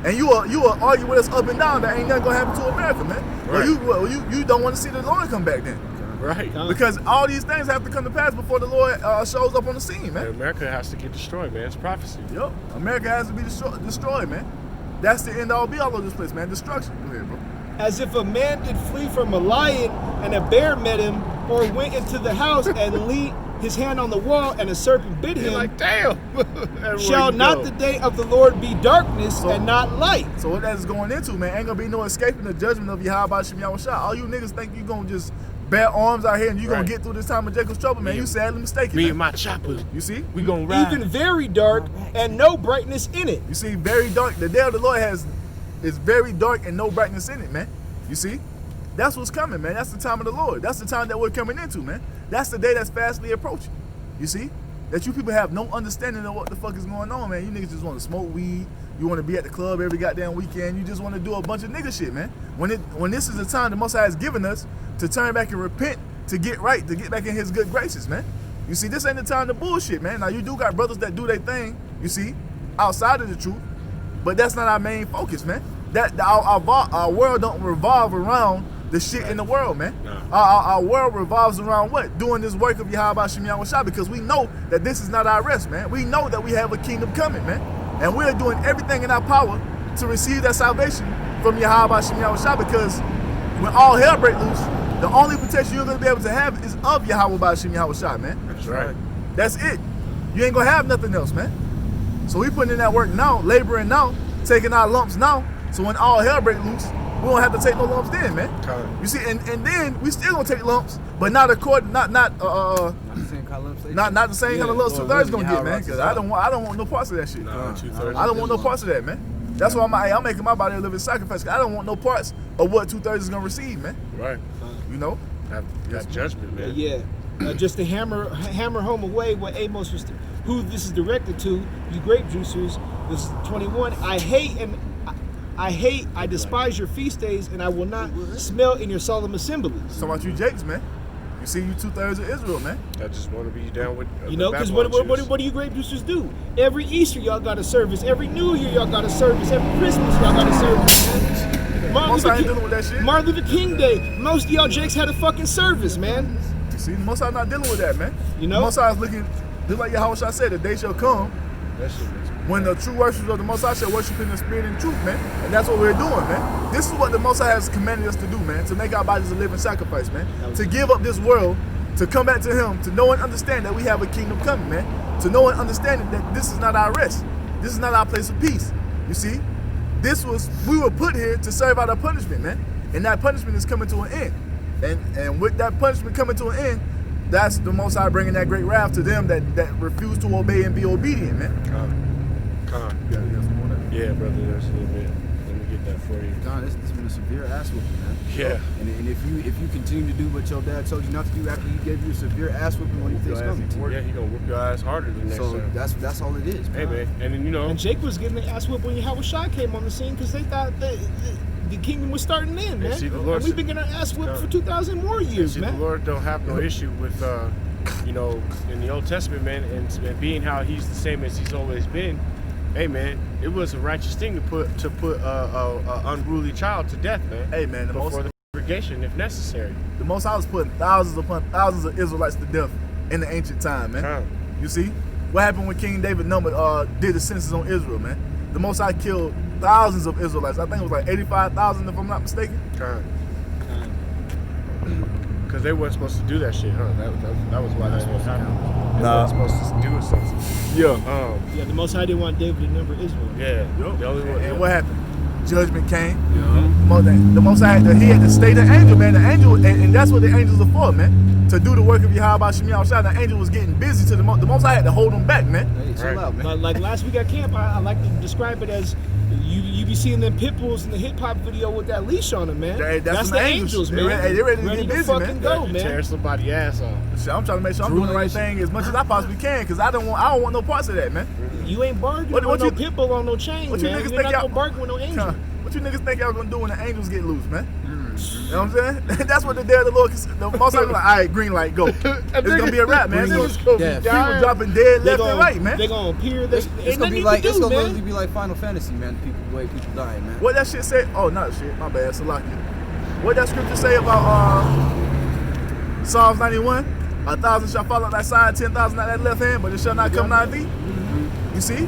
And you will argue with us up and down that ain't nothing gonna happen to America, man. Right. You don't want to see the Lord come back then. Right. Because all these things have to come to pass before the Lord shows up on the scene, man. America has to get destroyed, man. It's prophecy. Yup. America has to be destroyed, man. That's the end all be all of this place, man. Destruction. Go ahead, bro. As if a man did flee from a lion and a bear met him, or went into the house and leaned his hand on the wall and a serpent bit You're him. like, damn. Shall not the day of the Lord be darkness and not light? So what that's going into, man, ain't gonna be no escaping the judgment of Yahweh Ba'ashim Yahweh Shai. All you niggas think you gonna just bear arms out here and you Right. gonna get through this time of Jacob's trouble, man. You sadly mistaken, Me man. and my chopper, You see? we gonna ride. Even very dark and no brightness in it. You see, very dark. The day of the Lord is very dark and no brightness in it, man. You see? That's what's coming, man. That's the time of the Lord. That's the time that we're coming into, man. That's the day that's fastly approaching. You see? That you people have no understanding of what the fuck is going on, man. You niggas just want to smoke weed. You want to be at the club every goddamn weekend. You just want to do a bunch of nigga shit, man. When this is the time the Most High has given us to turn back and repent, to get right, to get back in his good graces, man. You see, this ain't the time to bullshit, man. Now, you do got brothers that do their thing, you see, outside of the truth, but that's not our main focus, man. Our world don't revolve around the shit in the world, man. No. Our world revolves around what? Doing this work of Yahweh Ba'ashim Yahweh Shai, because we know that this is not our rest, man. We know that we have a kingdom coming, man. And we're doing everything in our power to receive that salvation from Yahweh Ba'ashim Yahweh Shai, because when all hell breaks loose, the only protection you're going to be able to have is of Yahweh Ba'ashim Yahweh Shai, man. That's right. That's it. You ain't going to have nothing else, man. So we putting in that work now, laboring now, taking our lumps now, so when all hell breaks loose, we don't have to take no lumps then, man. Okay. You see, and then we still gonna take lumps, but not according, not Not the same kind of lumps. the same kind of lumps Lord 2/3 willing, gonna get, man. Yahweh Because rocks I don't want no parts of that shit. Nah, 2/3. I don't want no parts of that, man. That's why I'm making my body a living sacrifice. 'Cause I don't want no parts of what 2/3 is gonna receive, man. Right. You know? That judgment, man. Yeah. Just to hammer home away what Amos was, who this is directed to, you grape juicers. This is 21. I despise your feast days, and I will not smell in your solemn assemblies. Talking about you Jakes, man. You see, you 2/3 of Israel, man. I just want to be down with You know, because what do you grape juicers do? Every Easter y'all got a service. Every New Year y'all got a service. Every Christmas y'all got a service. Most I ain't dealing with that shit. Martin Luther King Day. Most of y'all Jakes had a fucking service, man. You see, most I not dealing with that, man. You know? Most I was looking, just like Yahweh said, the day shall come That shit makes me when the true worshipers of the Most High shall worship in the spirit and truth, man. And that's what we're doing, man. This is what the Most High has commanded us to do, man. To make our bodies a living sacrifice, man. To give up this world, to come back to Him, to know and understand that we have a kingdom coming, man. To know and understand that this is not our rest. This is not our place of peace. You see? We were put here to serve out our punishment, man. And that punishment is coming to an end. And with that punishment coming to an end, that's the Most High bringing that great wrath to them that refuse to obey and be obedient, man. Yeah, brother, there's a little bit. Let me get that for you. God, this has been a severe ass whooping, man. Yeah. And if you continue to do what your dad told you not to do after he gave you a severe ass whooping, what do you think's coming? Yeah, he gonna whoop your ass harder than next So time. that's all it is, Hey, man. man. And then, you know, And Jake was getting the ass whip when Yahweh Shai came on the scene because they thought that the kingdom was starting in, man. see, the Lord And we've been getting our ass whipped for 2,000 more years, see, man. the Lord don't have no issue with, you know, in the Old Testament, man, and being how He's the same as He's always been. Hey, man, it was a righteous thing to put a unruly child to death, man. Hey, man, before the congregation, if necessary. The Most High was putting thousands upon thousands of Israelites to death in the ancient time, man. You see? What happened when King David did the census on Israel, man? The Most High killed thousands of Israelites. I think it was like 85,000 if I'm not mistaken. Because they weren't supposed to do that shit, huh? That was why that was happening. They weren't supposed to do a census. Yeah. Yeah, the Most High didn't want David to number Israel. Yeah. Yup. The only one. And what happened? Judgment came. The Most High he had to stay the angel, man. The angel, and that's what the angels are for, man. To do the work of Yahweh Shem Yahushua. The angel was getting busy to the Most High had to hold him back, man. Hey, chill out, man. Like last week at camp, I like to describe it as you be seeing them pit bulls in the hip hop video with that leash on them, man. That's the the angels, man. They're ready to get busy, fucking man. go, You man. tear somebody's ass off. Shit, I'm trying to make sure I'm doing the right thing as much as I possibly can, because I don't want no parts of that, man. You ain't bargaining What with no you- pit bull on no chain, what you man. niggas You're think not y'all- gonna bargain with no angel. What you niggas think y'all gonna do when the angels get loose, man? You know what I'm saying? That's what the day of the Lord, the Most High like, all right, green light, go. It's gonna be a wrap, man. Yeah. People dropping dead left and right, man. They gonna appear. It's Ain't gonna nothing be you like can it's do, gonna man. literally be like Final Fantasy, man. The way people dying, man. What that shit say? Oh, not shit. My bad. Salakia. What that scripture say about Psalms 91? 1,000 shall fall at thy side, 10,000 at that left hand, but it shall not come nigh thee. You see?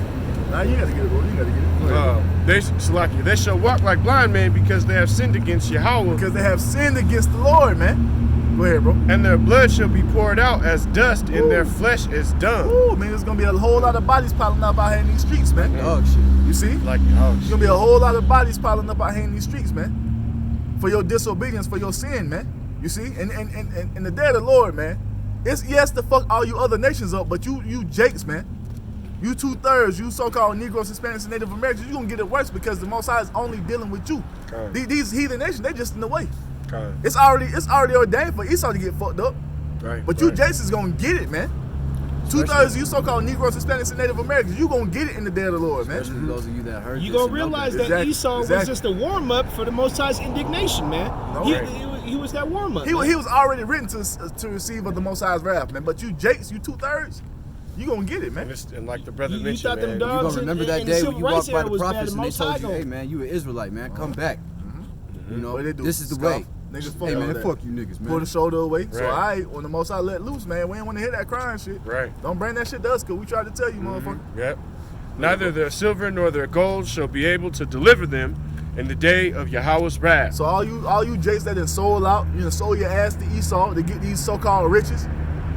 Nah, you gotta get it, bro. You gotta get it. Go ahead. They shall walk like blind men because they have sinned against Yahweh, Because they have sinned against the Lord, man. Go ahead, bro. and their blood shall be poured out as dust, and their flesh is dung. Ooh, man, there's gonna be a whole lot of bodies piling up out here in these streets, man. Dog shit. You see? Like, oh, There's gonna be a whole lot of bodies piling up out here in these streets, man. For your disobedience, for your sin, man. You see? And the day of the Lord, man, it's yes to fuck all you other nations up, but you Jakes, man. You 2/3, you so-called Negroes, Hispanics, and Native Americans, you're gonna get it worse because the Most High is only dealing with you. These heathen nations, they just in the way. It's already ordained for Esau to get fucked up. Right. But you Jakes is gonna get it, man. 2/3 you so-called Negroes, Hispanics, and Native Americans, you gonna get it in the day of the Lord, man. Especially those of you that heard You this gonna and know realize this. that Esau was Exactly. just a warm up for the Most High's indignation, man. He was that warm up. He was already written to receive of the Most High's wrath, man. But you Jakes, you 2/3, you gonna get it, man. And like the brother You mentioned, thought them man, dogs You gonna remember that and the day civil when you rights walked by era the was bad, prophets the and they Most High told you, gonna- hey man, you an Israelite, man, come back. You know, What they do? this is the Scoff. way. Niggas fuck Hey all man, that. fuck you niggas, Pull the man. shoulder away. So Right. when the Most High let loose, man, we ain't want to hear that crying shit. Right. Don't bring that shit to us, cause we tried to tell you, motherfucker. Yep. Neither their silver nor their gold shall be able to deliver them in the day of Yahweh's wrath. So all you Jakes that done sold out, you know, sold your ass to Esau to get these so-called riches,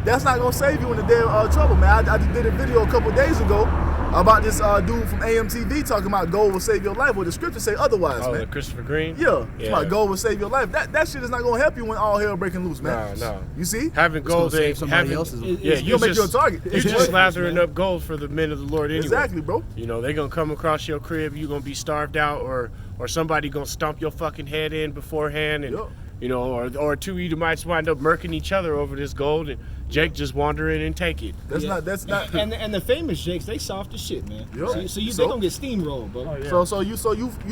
that's not gonna save you in the day of trouble, man. I just did a video a couple days ago about this dude from AMTV talking about gold will save your life. Well, the scriptures say otherwise, Oh, man. Christopher Green? Yeah, Yeah. like gold will save your life. That shit is not gonna help you when all hell breaking loose, man. No. You see? Having It's gonna gold save ain't somebody having, else's. Yeah, You'll make you a target. You're just lathering up gold for the men of the Lord anyway. Exactly, bro. You know, they gonna come across your crib, you gonna be starved out, or somebody gonna stomp your fucking head in beforehand, and Yup. you know, or two Edomites wind up murking each other over this gold, and Jake just wander in and take it. That's not. And the famous Jakes, they soft as shit, man. Yup. So they So- gonna get steamrolled, bro. So you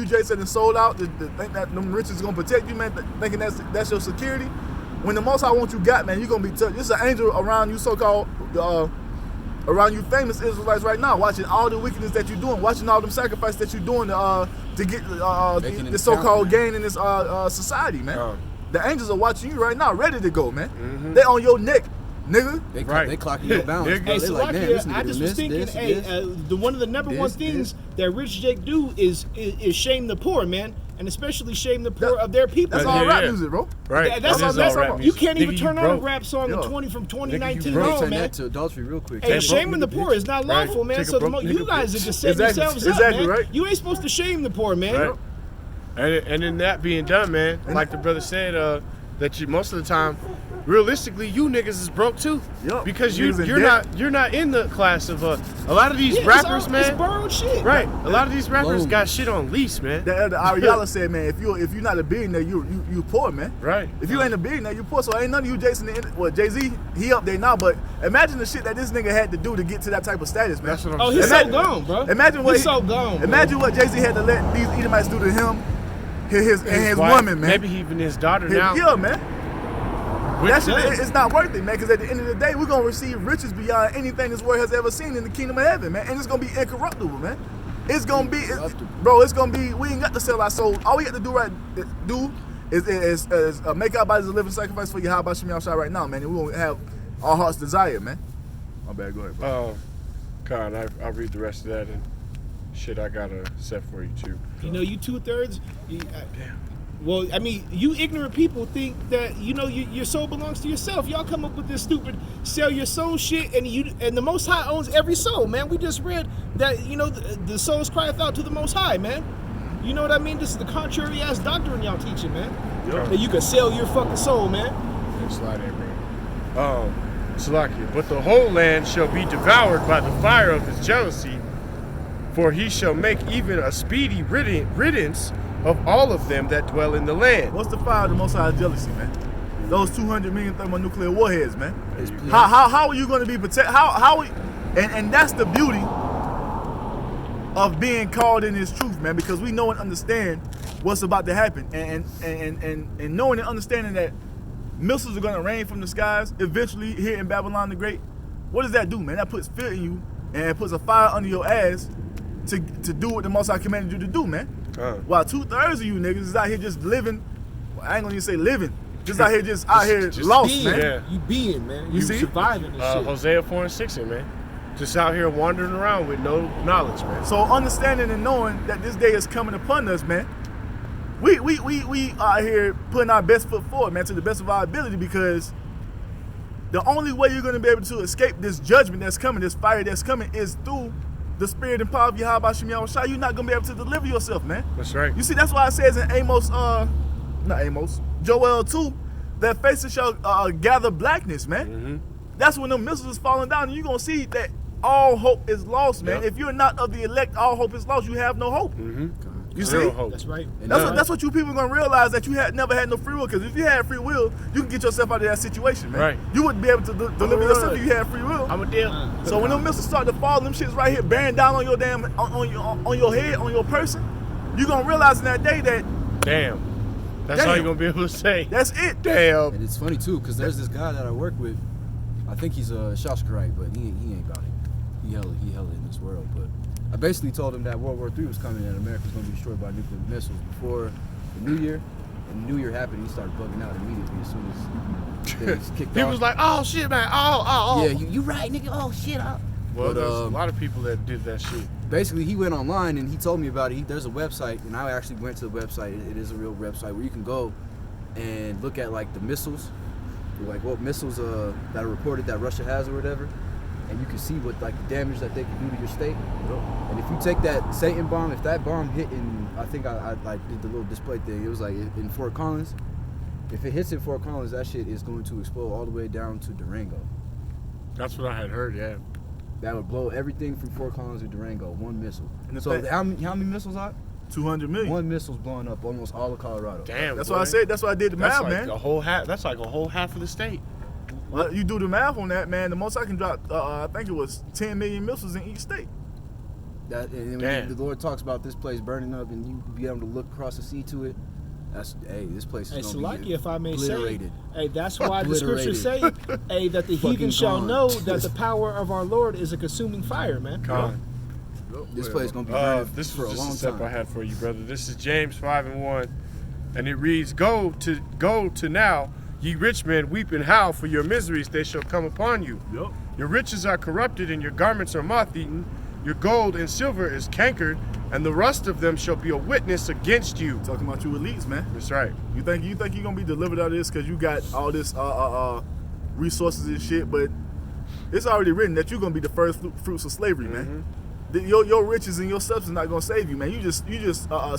Jakes that done sold out, think that them riches gonna protect you, man. Thinking that's your security. when the Most High wants you got, man, you're gonna be touched. There's an angel around you, so-called, around you famous Israelites right now, watching all the wickedness that you're doing, watching all them sacrifices that you're doing to get the so-called gain in this society, man. The angels are watching you right now, ready to go, man. They on your neck, nigga. They clocking your balance. Hey, They like, man, Salakia, I just was thinking, one of the number one things that Rich Jake do is shame the poor, man, and especially shame the poor of their people. That's all rap music, bro. Right. That's all rap music. You can't even turn on a broke. rap song from 2019 Bro, on, turn man. that to adultery real quick. Hey, shaming the poor is not lawful, man. Take a So broke you nigga guys are bitch. just setting yourselves up, Exactly, man. right. You ain't supposed to shame the poor, man. Right. And in that being done, man, like the brother said, that you most of the time, realistically, you niggas is broke too. Yup. Because Niggas in you're not in the class of a lot of these rappers, man. It's borrowed shit. Right. A lot of these rappers Loan. got shit on lease, man. The elder Ariella said, man, if you're not a billionaire, you poor, man. Right. If you ain't a billionaire, you poor. So ain't none of you Jason. Well, Jay-Z, he up there now, but imagine the shit that this nigga had to do to get to that type of status, man. That's what I'm Oh, saying. he's Imagine- so gone, bro. Imagine what he's so gone. Bro. Imagine what Jay-Z had to let these Edomites do to him, his wife, woman, man. Maybe even his daughter now. Yeah, man. That shit, them. it's not worth it, man, because at the end of the day, we're going to receive riches beyond anything this world has ever seen in the kingdom of heaven, man. And it's going to be incorruptible, man. It's going to be, bro, it's going to be, we ain't got to sell our soul. All we got to do is make our bodies a living sacrifice for Yahweh Shem Yahushua right now, man. And we're going to have our heart's desire, man. My bad, go ahead, bro. God, I'll read the rest of that and shit I got a set for you too. You know, you 2/3. Damn. Well, I mean, you ignorant people think that your soul belongs to yourself. Y'all come up with this stupid sell your soul shit, and the Most High owns every soul, man. We just read that the souls crieth out to the Most High, man. You know what I mean? This is the contrary ass doctrine y'all teaching, man. Yo. That you can sell your fucking soul, man. Slide in, bro. Salakia, but the whole land shall be devoured by the fire of his jealousy, for he shall make even a speedy riddance of all of them that dwell in the land. What's the fire of the Most High's jealousy, man? Those 200 million thermonuclear warheads, man. Yeah. How are you going to be protected? And that's the beauty of being called in His truth, man, because we know and understand what's about to happen, and knowing and understanding that missiles are going to rain from the skies eventually here in Babylon the Great. What does that do, man? That puts fear in you and it puts a fire under your ass to do what the Most High commanded you to do, man. While 2/3 of you niggas is out here just living, well, I ain't gonna even say living, just out here just lost, being, man. Yeah. You being, man. You see? surviving this shit. Hosea 4:6, man. Just out here wandering around with no knowledge, man. So understanding and knowing that this day is coming upon us, man, we are here putting our best foot forward, man, to the best of our ability, because the only way you're gonna be able to escape this judgment that's coming, this fire that's coming, is through the spirit and power of Yahweh Shem Yahushua. You're not gonna be able to deliver yourself, man. That's right. You see, that's why it says in Joel 2, that faces shall gather blackness, man. That's when the missiles is falling down, and you're gonna see that all hope is lost, man. Yep. If you're not of the elect, all hope is lost. You have no hope. You see? Zero hope. That's right. That's what you people gonna realize, that you never had no free will. Because if you had free will, you can get yourself out of that situation, man. Right. You wouldn't be able to deliver yourself if you had free will. I'm a deal. So when them missiles start to fall, them shits right here bearing down on your damn on your head, on your person, you gonna realize in that day that Damn. That's all you're gonna be able to say. that's it. Damn. And it's funny too, because there's this guy that I work with. I think he's a Shashkarite, but he ain't about it. He hella in this world. But I basically told him that World War III was coming and America was going to be destroyed by nuclear missiles before the New Year. And the New Year happened, he started bugging out immediately as soon as things kicked He off. was like, oh shit, man. Oh. Yeah, you right, nigga. Oh shit. Well, But, there's a lot of people that did that shit. Basically, he went online and he told me about it. There's a website, and I actually went to the website. It is a real website where you can go and look at like the missiles, like what missiles that are reported that Russia has or whatever, and you can see what like the damage that they can do to your state. And if you take that Satan bomb, if that bomb hit in, I think I did the little display thing. It was like in Fort Collins. If it hits in Fort Collins, that shit is going to explode all the way down to Durango. That's what I had heard, yeah. That would blow everything from Fort Collins to Durango. One missile. And the So fact- how many missiles are? 200 million. One missile's blowing up almost all of Colorado. Damn. That's boy. why I said. That's why I did the That's math, like man. a whole half. That's like a whole half of the state. Well, you do the math on that, man. The most I can drop, I think it was 10 million missiles in each state. That and Damn. when the Lord talks about this place burning up and you be able to look across the sea to it, This place is Hey, gonna be Salakia, if I may say, obliterated. hey, that's why the scriptures say, hey, that the Fucking heathen shall gone. know that the power of our Lord is a consuming fire, man. Con. This place is gonna be burning This for a was just long a step time. I had for you, brother. This is James 5:1, and it reads, Go to now, ye rich men, weep and howl for your miseries, they shall come upon you. Yup. Your riches are corrupted, and your garments are moth-eaten. Your gold and silver is cankered, and the rust of them shall be a witness against you. Talking about you elites, man. That's right. You think you're gonna be delivered out of this because you got all this resources and shit, but it's already written that you're gonna be the first fruits of slavery, man. Your riches and your substance not gonna save you, man. You just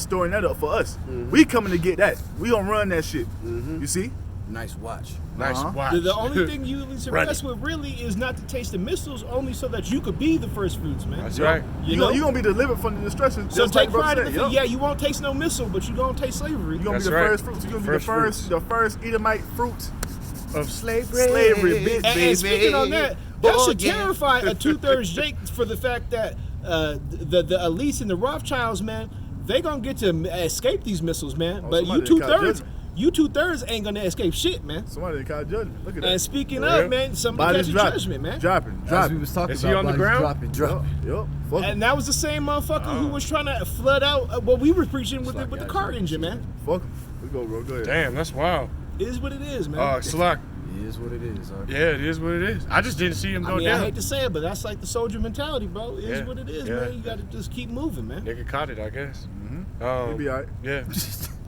storing that up for us. We coming to get that. We gonna run that shit. You see? Nice watch. Nice watch. The only thing you need to Run rest with really is not to taste the missiles, only so that you could be the first fruits, man. That's right. You gonna be delivered from the destruction. So just like take brother pride in said, the yup. fact, you won't taste no missile, but you gonna taste slavery. You're gonna That's be the right. first fruits. You're gonna be First the first Edomite fruit Of slavery. bitch, And speaking on that, that should yeah. terrify a 2/3 Jake for the fact that the elites and the Rothschilds, man, they gonna get to escape these missiles, man. Oh, but somebody you caught 2/3, judgment. you 2/3 ain't gonna escape shit, man. Somebody didn't call judgment. Look at that. And speaking Yeah. of, man, somebody Bodies catch a dropping. judgment, man. Dropping. As we was talking Is he about, on the bodies ground? dropping. Yup. Fuck him. And that was the same motherfucker who was trying to flood out what we were preaching with the car engine, man. Fuck him. We go, bro. Go ahead. Damn, that's wild. It is what it is, man. Salak. It is what it is. Yeah, it is what it is. I just didn't see him I go mean, I down. hate to say it, but that's like the soldier mentality, bro. It is Yeah, what it is, yeah. man. You gotta just keep moving, man. Nigga caught it, I guess. He'll be all right. Yeah.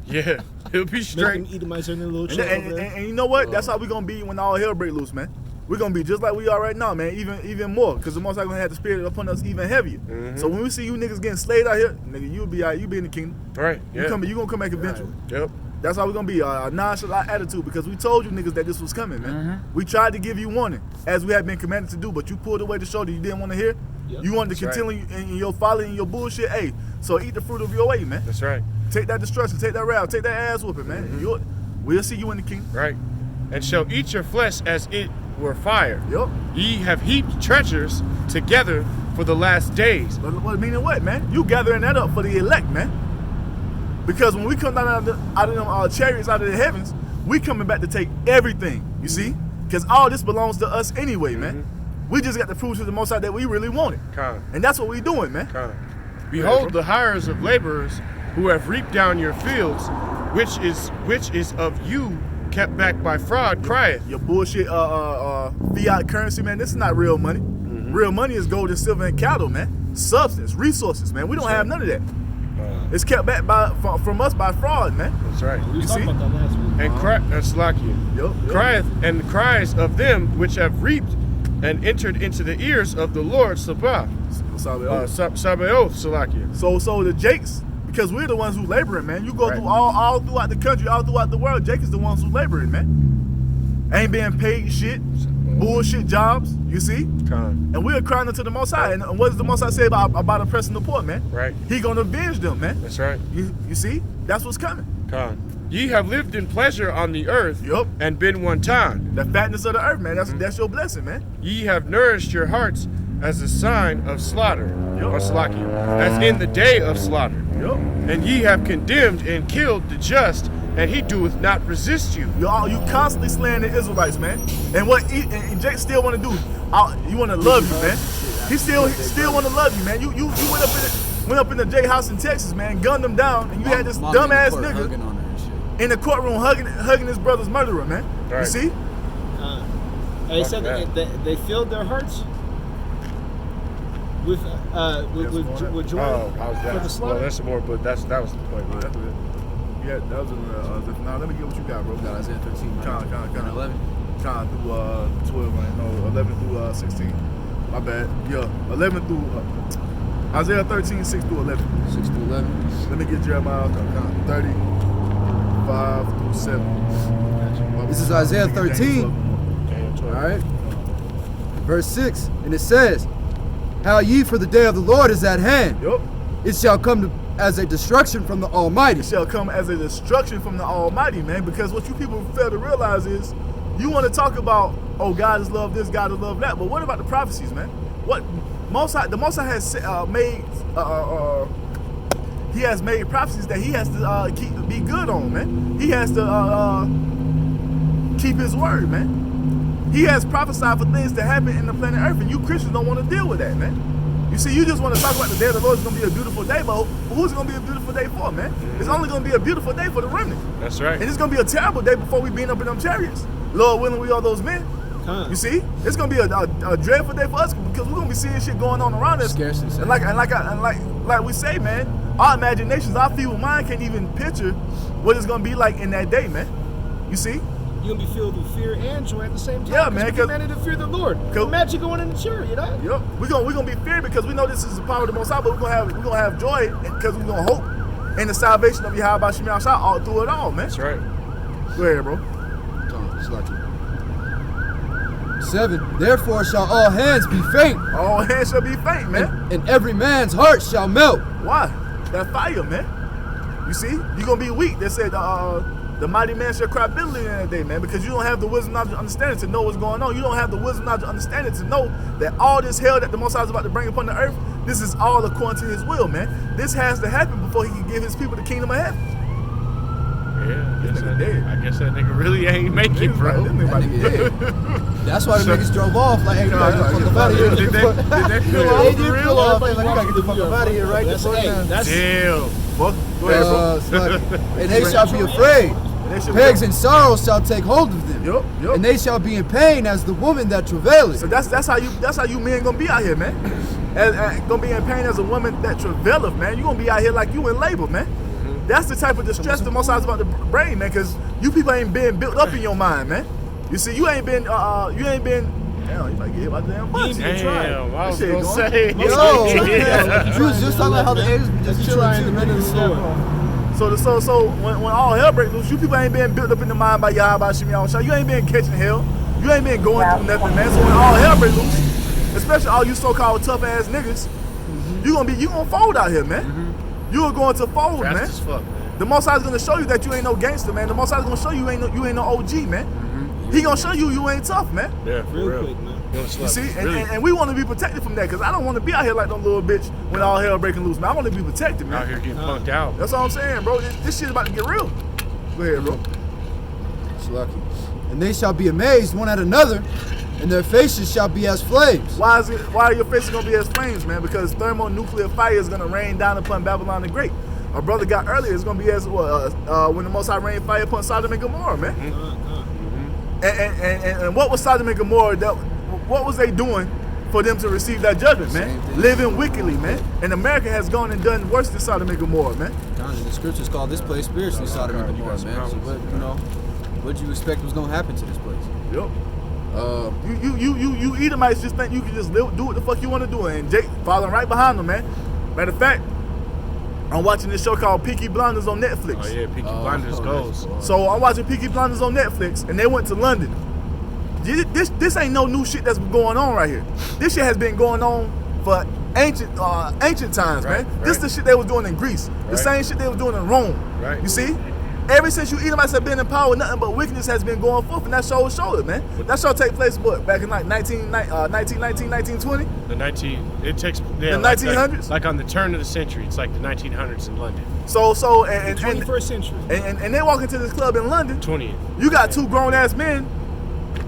Yeah. He'll be Make straight. them eat mice in their little And, chair and, over there. and you know what? That's how we gonna be when all hell break loose, man. We're gonna be just like we are right now, man. Even more, because the Most High gonna have the spirit upon us even heavier. So when we see you niggas getting slayed out here, nigga, you'll be alright. You be in the kingdom. Right. Yeah. You gonna come back eventually. Yep. That's how we're gonna be. A nonchalant attitude, because we told you niggas that this was coming, man. We tried to give you warning, as we have been commanded to do, but you pulled away the shoulder. You didn't want to hear. Yep. You wanted to That's continue in your folly and your bullshit. Hey, so eat the fruit of your way, man. That's right. Take that destruction, take that wrath, take that ass whooping, man. And we'll see you in the kingdom. Right. And shall eat your flesh as it were fire. Yup. Ye have heaped treasures together for the last days. But meaning what, man? You gathering that up for the elect, man. Because when we come down out of them chariots out of the heavens, we coming back to take everything. You see? Because all this belongs to us anyway, man. We just got to prove to the Most High that we really want it. Con. And that's what we doing, man. Con. Behold the hires of laborers who have reaped down your fields, which is of you kept back by fraud, crieth. Your bullshit fiat currency, man, this is not real money. Real money is gold and silver and cattle, man. Substance, resources, man. We don't have none of that. It's kept back from us by fraud, man. That's right. We was You talking see? about that last week. And that's Lakia. Yup. Crieth and the cries of them which have reaped and entered into the ears of the Lord Sabaoth. Sabaoth, Salakia. So the Jakes, because we're the ones who laboring, man. You go Right. through all throughout the country, all throughout the world. Jake is the ones who laboring, man. Ain't being paid shit, bullshit jobs. You see, Con. and we're crying unto the Most High. And what does the Most High say about oppressing the poor, man? Right. He gonna avenge them, man. That's right. You see, that's what's coming. Con. Ye have lived in pleasure on the earth Yup. and been one time. The fatness of the earth, man. That's your blessing, man. Ye have nourished your hearts as a sign of slaughter, Yup. or Salakia, as in the day of slaughter. Yup. And ye have condemned and killed the just, and he doeth not resist you. You constantly slaying the Israelites, man. And what and Jake still want to do? You want to love you, man. He still want to love you, man. You went up in the J house in Texas, man, gunned them down, and you had this Mama in the dumbass court hugging nigga on her and shit. in the courtroom hugging his brother's murderer, man. You Right. see? They Fuck said that. that they filled their hearts with joy how's that? for the slaughter. Well, that's some more, but that was the point. That's it. Yeah, that was in now let me get what you got, bro. Got Isaiah 13, right? Con 11. Con through 12, right? No, 11 through 16. My bad. Yeah, 11 through Isaiah 13, 6 through 11. 6 to 11. Let me get Jeremiah 35 through 7. This is Isaiah 13. All right. Verse 6. And it says, How ye, for the day of the Lord is at hand. Yup. It shall come to, as a destruction from the Almighty. It shall come as a destruction from the Almighty, man. Because what you people fail to realize is, you want to talk about, oh, God is love this, God is love that, but what about the prophecies, man? What the Most High has made, he has made prophecies that he has to be good on, man. He has to keep his word, man. He has prophesied for things to happen in the planet Earth, and you Christians don't want to deal with that, man. You see, you just want to talk about the day of the Lord is going to be a beautiful day, but who's it going to be a beautiful day for, man? It's only going to be a beautiful day for the remnant. That's right. And it's going to be a terrible day before we being up in them chariots. Lord willing, we are those men. You see, it's going to be a dreadful day for us because we're going to be seeing shit going on around us. Scarcely said. And like we say, man, our imaginations, our feeble mind can't even picture what it's going to be like in that day, man. You see? You're going to be filled with fear and joy at the same time. Yeah, man. We're commanded to fear the Lord. Imagine going in the chariot, huh? Yep. We're gonna be feared because we know this is the power of the Most High, but we're gonna have joy because we're gonna hope in the salvation of Yahweh Shem Yahshua all through it all, man. That's right. Go ahead, bro. It's like 7. Therefore shall all hands be faint, All hands shall be faint, man. and every man's heart shall melt. Why? That fire, man. You see, you're gonna be weak. They said the mighty man shall cry bitterly in that day, man, because you don't have the wisdom, knowledge, and understanding to know what's going on. You don't have the wisdom, knowledge, and understanding to know that all this hell that the Most High is about to bring upon the earth, this is all according to his will, man. This has to happen before he can give his people the kingdom of heaven. Yeah, This nigga dead. I guess that nigga really ain't make it, bro. This nigga might be dead. That's why the niggas drove off. Like, hey, we gotta get the fuck up out of here. Did they peel off They for did real? pull off. They like, we gotta get the fuck up out of here right the fuck now. Damn. Fuck. Go ahead, bro. And they shall be afraid. They should Plagues and sorrows shall take hold of them. Yup. And they shall be in pain as the woman that travaileth. So that's how you men gonna be out here, man. Gonna be in pain as a woman that travaileth, man. You gonna be out here like you in labor, man. That's the type of distress the Most High is about to bring, man. Cause you people ain't been built up in your mind, man. You see, you ain't been. Damn, you might get hit by the damn bus. Damn, I was That shit gonna going. say. You was just talking about how the Asians be just chilling too, ready to snap off. So when all hell breaks loose, you people ain't been built up in the mind by Yahweh Shem Yahshua. You ain't been catching hell. You ain't been going through nothing, man. So when all hell breaks loose, especially all you so-called tough ass niggas, you gonna fold out here, man. You are going to fold, Fast man. as fuck, man. The Most High is gonna show you that you ain't no gangster, man. The Most High is gonna show you you ain't no OG, man. He gonna show you ain't tough, man. Yeah, for Real real. quick, man. You see, and we want to be protected from that because I don't want to be out here like no little bitch when all hell breaking loose, man. I want to be protected, man. Out here getting punked out. That's all I'm saying, bro. This shit about to get real. Go ahead, bro. It's lucky. And they shall be amazed one at another, and their faces shall be as flames. Why are your faces gonna be as flames, man? Because thermonuclear fire is gonna rain down upon Babylon the Great. Our brother got earlier. It's gonna be as when the Most High rained fire upon Sodom and Gomorrah, man. And what was Sodom and Gomorrah? What was they doing for them to receive that judgment, man? Living wickedly, man. And America has gone and done worse than Sodom and Gomorrah, man. The scriptures call this place spiritually Sodom and Gomorrah, man. So what you expect was gonna happen to this place? Yep. You Edomites just think you can just do what the fuck you want to do, and Jake following right behind them, man. Matter of fact, I'm watching this show called Peaky Blinders on Netflix. Oh yeah, Peaky Blinders goes. So I'm watching Peaky Blinders on Netflix, and they went to London. This ain't no new shit that's going on right here. This shit has been going on for ancient times, man. This is the shit they was doing in Greece. The same shit they was doing in Rome. Right. You see? Ever since you Edomites have been in power, nothing but wickedness has been going forth, and that show showed it, man. That show take place back in like 1919, 1920? It takes The 1900s? like on the turn of the century. It's like the 1900s in London. So The 21st century. and they walk into this club in London. 20th. You got two grown ass men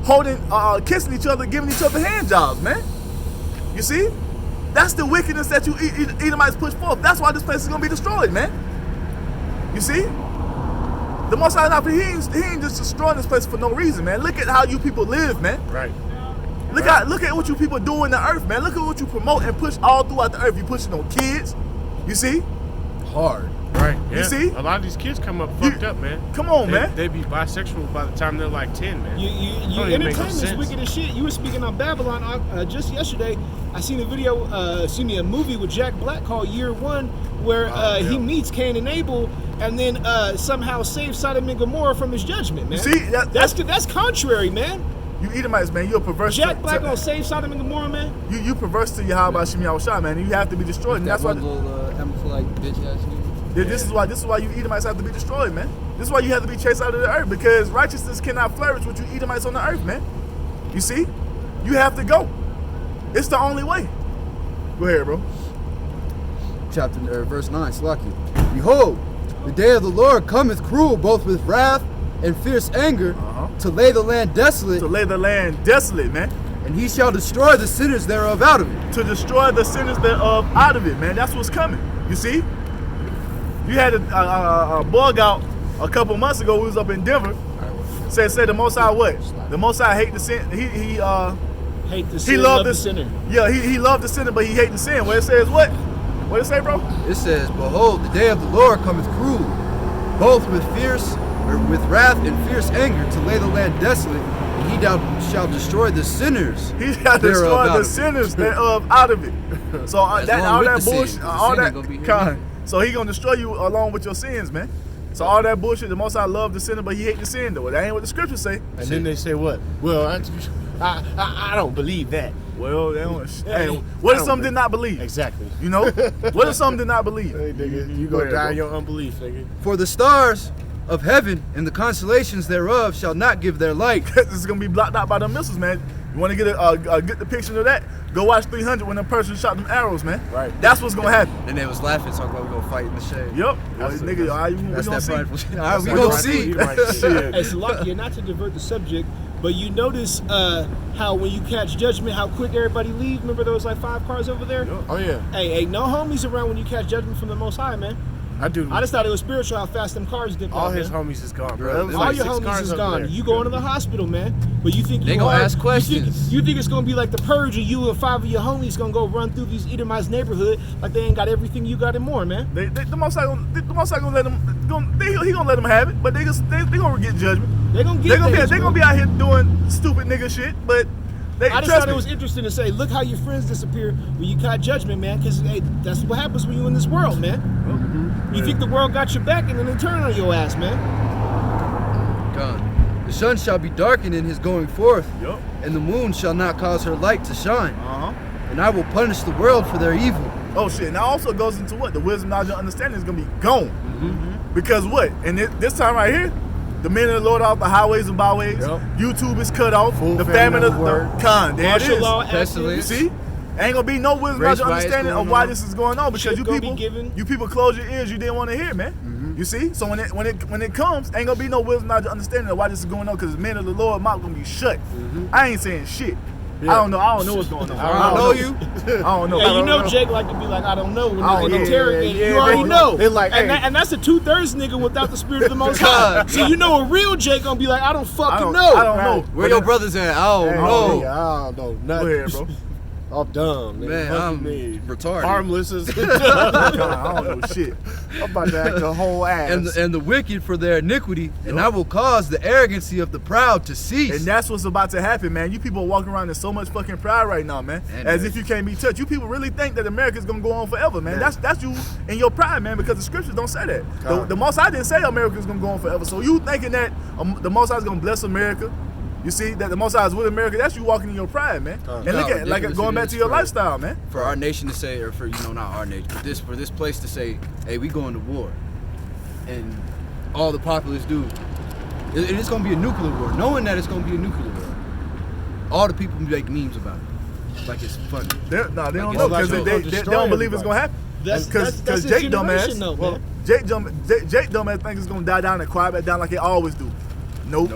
holding, kissing each other, giving each other hand jobs, man. You see? That's the wickedness that you Edomites push forth. That's why this place is gonna be destroyed, man. You see? The Most High, he ain't just destroying this place for no reason, man. Look at how you people live, man. Right. Look at what you people do in the earth, man. Look at what you promote and push all throughout the earth. You pushing on kids, you see? Hard. Right. Yeah. You see? A lot of these kids come up fucked up, man. Come on, man. They be bisexual by the time they're like 10, man. You Don't even make no entertainment is sense. wicked as shit. You were speaking on Babylon just yesterday. I seen a movie with Jack Black called Year One, where he meets Cain and Abel, and then somehow saves Sodom and Gomorrah from his judgment, man. You see? That's contrary, man. You Edomites, man. You're perverse. Jack Black gonna save Sodom and Gomorrah, man. You perverse to Yahweh Shem Yahshua, man. And you have to be destroyed. And that's why. little Amalekite bitch ass nigga. This is why you Edomites have to be destroyed, man. This is why you have to be chased out of the earth, because righteousness cannot flourish with you Edomites on the earth, man. You see? You have to go. It's the only way. Go ahead, bro. Verse 9, Slaki. Behold, the day of the Lord cometh cruel, both with wrath and fierce anger, to lay the land desolate, To lay the land desolate, man. and he shall destroy the sinners thereof out of it. To destroy the sinners thereof out of it, man. That's what's coming. You see? You had a bug out a couple months ago. We was up in Denver. Said the Most High what? The Most High hate the sin. He Hate the sin, he love loved the sinner. Yeah, he loved the sinner, but he hate the sin. Where it says what? What it say, bro? It says, Behold, the day of the Lord cometh cruel, both with wrath and fierce anger, to lay the land desolate, and he shall destroy the sinners. He shall destroy the sinners thereof out of it. So That's that along all with that the sin, bullshit, 'cause the all sin that ain't gonna be here kind. So he gonna destroy you along with your sins, man. So all that bullshit, the Most High love the sinner, but he hate the sin though. That ain't what the scriptures say. And then they say what? Well, I don't believe that. Well, they don't, hey, what if some did not believe? Exactly. You know? What if some did not believe? Hey, nigga, you Go gonna ahead, die bro. in your unbelief, nigga. For the stars of heaven and the constellations thereof shall not give their light. This is gonna be blocked out by the missiles, man. You want to get a good depiction of that? Go watch 300 when the person shot them arrows, man. Right. That's what's gonna happen. And they was laughing, talking about we gonna fight in the shade. Yep. Well, That's nigga, it. all right, we That's gonna that see. prideful shit. All right, we That's gonna right. see. Right. Hey, Salakia, not to divert the subject, but you notice how when you catch judgment, how quick everybody leave. Remember there was like 5 cars over there? Oh yeah, Hey, no homies around when you catch judgment from the Most High, man. I do. I just thought it was spiritual how fast them cars dipped all off, his man. homies is gone, Bro, bro. There's all All like your 6 homies cars is over gone. there. You going to the hospital, man. But you think They you gonna are- ask questions. You think it's gonna be like the purge, and you and 5 of your homies gonna go run through these Edomites neighborhood like they ain't got everything you got and more, man. The Most High gonna let them. He gonna let them have it, but they gonna get judgment. They gonna They get gonna theirs, they bro. gonna be out here doing stupid nigga shit, but they I just trust thought me. it was interesting to say, look how your friends disappear when you caught judgment, man. Because hey, that's what happens when you in this world, man. You think the world got your back, and then they turn on your ass, man. God. The sun shall be darkened in his going forth, Yup. and the moon shall not cause her light to shine. Uh huh. And I will punish the world for their evil. Oh shit! Now also goes into what the wisdom, knowledge, and understanding is gonna be gone. Because what? And this time right here, the men of the Lord off the highways and byways. Yep. YouTube is cut off. Full the famine famine of of the word. con. There it Martial is. law Pestilence. active. See? Ain't gonna be no wisdom, Race knowledge, and riots understanding of going why on. this is going on because Shit you gonna be people, given. you people close your ears. You didn't want to hear, man. You see? So when it comes, ain't gonna be no wisdom, knowledge, and understanding of why this is going on because the men of the Lord mouth gonna be shut. I ain't saying shit. Yeah. I don't know what's going on. I don't know you. I don't know. Yeah, you know Jake like to be like, I don't know. When Oh, they yeah, interrogate, yeah, you already they- know. they like, and, hey. and that's a 2/3 nigga without the spirit of the Most High. God. So you know a real Jake gonna be like, I don't fucking I don't know. know. Where your brothers at? I don't Hey, know. nigga, I don't know Go nothing. ahead, bro. I'm dumb, nigga. Man, Fuck I'm you mean? retarded. Harmless as I don't know shit. I'm about to act a whole ass. And the wicked for their iniquity, and I will cause the arrogancy of the proud to cease. And that's what's about to happen, man. You people are walking around in so much fucking pride right now, man. And As man. if you can't be touched. You people really think that America's gonna go on forever, man. That's you in your pride, man, because the scriptures don't say that. The Most High didn't say America's gonna go on forever. So you thinking that the Most High is gonna bless America? You see that the Most High is with America. That's you walking in your pride, man. And look at like ridiculous going it back is to your for- lifestyle, man. for our nation to say, or for not our nation, but for this place to say, hey, we going to war, and all the populace do, it's gonna be a nuclear war. Knowing that it's gonna be a nuclear war, all the people make memes about it, like it's funny. They don't Like, know it's because like they destroy don't believe it's everybody. gonna happen. That's Because his Jake generation, dumbass, though, man. Jake dumbass thinks it's gonna die down and quiet back down like it always do. Nope.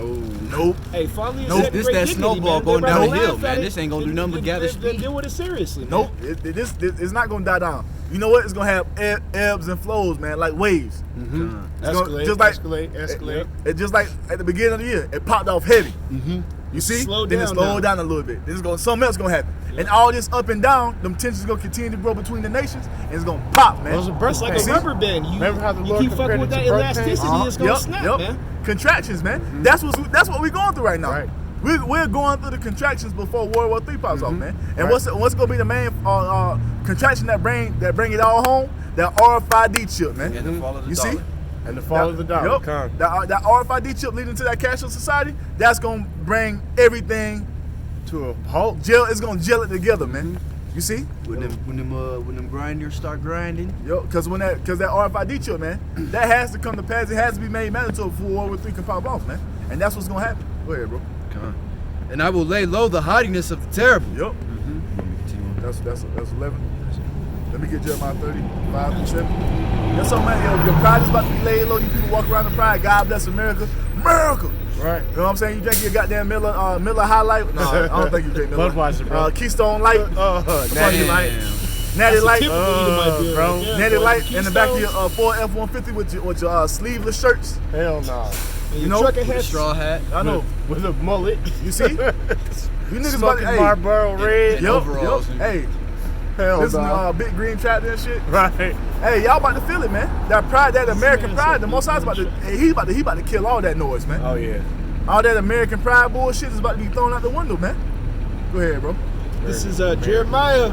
Nope. Hey, finally, Nope, set this great that dignity, snowball man. going They down rather the hill, laugh man. at it This ain't gonna do than- nothing but than- gather than speed. Deal with it seriously, man. Nope. It's not gonna die down. You know what? It's gonna have ebbs and flows, man, like waves. It's gonna- Escalate, just like escalate. It just like at the beginning of the year, it popped off heavy. You see? Slow then it down slowed now. down a little bit. Then it's gonna something else gonna happen. And all this up and down, them tensions gonna continue to grow between the nations, and it's gonna pop, man. Those are birth It's like pains. a rubber band. You, Remember how the you Lord keep compared fucking it with to that birth elasticity, pains? it's gonna snap, man. Contractions, man. That's what we're going through right now. Right. We're going through the contractions before World War III pops off, man. And Right. what's gonna be the main contraction that bring it all home? That RFID chip, man. And the fall of the You dollar. see? And the fall of the dollar. Yup. Con. That RFID chip leading to that cashless society, that's gonna bring everything. To a halt. It's gonna gel it together, man. You see? When them grinders start grinding, Yo, cause that RFID chip, man, that has to come to pass. It has to be made mandatory before World War III can pop off, man. And that's what's gonna happen. Go ahead, bro. and I will lay low the haughtiness of the terrible. Yup. That's 11. Let me get Jeremiah 35 through 7. There's so many, your pride is about to be laid low. You people walk around in pride. God bless America. America! Right. You know what I'm saying? You drink your goddamn Miller High Light. No, I don't think you drink Miller. Budweiser, bro. Keystone Light. Natty Light. Natty Light. Bro. Natty Light in the back of your Ford F-150 with your sleeveless shirts. Hell no. You know? trucker With a hats. straw hat. I know. With a mullet. You see? You niggas about to, Smoking Marlboro Red. and overalls. Hey, Hell listen no. to Big Green Trap and shit. Right. Hey, y'all about to feel it, man. That pride, that American pride, the Most High's about to, he about to kill all that noise, man. Oh yeah. All that American pride bullshit is about to be thrown out the window, man. Go ahead, bro. This is Jeremiah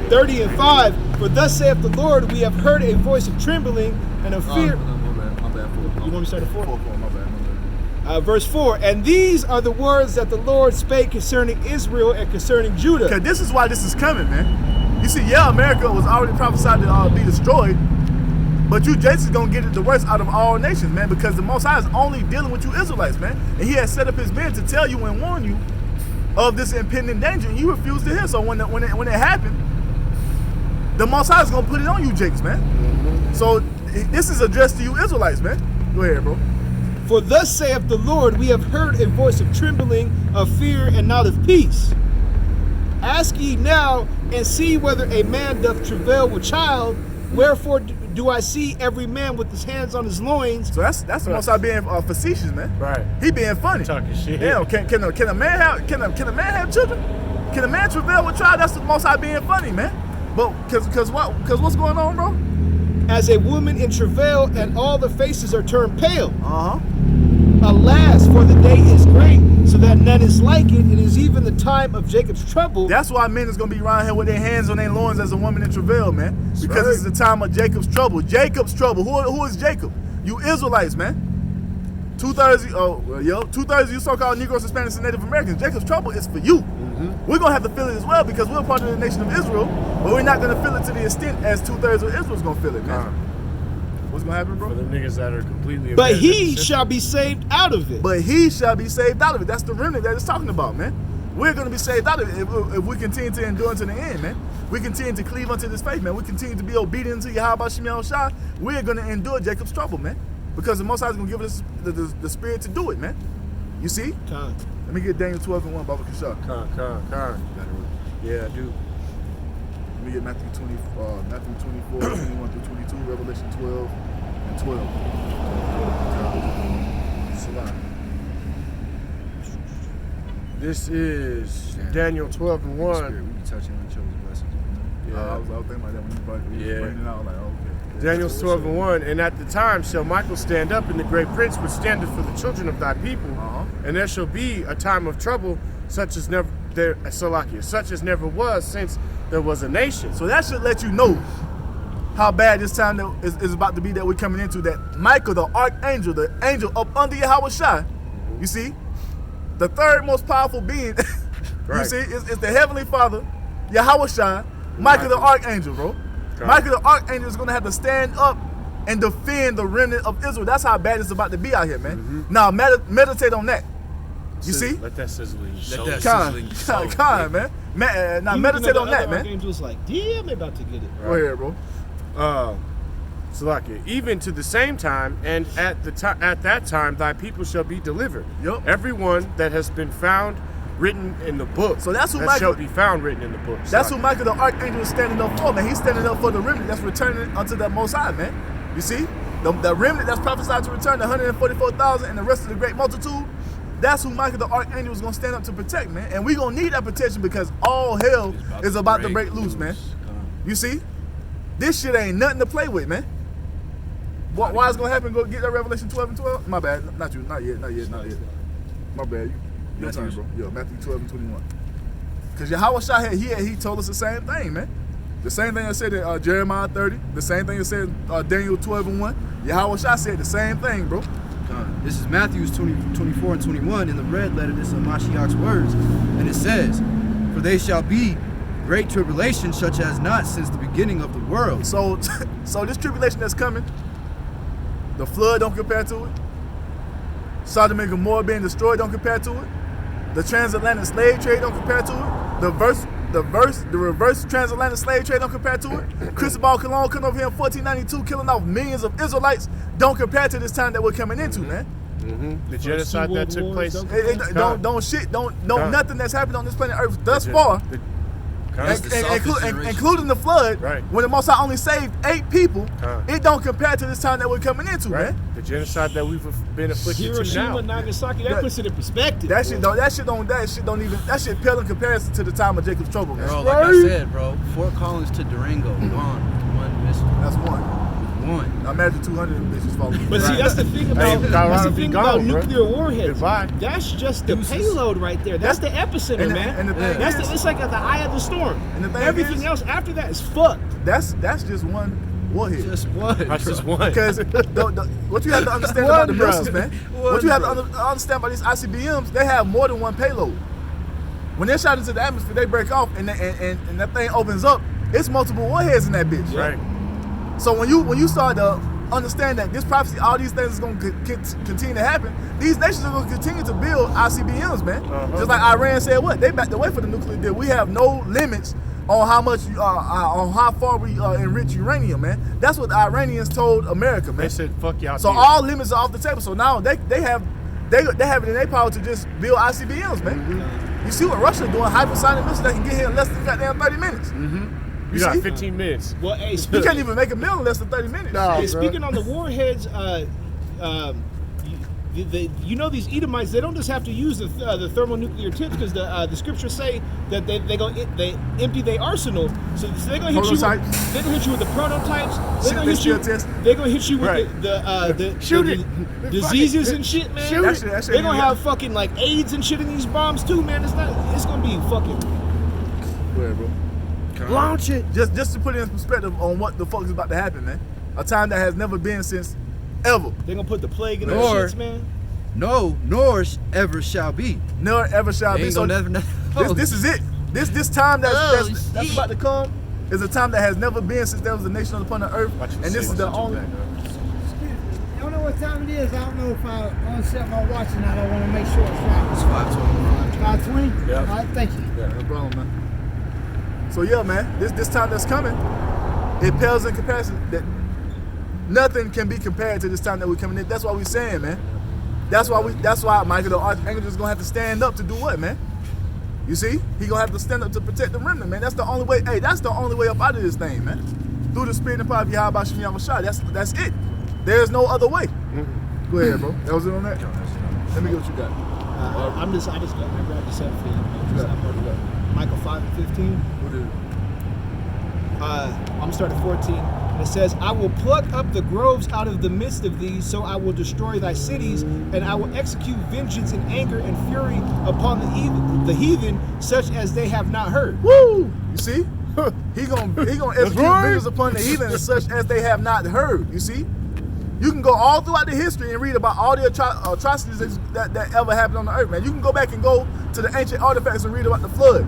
30 and 5. For thus saith the Lord, we have heard a voice of trembling and of fear. My bad. You want me to start at 4? My bad. Verse 4. And these are the words that the Lord spake concerning Israel and concerning Judah. Okay, this is why this is coming, man. You see, yeah, America was already prophesied to be destroyed, but you Jason's gonna get it the worst out of all nations, man, because the Most High is only dealing with you Israelites, man. And he has set up his men to tell you and warn you of this impending danger, and you refuse to hear. So when it happened, the Most High is gonna put it on you, Jakes, man. So this is addressed to you Israelites, man. Go ahead, bro. For thus saith the Lord, we have heard a voice of trembling, of fear, and not of peace. Ask ye now, and see whether a man doth travail with child. Wherefore do I see every man with his hands on his loins? So that's the Most High being facetious, man. Right. He being funny. Talking shit. Damn, can a man have children? Can a man travail with child? That's the Most High being funny, man. But cause what's going on, bro? As a woman in travail, and all the faces are turned pale. Alas, for the day is great, so that none is like it. It is even the time of Jacob's trouble. That's why men is gonna be around here with their hands on their loins as a woman in travail, man. Because it's the time of Jacob's trouble. Jacob's trouble. Who is Jacob? You Israelites, man. 2/3, 2/3 of you so-called Negroes, Hispanics, and Native Americans. Jacob's trouble is for you. We're gonna have to feel it as well because we're part of the nation of Israel, but we're not gonna feel it to the extent as 2/3 of Israel's gonna feel it, man. What's gonna happen, bro? For the niggas that are completely. But he shall be saved out of it. But he shall be saved out of it. That's the remnant that it's talking about, man. We're going to be saved out of it if we continue to endure unto the end, man. We continue to cleave unto this faith, man. We continue to be obedient to Yahweh Shemel Shah. We're going to endure Jacob's trouble, man. Because the Most High is going to give us the spirit to do it, man. You see? Con. Let me get Daniel 12 and 1, Baba Kishah. Con. Yeah, I do. Let me get Matthew 24, 21 through 22, Revelation 12 and 12. Salah. This is Daniel 12 and 1. Spirit, we be touching on each other's blessings. I was thinking about that when you brought it. Bringing it out, like, okay. Daniel 12 and 1. And at the time shall Michael stand up, and the great prince which standeth for the children of thy people. And there shall be a time of trouble, such as never was since there was a nation. So that should let you know how bad this time is about to be that we're coming into. That Michael, the archangel, the angel up under Yahweh Shai, you see, the third most powerful being, you see, is the Heavenly Father, Yahweh Shai, Michael the archangel, bro. Okay. Michael the archangel is going to have to stand up and defend the remnant of Israel. That's how bad it's about to be out here, man. Now, meditate on that. You see? Let that sizzling soul. Con, man. Now meditate on that, man. Angel's like, damn, they about to get it. Go ahead, bro. Salakia, even to the same time, and at that time thy people shall be delivered. Yup. Everyone that has been found written in the book. So that's who that Michael shall be found written in the book. That's who Michael the archangel is standing up for, man. He's standing up for the remnant that's returning unto the Most High, man. You see? The remnant that's prophesied to return, the 144,000 and the rest of the great multitude, that's who Michael the archangel is going to stand up to protect, man. And we're going to need that protection because all hell is about to break loose, man. You see? This shit ain't nothing to play with, man. Why is it going to happen? Go get that Revelation 12 and 12? My bad. Not you. Not yet. My bad. Your turn, bro. Yo, Matthew 12 and 21. Because Yahweh Shai, he told us the same thing, man. The same thing I said in Jeremiah 30. The same thing I said in Daniel 12 and 1. Yahweh Shai said the same thing, bro. This is Matthew 24 and 21 in the red letter. This is Mashiach's words. And it says, for they shall be great tribulation such as not since the beginning of the world. So this tribulation that's coming, the flood don't compare to it. Sodom and Gomorrah being destroyed don't compare to it. The transatlantic slave trade don't compare to it. The the reverse transatlantic slave trade don't compare to it. Cristobal Colon coming over here in 1492, killing off millions of Israelites, don't compare to this time that we're coming into, man. The genocide that took place. Nothing that's happened on this planet Earth thus far, including the flood, Right. when the Most High only saved 8 people, it don't compare to this time that we're coming into, Right. man. The genocide that we've been afflicted to Hiroshima, now. Nagasaki, that puts it in perspective. That shit pale in comparison to the time of Jacob's trouble, man. Bro, like I said, bro, Fort Collins to Durango, one missile. That's one. One. Imagine 200 of them bitches falling. But see, that's the thing about Colorado be gone, bro. nuclear warheads. Goodbye. That's just the payload right there. That's the epicenter, man. And the thing is, It's like at the eye of the storm. And the thing Everything is- else after that is fucked. that's just one warhead. Just one. That's bro. just one. Because what you have to understand about the One, bro. missiles, man, what you have to understand about these ICBMs, they have more than one payload. When they're shot into the atmosphere, they break off, and that thing opens up. It's multiple warheads in that bitch. Right. So when you start to understand that this prophecy, all these things is going to continue to happen, these nations are going to continue to build ICBMs, man. Just like Iran said, they backed away from the nuclear deal. We have no limits on how much, on how far we enrich uranium, man. That's what the Iranians told America, man. They said, fuck y'all. So all limits are off the table. So now they have it in their power to just build ICBMs, man. You see what Russia doing? Hypersonic missiles that can get here in less than goddamn 30 minutes. You got 15 minutes. Well, hey, You can't even make a meal in less than 30 minutes. Hey, speaking on the warheads, you know these Edomites, they don't just have to use the thermonuclear tips, because the scriptures say that they empty their arsenal. So they're gonna hit you. Prototypes. They're gonna hit you with the prototypes. They're gonna They hit you. still test. They're gonna hit you with Right. the diseases and shit, man. Shoot it. That shit They're gonna ain't- have fucking like AIDS and shit in these bombs too, man. It's gonna be fucking. Go ahead, bro. Launch it. Just to put it in perspective on what the fuck is about to happen, man. A time that has never been since ever. They're gonna put the plague in Or- those shits, man. No, nor ever shall be. Never ever shall They be. ain't So gonna never. this is it. This time Oh, that's shit. about to come is a time that has never been since there was a nation upon the earth. Watch your And this is six, the watch your only. back, I don't know what time it is. I don't know if I on set my watch or not. I want to make sure it's right. It's 5:20. 5:20? Yeah. All right, thank you. No problem, man. So yeah, man, this time that's coming, it pales in comparison. That nothing can be compared to this time that we're coming in. That's why we're saying, man. That's why Michael the Archangel is gonna have to stand up to do what, man? You see, he gonna have to stand up to protect the remnant, man. That's the only way. Hey, that's the only way up out of this thing, man. Through the spirit and power of Yahweh Shem Yahushua. That's it. There's no other way. Go ahead, bro. That was it on that. Let me get what you got. I grabbed this up for you. Michael 5:15. What is it? I'm starting at 14. And it says, I will pluck up the groves out of the midst of these, so I will destroy thy cities, and I will execute vengeance and anger and fury upon the heathen, such as they have not heard. Woo! You see? He gonna execute right. vengeance upon the heathen and such as they have not heard. You see? You can go all throughout the history and read about all the atrocities that ever happened on the earth, man. You can go back and go to the ancient artifacts and read about the flood.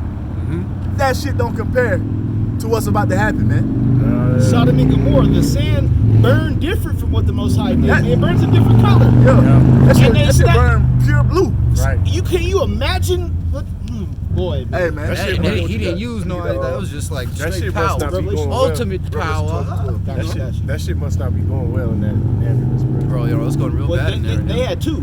That shit don't compare to what's about to happen, man. Sodom and Gomorrah, the sand burned different from what the Most High did. That- It burns a different color. Yeah. That shit, And they that shit stack- burn pure blue. Right. Can you imagine what? Boy, man. Hey, man. That shit He burn. didn't use no. That was just like That straight shit power. must not be going Revelation. well. Ultimate power. That shit must not be going well in that ambulance, bro. Bro, yo, it's going real Well, bad in there. they now. had two.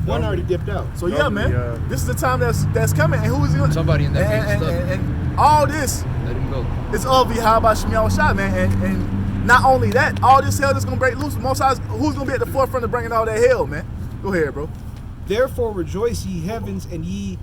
One already dipped out. So yeah, man. Probably, This is the time that's coming. And who is he? Somebody in that and, stuff. and all this Let him go. is of Yahweh Shem Yahushua, man. And not only that, all this hell that's gonna break loose. Most High's, who's gonna be at the forefront of bringing all that hell, man? Go ahead, bro. Therefore rejoice, ye heavens, and ye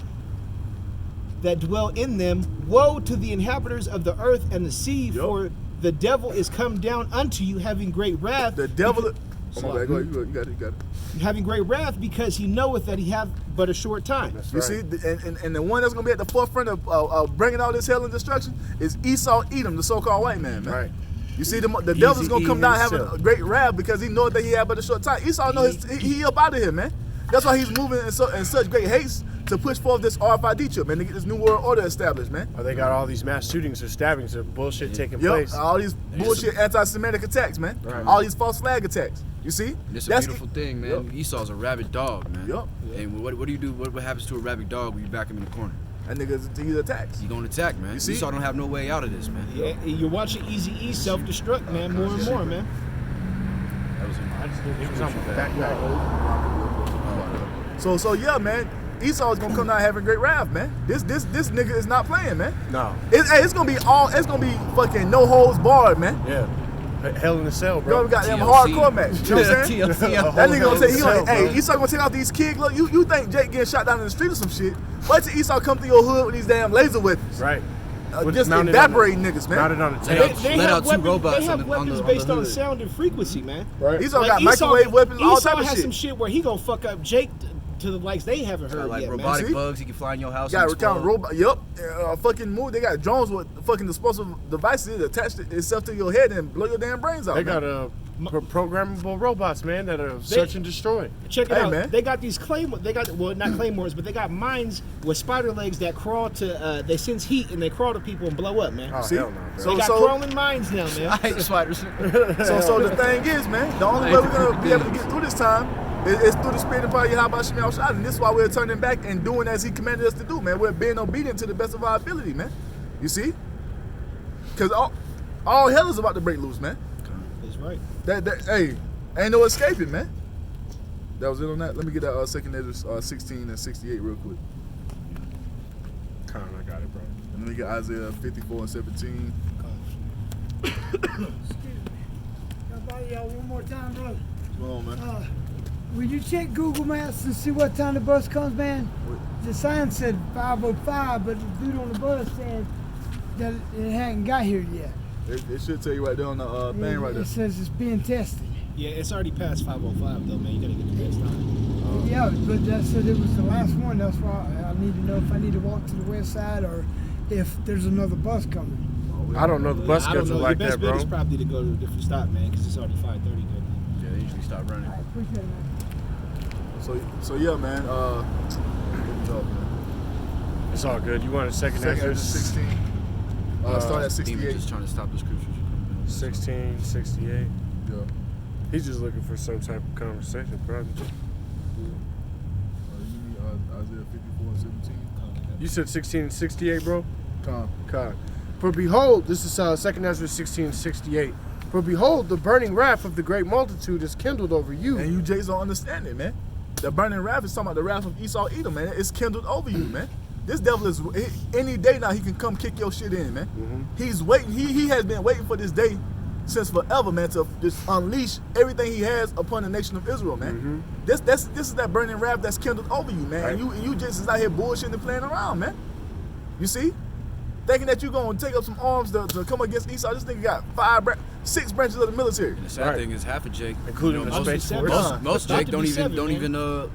that dwell in them. Woe to the inhabitants of the earth and the sea, for the devil is come down unto you, having great wrath. The devil. Oh my bad. Go ahead. You got it. Having great wrath, because he knoweth that he hath but a short time. You see, and the one that's gonna be at the forefront of bringing all this hell and destruction is Esau Edom, the so-called white man, man. Right. You see, the devil's gonna come down having a great wrath because he knows that he had but a short time. Esau knows he up out of here, man. That's why he's moving in such great haste to push forth this RFID chip, man, to get this new world order established, man. Oh, they got all these mass shootings or stabbings or bullshit taking Yep, place. all these bullshit anti-Semitic attacks, man. Right. All these false flag attacks. You see? And it's a beautiful thing, man. Yep. Esau's a rabid dog, man. Yep. And what do you do? What happens to a rabid dog when you back him in the corner? That nigga's he's attacked. He gonna attack, man. You see? Esau don't have no way out of this, man. Yeah, you're watching Eazy-E self-destruct, man, more and more, man. That was him. I just didn't think something that So yeah, man. Esau is gonna come down having great wrath, man. This nigga is not playing, man. No. It's gonna be fucking no holds barred, man. Yeah. Hell in a cell, Bro, bro. we got them TLC. hardcore match. You know what I'm saying? TLC. That nigga gonna take, Hell, hey, bro. Esau gonna take out these kids. Look, you think Jake getting shot down in the street or some shit? Wait till Esau come through your hood with these damn laser weapons. Right. Just Mounted evaporating niggas, man. Mounted on a Let tank. out- They let have out two weapons, robots they have on the- weapons on the based on hood. sound and frequency, man. Right. Esau Like got microwave weapons, all Esau type of has shit. some shit where he gonna fuck up Jake to the likes they haven't heard Got like yet, robotic See? bugs. He can fly in your house. Got and count explode. robot. Yup. Fucking move. They got drones with fucking disposable devices that attach itself to your head and blow your damn brains out. They man. got programmable robots, man, that are search and destroy. Check it Hey, out. man. They got these claymores. They got not claymores, but they got mines with spider legs that crawl to. They sense heat and they crawl to people and blow up, man. Oh, See? hell no, bro. So- They got crawling mines now, man. I hate spiders. So the thing is, man, the only way we're gonna be able to get through this time is through the spirit and power of Yahweh Shem Yahushua. And this is why we're turning back and doing as He commanded us to do, man. We're being obedient to the best of our ability, man. You see? Because all hell is about to break loose, man. That's right. Hey, ain't no escaping, man. That was it on that. Let me get that second Ezra 16 and 68 real quick. Con, I got it, bro. And let me get Isaiah 54 and 17. Excuse me. Can I bother y'all one more time, brother? What's going on, man? Will you check Google Maps and see what time the bus comes, man? The sign said 5:05, but the dude on the bus said that it hadn't got here yet. It should tell you right there on the thing right there. It says it's being tested. Yeah, it's already past 5:05 though, man. You gotta get the best time. Yeah, but that said it was the last one. That's why I need to know if I need to walk to the west side or if there's another bus coming. I don't know the bus I don't schedule know. like Your best that, bet bro. is probably to go to a different stop, man, because it's already 5:30. Yeah, they usually stop running. I appreciate it, man. So yeah, man. Good job, man. It's all good. You want a second Second Ezra? Ezra 16. Start at Demon 68. just trying to stop the scriptures. 16, 68. Yeah. He's just looking for some type of conversation, probably. You need Isaiah 54 and 17. You said 16 and 68, bro? Come. God. For behold, this is 2nd Ezra 16:68. For behold, the burning wrath of the great multitude is kindled over you. And you Jays don't understand it, man. The burning wrath is talking about the wrath of Esau Edom, man. It's kindled over you, man. This devil is any day now he can come kick your shit in, man. He's waiting. He has been waiting for this day since forever, man, to just unleash everything he has upon the nation of Israel, man. This is that burning wrath that's kindled over you, man. Right. And you just is out here bullshitting and playing around, man. You see? Thinking that you're gonna take up some arms to come against Esau. This nigga got 6 branches of the military. And the sad Right. thing is half of Jake, Including the most, Space Force. most About Jake to don't be even 7,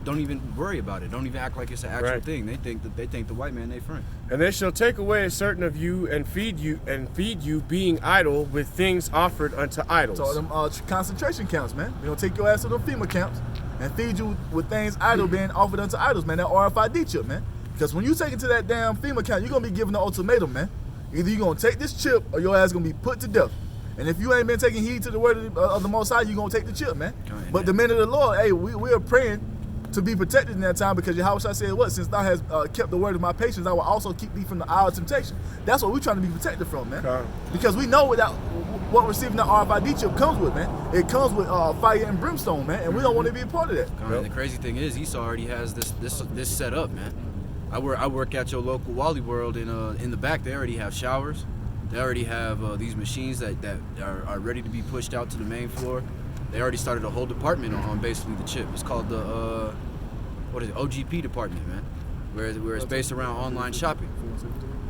don't even worry about it. Don't even act like it's an actual Right. thing. They think the white man they friend. And they shall take away a certain of you and feed you being idle with things offered unto idols. So them concentration camps, man. They're gonna take your ass to them FEMA camps and feed you with things idle being offered unto idols, man. That RFID chip, man. Because when you take it to that damn FEMA camp, you're gonna be given an ultimatum, man. Either you're gonna take this chip or your ass gonna be put to death. And if you ain't been taking heed to the word of the Most High, you're gonna take the chip, man. But the men of the Lord, hey, we are praying to be protected in that time because Yahushua said, what? Since thou hast kept the word of my patience, I will also keep thee from the hour of temptation. That's what we're trying to be protected from, man. Okay. Because we know without what receiving the RFID chip comes with, man. It comes with fire and brimstone, man. And we don't want to be a part of that. And the crazy thing is, Esau already has this set up, man. I work at your local Wally World in the back. They already have showers. They already have these machines that are ready to be pushed out to the main floor. They already started a whole department on basically the chip. It's called the OGP department, man, where it's based around online shopping.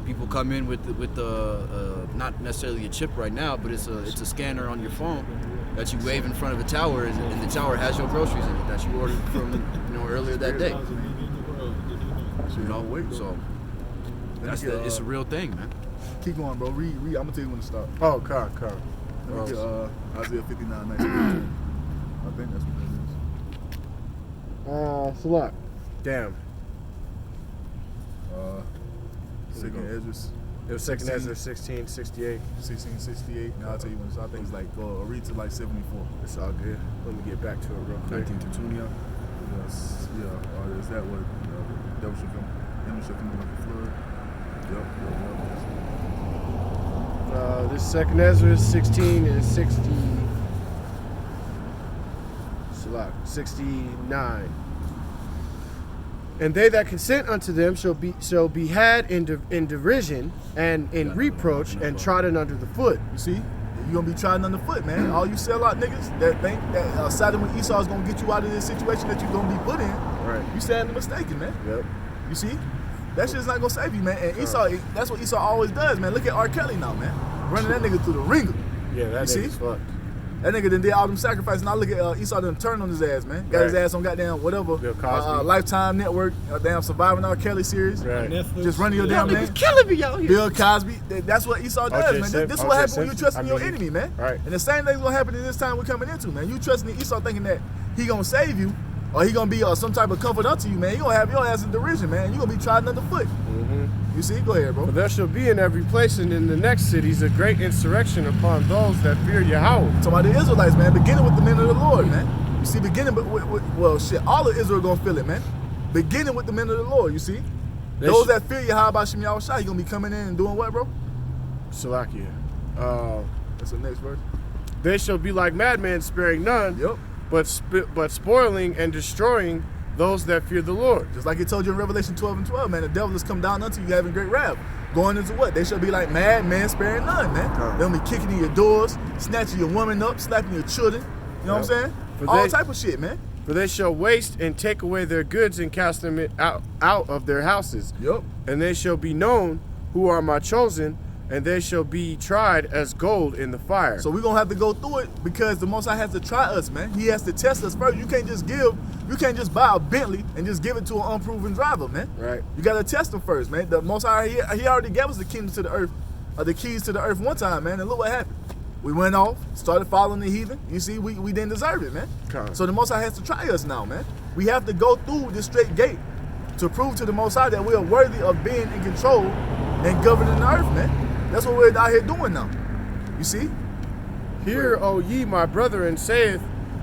People come in with the not necessarily a chip right now, but it's a scanner on your phone that you wave in front of a tower, and the tower has your groceries in it that you ordered from earlier that day. So it's a real thing, man. Keep going, bro. Read. I'm gonna tell you when to stop. Oh, God. Let me get Isaiah 59, 19. I think that's what that is. Salak. Damn. Second Ezra It was 2nd Ezra 16:68. 1668. Now I'll tell you when to stop. I think it's like read to like 74. It's all good. Let me get back to it real quick. 19 to 20. Yes. Yeah. Or is that what devil shall come? Enemy shall come in like a flood. This second Ezra 16 and 69. And they that consent unto them shall be had in derision and in reproach and trodden under the foot. You see? You're going to be trodden underfoot, man. All you sellout niggas that think that siding with Esau is going to get you out of this situation that you're going to be put in, Right. you sadly mistaken, man. Yep. You see? That shit's not going to save you, man. And Esau, that's what Esau always does, man. Look at R. Kelly now, man. Running that nigga through the ringer. Yeah, that You nigga's see? fucked. That nigga done did all them sacrifices. Now look at Esau done turned on his ass, man. Got his Right. ass on goddamn whatever. Bill Cosby. Lifetime Network, damn Surviving R. Kelly series. Right. Netflix. Just running your damn name. killing me out here. Bill Cosby. That's what Esau does, man. This is what happens when you trust in your enemy, man. Right. And the same thing's gonna happen in this time we're coming into, man. You trusting in Esau thinking that he gonna save you or he gonna be some type of comfort unto you, man. He gonna have your ass in derision, man. You gonna be trodden underfoot. You see? Go ahead, bro. For there shall be in every place and in the next cities a great insurrection upon those that fear Yahweh. Talking about the Israelites, man, beginning with the men of the Lord, man. You see, beginning with well, shit, all of Israel gonna feel it, man. Beginning with the men of the Lord, you see. Those that fear Yahweh Shem Yahushua, he gonna be coming in and doing what, bro? Salakia. That's the next verse. They shall be like madmen, sparing none, Yep. but spoiling and destroying those that fear the Lord. Just like it told you in Revelation 12:12, man, the devil has come down unto you having great wrath. Going into what? They shall be like mad men sparing none, man. They'll be kicking in your doors, snatching your woman up, slapping your children. You know what I'm saying? For All they- type of shit, man. For they shall waste and take away their goods and cast them out of their houses. Yep. And they shall be known who are my chosen, and they shall be tried as gold in the fire. So we're gonna have to go through it because the Most High has to try us, man. He has to test us first. You can't just buy a Bentley and just give it to an unproven driver, man. Right. You gotta test him first, man. The Most High, he already gave us the kingdom to the earth, the keys to the earth one time, man. And look what happened. We went off, started following the heathen. You see, we didn't deserve it, man. Con. So the Most High has to try us now, man. We have to go through this straight gate to prove to the Most High that we are worthy of being in control and governing the earth, man. That's what we're out here doing now. You see? Hear, O ye my brethren, saith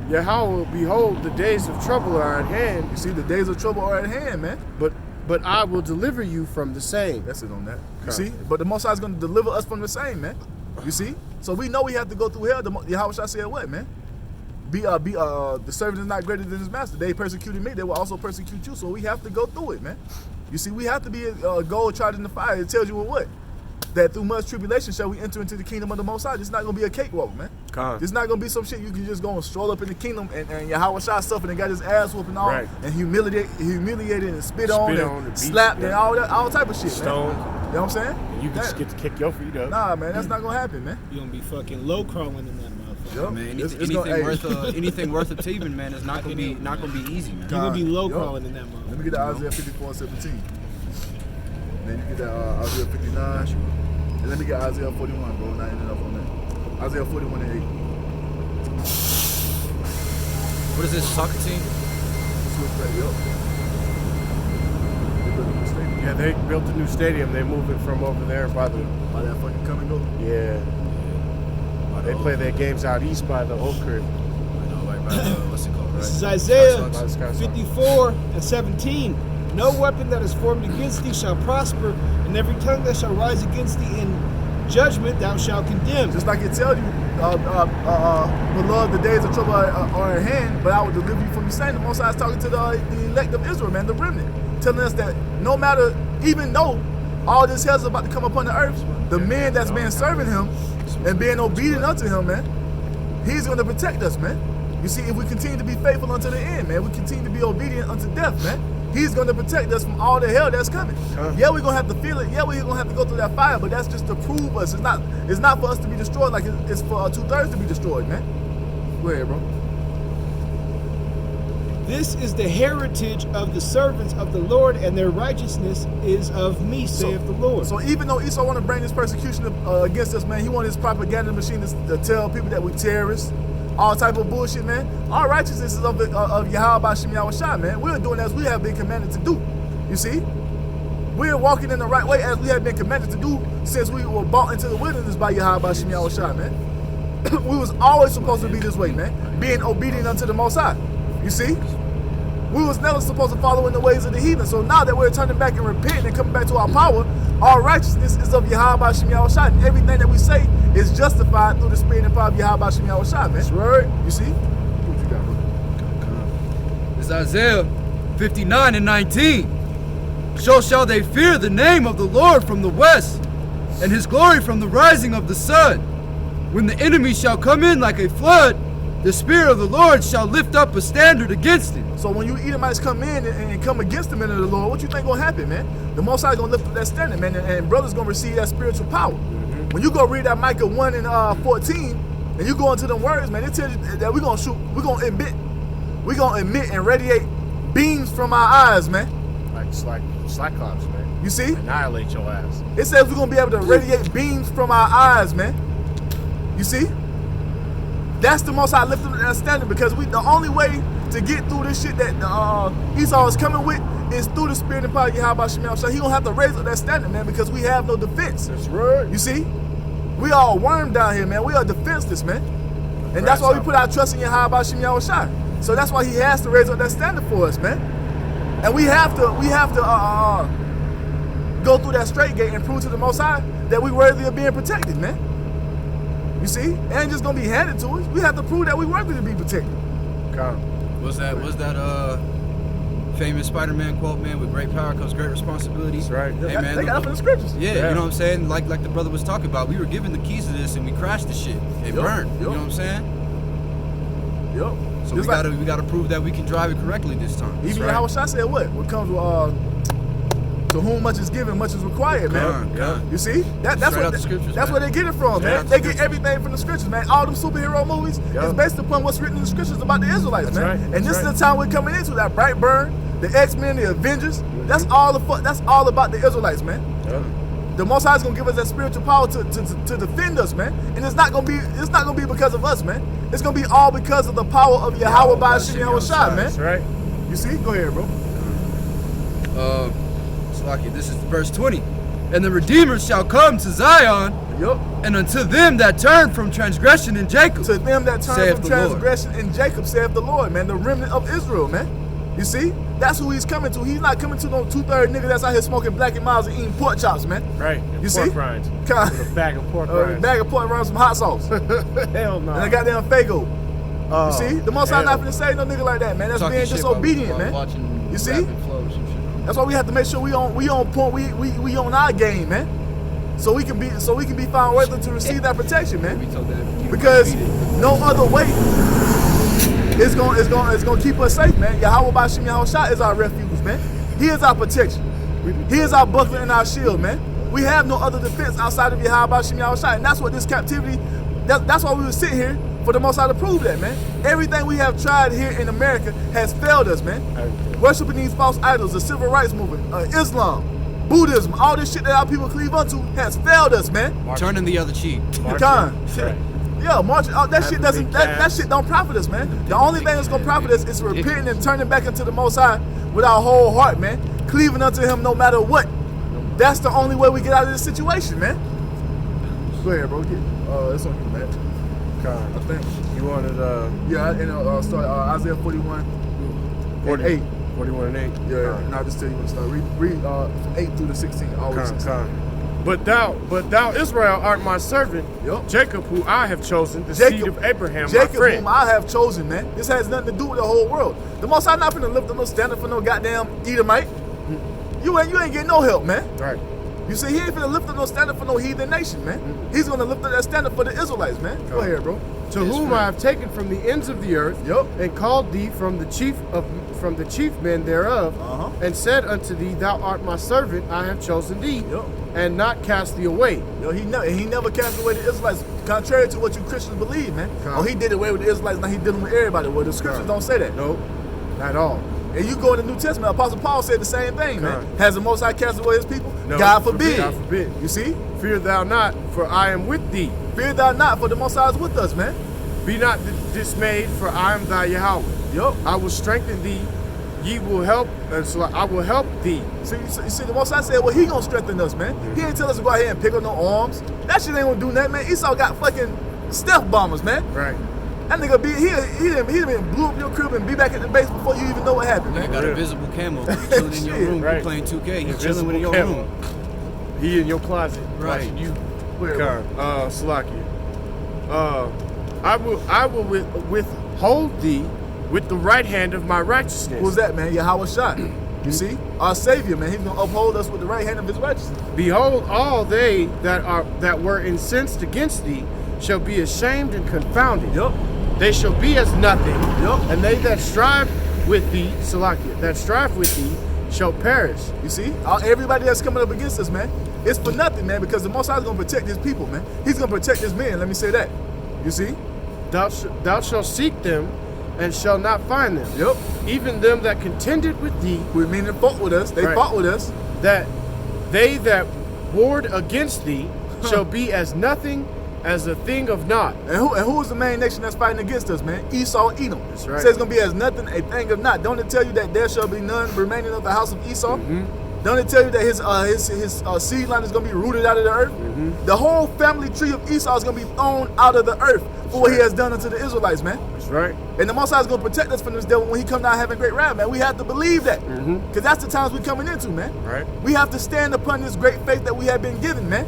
Yahweh, behold, the days of trouble are at hand, You see, the days of trouble are at hand, man. but I will deliver you from the same. That's it on that. You Okay. see? But the Most High is going to deliver us from the same, man. You see? So we know we have to go through hell. Yahweh said what, man? The servant is not greater than his master. They persecuted me, they will also persecute you. So we have to go through it, man. You see, we have to be a gold tried in the fire. It tells you what? That through much tribulation shall we enter into the kingdom of the Most High. It's not going to be a cakewalk, man. Con. It's not going to be some shit you can just go and stroll up in the kingdom and Yahweh Shai suffered and got his ass whooping all Right. and humiliated and spit on on and and beat, slapped yeah. and all type of shit, Stoned. man. You know what I'm saying? And you can just get to kick your feet up. Nah, man, that's not going to happen, man. You're gonna be fucking low crawling in that motherfucker. Yup. Man, It's anything, gonna- hey, anything worth achieving, man, is not gonna be easy, man. You're gonna be low Yup. crawling in that motherfucker. Let me get the Isaiah 54:17. Then you get that Isaiah 59. And let me get Isaiah 41, bro. Not ending up on that. Isaiah 41 and 8. What is this, soccer team? Switch back, yup. They built a new stadium. Yeah, they built a new stadium. They're moving from over there by the, By that fucking come and go. yeah. They play their games out east by the Oak Crib. I know, right by what's it called, right? This is Isaiah Sky Sox. 54 and 17. No weapon that is formed against thee shall prosper, and every tongue that shall rise against thee in judgment thou shalt condemn. Just like it tells you, beloved, the days of trouble are at hand, but I will deliver you from the same. The Most High is talking to the elect of Israel, man, the remnant, telling us that no matter, even though all this hell is about to come upon the earth, the men that's been serving him and being obedient unto him, man, he's going to protect us, man. You see, if we continue to be faithful unto the end, man, we continue to be obedient unto death, man, he's going to protect us from all the hell that's coming. Yeah, we're going to have to feel it. Yeah, we're going to have to go through that fire, but that's just to prove us. It's not for us to be destroyed like it's for 2/3 to be destroyed, man. Go ahead, bro. This is the heritage of the servants of the Lord, and their righteousness is of me, saith the Lord. So even though Esau want to bring this persecution against us, man, he want his propaganda machine to tell people that we terrorists, all type of bullshit, man. Our righteousness is of Yahweh Shem Yahushua, man. We're doing as we have been commanded to do. You see? We're walking in the right way as we have been commanded to do since we were brought into the wilderness by Yahweh Shem Yahushua, man. We was always supposed to be this way, man. Being obedient unto the Most High. You see? We was never supposed to follow in the ways of the heathen. So now that we're turning back and repenting and coming back to our power, All righteousness is of Yahweh Shem Yahushua. And everything that we say is justified through the spirit and power of Yahweh Shem Yahushua, man. That's right. You see? What you got, bro? It's Isaiah 59:19. So shall they fear the name of the Lord from the west, and his glory from the rising of the sun. When the enemy shall come in like a flood, the Spirit of the Lord shall lift up a standard against it. So when you Edomites come in and come against the men of the Lord, what you think gonna happen, man? The Most High is gonna lift up that standard, man, and brothers gonna receive that spiritual power. When you go read that Micah 1 and 14, and you go into them words, man, it tells you that we're gonna emit and radiate beams from our eyes, man. Like Cyclops, man. You see? Annihilate your ass. It says we're gonna be able to radiate beams from our eyes, man. You see? That's the Most High lifting that standard, because the only way to get through this shit that Esau is coming with is through the spirit and power of Yahweh Shem Yahushua. He gonna have to raise up that standard, man, because we have no defense. That's right. You see? We are worm down here, man. We are defenseless, man. And that's why we put our trust in Yahweh Shem Yahushua. So that's why he has to raise up that standard for us, man. And we have to go through that straight gate and prove to the Most High that we worthy of being protected, man. You see? It ain't just gonna be handed to us. We have to prove that we worthy to be protected. Was that famous Spider-Man quote, man? With great power comes great responsibility. That's right. Hey, man, They got it from the scriptures. Yeah, you know what I'm saying? Like the brother was talking about, we were given the keys to this and we crashed the shit. It burned. You know what I'm saying? Yup. So we gotta prove that we can drive it correctly this time. Even Yahushua said what comes with to whom much is given, much is required, man. You see? That's out the scriptures, where they get it from, man. They get everything from the scriptures, man. All them superhero movies is based upon what's written in the scriptures about the Israelites, man. Right. And this is the time we're coming into, that Brightburn, the X-Men, the Avengers. That's all about the Israelites, man. The Most High is gonna give us that spiritual power to defend us, man. And it's not gonna be because of us, man. It's gonna be all because of the power of Yahweh Shem Yahushua, man. That's right. You see? Go ahead, bro. This is verse 20. And the Redeemer shall come to Zion, and unto them that turn from transgression in Jacob. To them that turn from transgression in Jacob, saith the Lord, man. The remnant of Israel, man. You see? That's who he's coming to. He's not coming to no 2/3 nigga that's out here smoking Black and Miles and eating pork chops, man. Right. And You pork see? rinds. With With a bag of pork rinds. a bag of pork rinds, some hot sauce. Hell no. And a goddamn Fago. You see? The Most High not finna say no nigga like that, man. That's being disobedient, man. You see? That's why we have to make sure we on point. We on our game, man. So we can be found worthy to receive that protection, man. Because no other way is gonna keep us safe, man. Yahweh Shem Yahushua is our refuge, man. He is our protection. He is our buckler and our shield, man. We have no other defense outside of Yahweh Shem Yahushua, and that's what this captivity. That's why we were sitting here for the Most High to prove that, man. Everything we have tried here in America has failed us, man. Worshiping these false idols, the civil rights movement, Islam, Buddhism, all this shit that our people cleave unto has failed us, man. Turning the other cheek. Yeah, marching. That shit don't profit us, man. The only thing that's gonna profit us is repenting and turning back into the Most High with our whole heart, man. Cleaving unto Him no matter what. That's the only way we get out of this situation, man. Go ahead, bro. It's on you, man. I think. You wanted start Isaiah 41, 8. 41 and 8. Yeah, and I'll just tell you when to start. Read 8 through to 16. Always. But thou, Israel, art my servant, Jacob, who I have chosen, the seed of Abraham, my friend. Whom I have chosen, man. This has nothing to do with the whole world. The Most High not finna lift up no standard for no goddamn Edomite. You ain't getting no help, man. Right. You see, he ain't finna lift up no standard for no heathen nation, man. He's gonna lift up that standard for the Israelites, man. Go ahead, bro. To whom I have taken from the ends of the earth, and called thee from the chief men thereof, and said unto thee, Thou art my servant, I have chosen thee, and not cast thee away. He never cast away the Israelites, contrary to what you Christians believe, man. He did away with the Israelites, now he dealing with everybody. Well, the scriptures don't say that. No, not at all. And you go in the New Testament, Apostle Paul said the same thing, man. Has the Most High cast away his people? No, God forbid. God forbid. You see? Fear thou not, for I am with thee. Fear thou not, for the Most High is with us, man. Be not dismayed, for I am thy Yahweh. I will strengthen thee. Ye will help, and so I will help thee. See, the Most High said, well, he gonna strengthen us, man. He ain't tell us to go out here and pick up no arms. That shit ain't gonna do nothing, man. Esau got fucking stealth bombers, man. Right. That nigga he done blew up your crib and be back at the base before you even know what happened. Man, got a visible camo. You chilling in your room, you playing 2K. You chilling in your room. He in your closet Right. watching you. Where, Salakia. I will withhold thee with the right hand of my righteousness. Who's that, man? Yahweh Shai. You see? Our Savior, man. He's going to uphold us with the right hand of his righteousness. Behold, all they that were incensed against thee shall be ashamed and confounded. Yup. They shall be as nothing. Yup. And they that strive with thee, Salakia, that strive with thee shall perish. You see? Everybody that's coming up against us, man, it's for nothing, man, because the Most High is going to protect his people, man. He's going to protect his men. Let me say that. You see? Thou shalt seek them and shall not find them. Yep. Even them that contended with thee, We mean to fought with us. They Right. fought with us. that they that warred against thee shall be as nothing, as a thing of naught. And who is the main nation that's fighting against us, man? Esau, Edom. That's right. It says it's going to be as nothing, a thing of naught. Don't it tell you that there shall be none remaining of the house of Esau? Don't it tell you that his seed line is going to be rooted out of the earth? The whole family tree of Esau is going to be thrown out of the earth for what he has done unto the Israelites, man. That's right. And the Most High is going to protect us from this devil when he come down having great wrath, man. We have to believe that. Because that's the times we're coming into, man. Right. We have to stand upon this great faith that we have been given, man.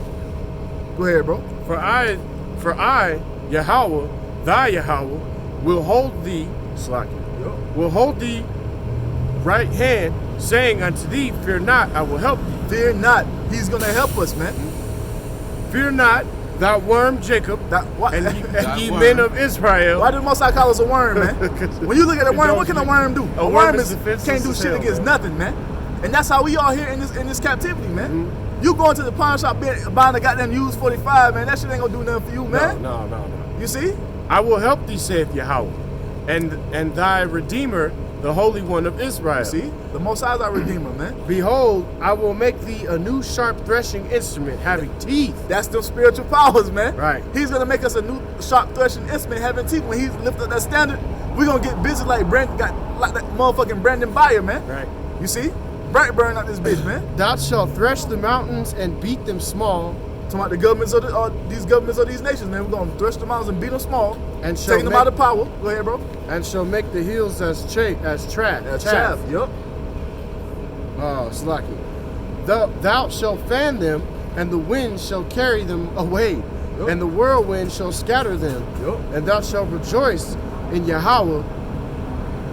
Go ahead, bro. For I, Yahweh, thy Yahweh, will hold thee, Salakia, will hold thee right hand, saying unto thee, fear not, I will help thee. Fear not. He's going to help us, man. Fear not, thou worm Jacob, and ye men of Israel. Why did the Most High call us a worm, man? When you look at a worm, what can a worm do? A worm is defenseless can't do as shit hell, against man. nothing, man. And that's how we are here in this captivity, man. You going to the pawn shop buying a goddamn used 45, man. That shit ain't gonna do nothing for you, man. No. You see? I will help thee, saith Yahweh, and thy Redeemer, the Holy One of Israel. You see? The Most High is our Redeemer, man. Behold, I will make thee a new sharp threshing instrument having teeth. That's the spiritual powers, man. Right. He's gonna make us a new sharp threshing instrument having teeth. When he's lifted up that standard, we're gonna get busy like that motherfucking Brandon Byer, man. Right. You see? Bright burn out this bitch, man. Thou shalt thresh the mountains and beat them small, Talking about the governments of these governments of these nations, man. We're gonna thresh them out and beat them small, and shall taking them out of power. Go ahead, bro. and shall make the hills as chaff. That's chaff. Yup. Oh, Slaki. Thou shalt fan them, and the wind shall carry them away, Yup. and the whirlwind shall scatter them. Yup. And thou shalt rejoice in Yahweh,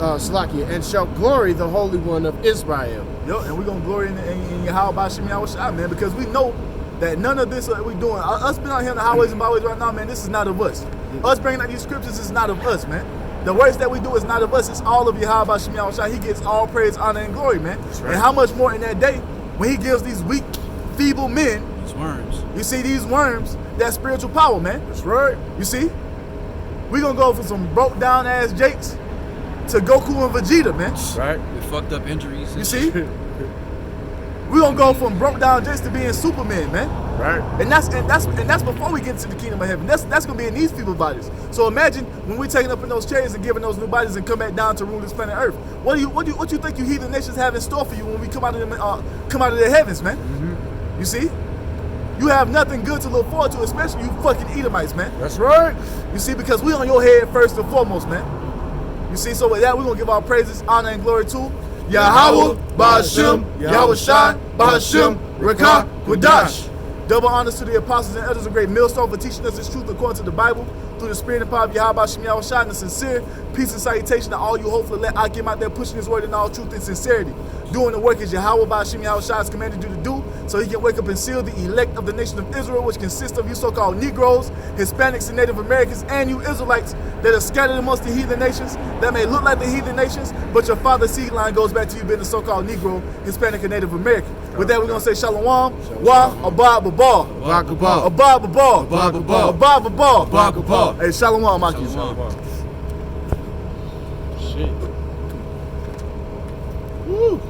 Slaki, and shalt glory the Holy One of Israel. Yup. And we're gonna glory in Yahweh by Shem Yahweh Shai, man, because we know that none of this that we're doing, us being out here on the highways and byways right now, man, this is not of us. Us bringing out these scriptures is not of us, man. The works that we do is not of us. It's all of Yahweh by Shem Yahweh Shai. He gets all praise, honor, and glory, man. Right. And how much more in that day when he gives these weak, feeble men, These worms. you see these worms, that spiritual power, man. That's right. You see? We're gonna go from some broke down ass Jakes to Goku and Vegeta, man. Right. With fucked up injuries. You see? We're gonna go from broke down Jakes to being Superman, man. Right. And that's before we get into the kingdom of heaven. That's gonna be in these people's bodies. So imagine when we're taking up in those chairs and giving those new bodies and come back down to rule this planet Earth. What you think you heathen nations have in store for you when we come out of the heavens, man? You see? You have nothing good to look forward to, especially you fucking Edomites, man. That's right. You see, because we on your head first and foremost, man. You see, so with that, we're gonna give our praises, honor, and glory to Yahweh, Ba'ashem, Yahweh Shai, Ba'ashem, Rekah, Quadash. Double honors to the apostles and elders of great millstone for teaching us this truth according to the Bible, through the spirit and power of Yahweh Ba'ashem, Yahweh Shai, and a sincere peace and salutation to all you hopefully let Akim out there pushing his word in all truth and sincerity. Doing the work as Yahweh Ba'ashem, Yahweh Shai has commanded you to do, so he can wake up and seal the elect of the nation of Israel, which consists of you so-called Negroes, Hispanics, and Native Americans, and you Israelites that are scattered amongst the heathen nations, that may look like the heathen nations, but your father's seed line goes back to you being a so-called Negro, Hispanic, and Native American. With that, we're going to say Shalom, Wa, Abba, Babal, Abba, Babal, Abba, Babal. Hey, Shalom, Maki. Shit. Woo.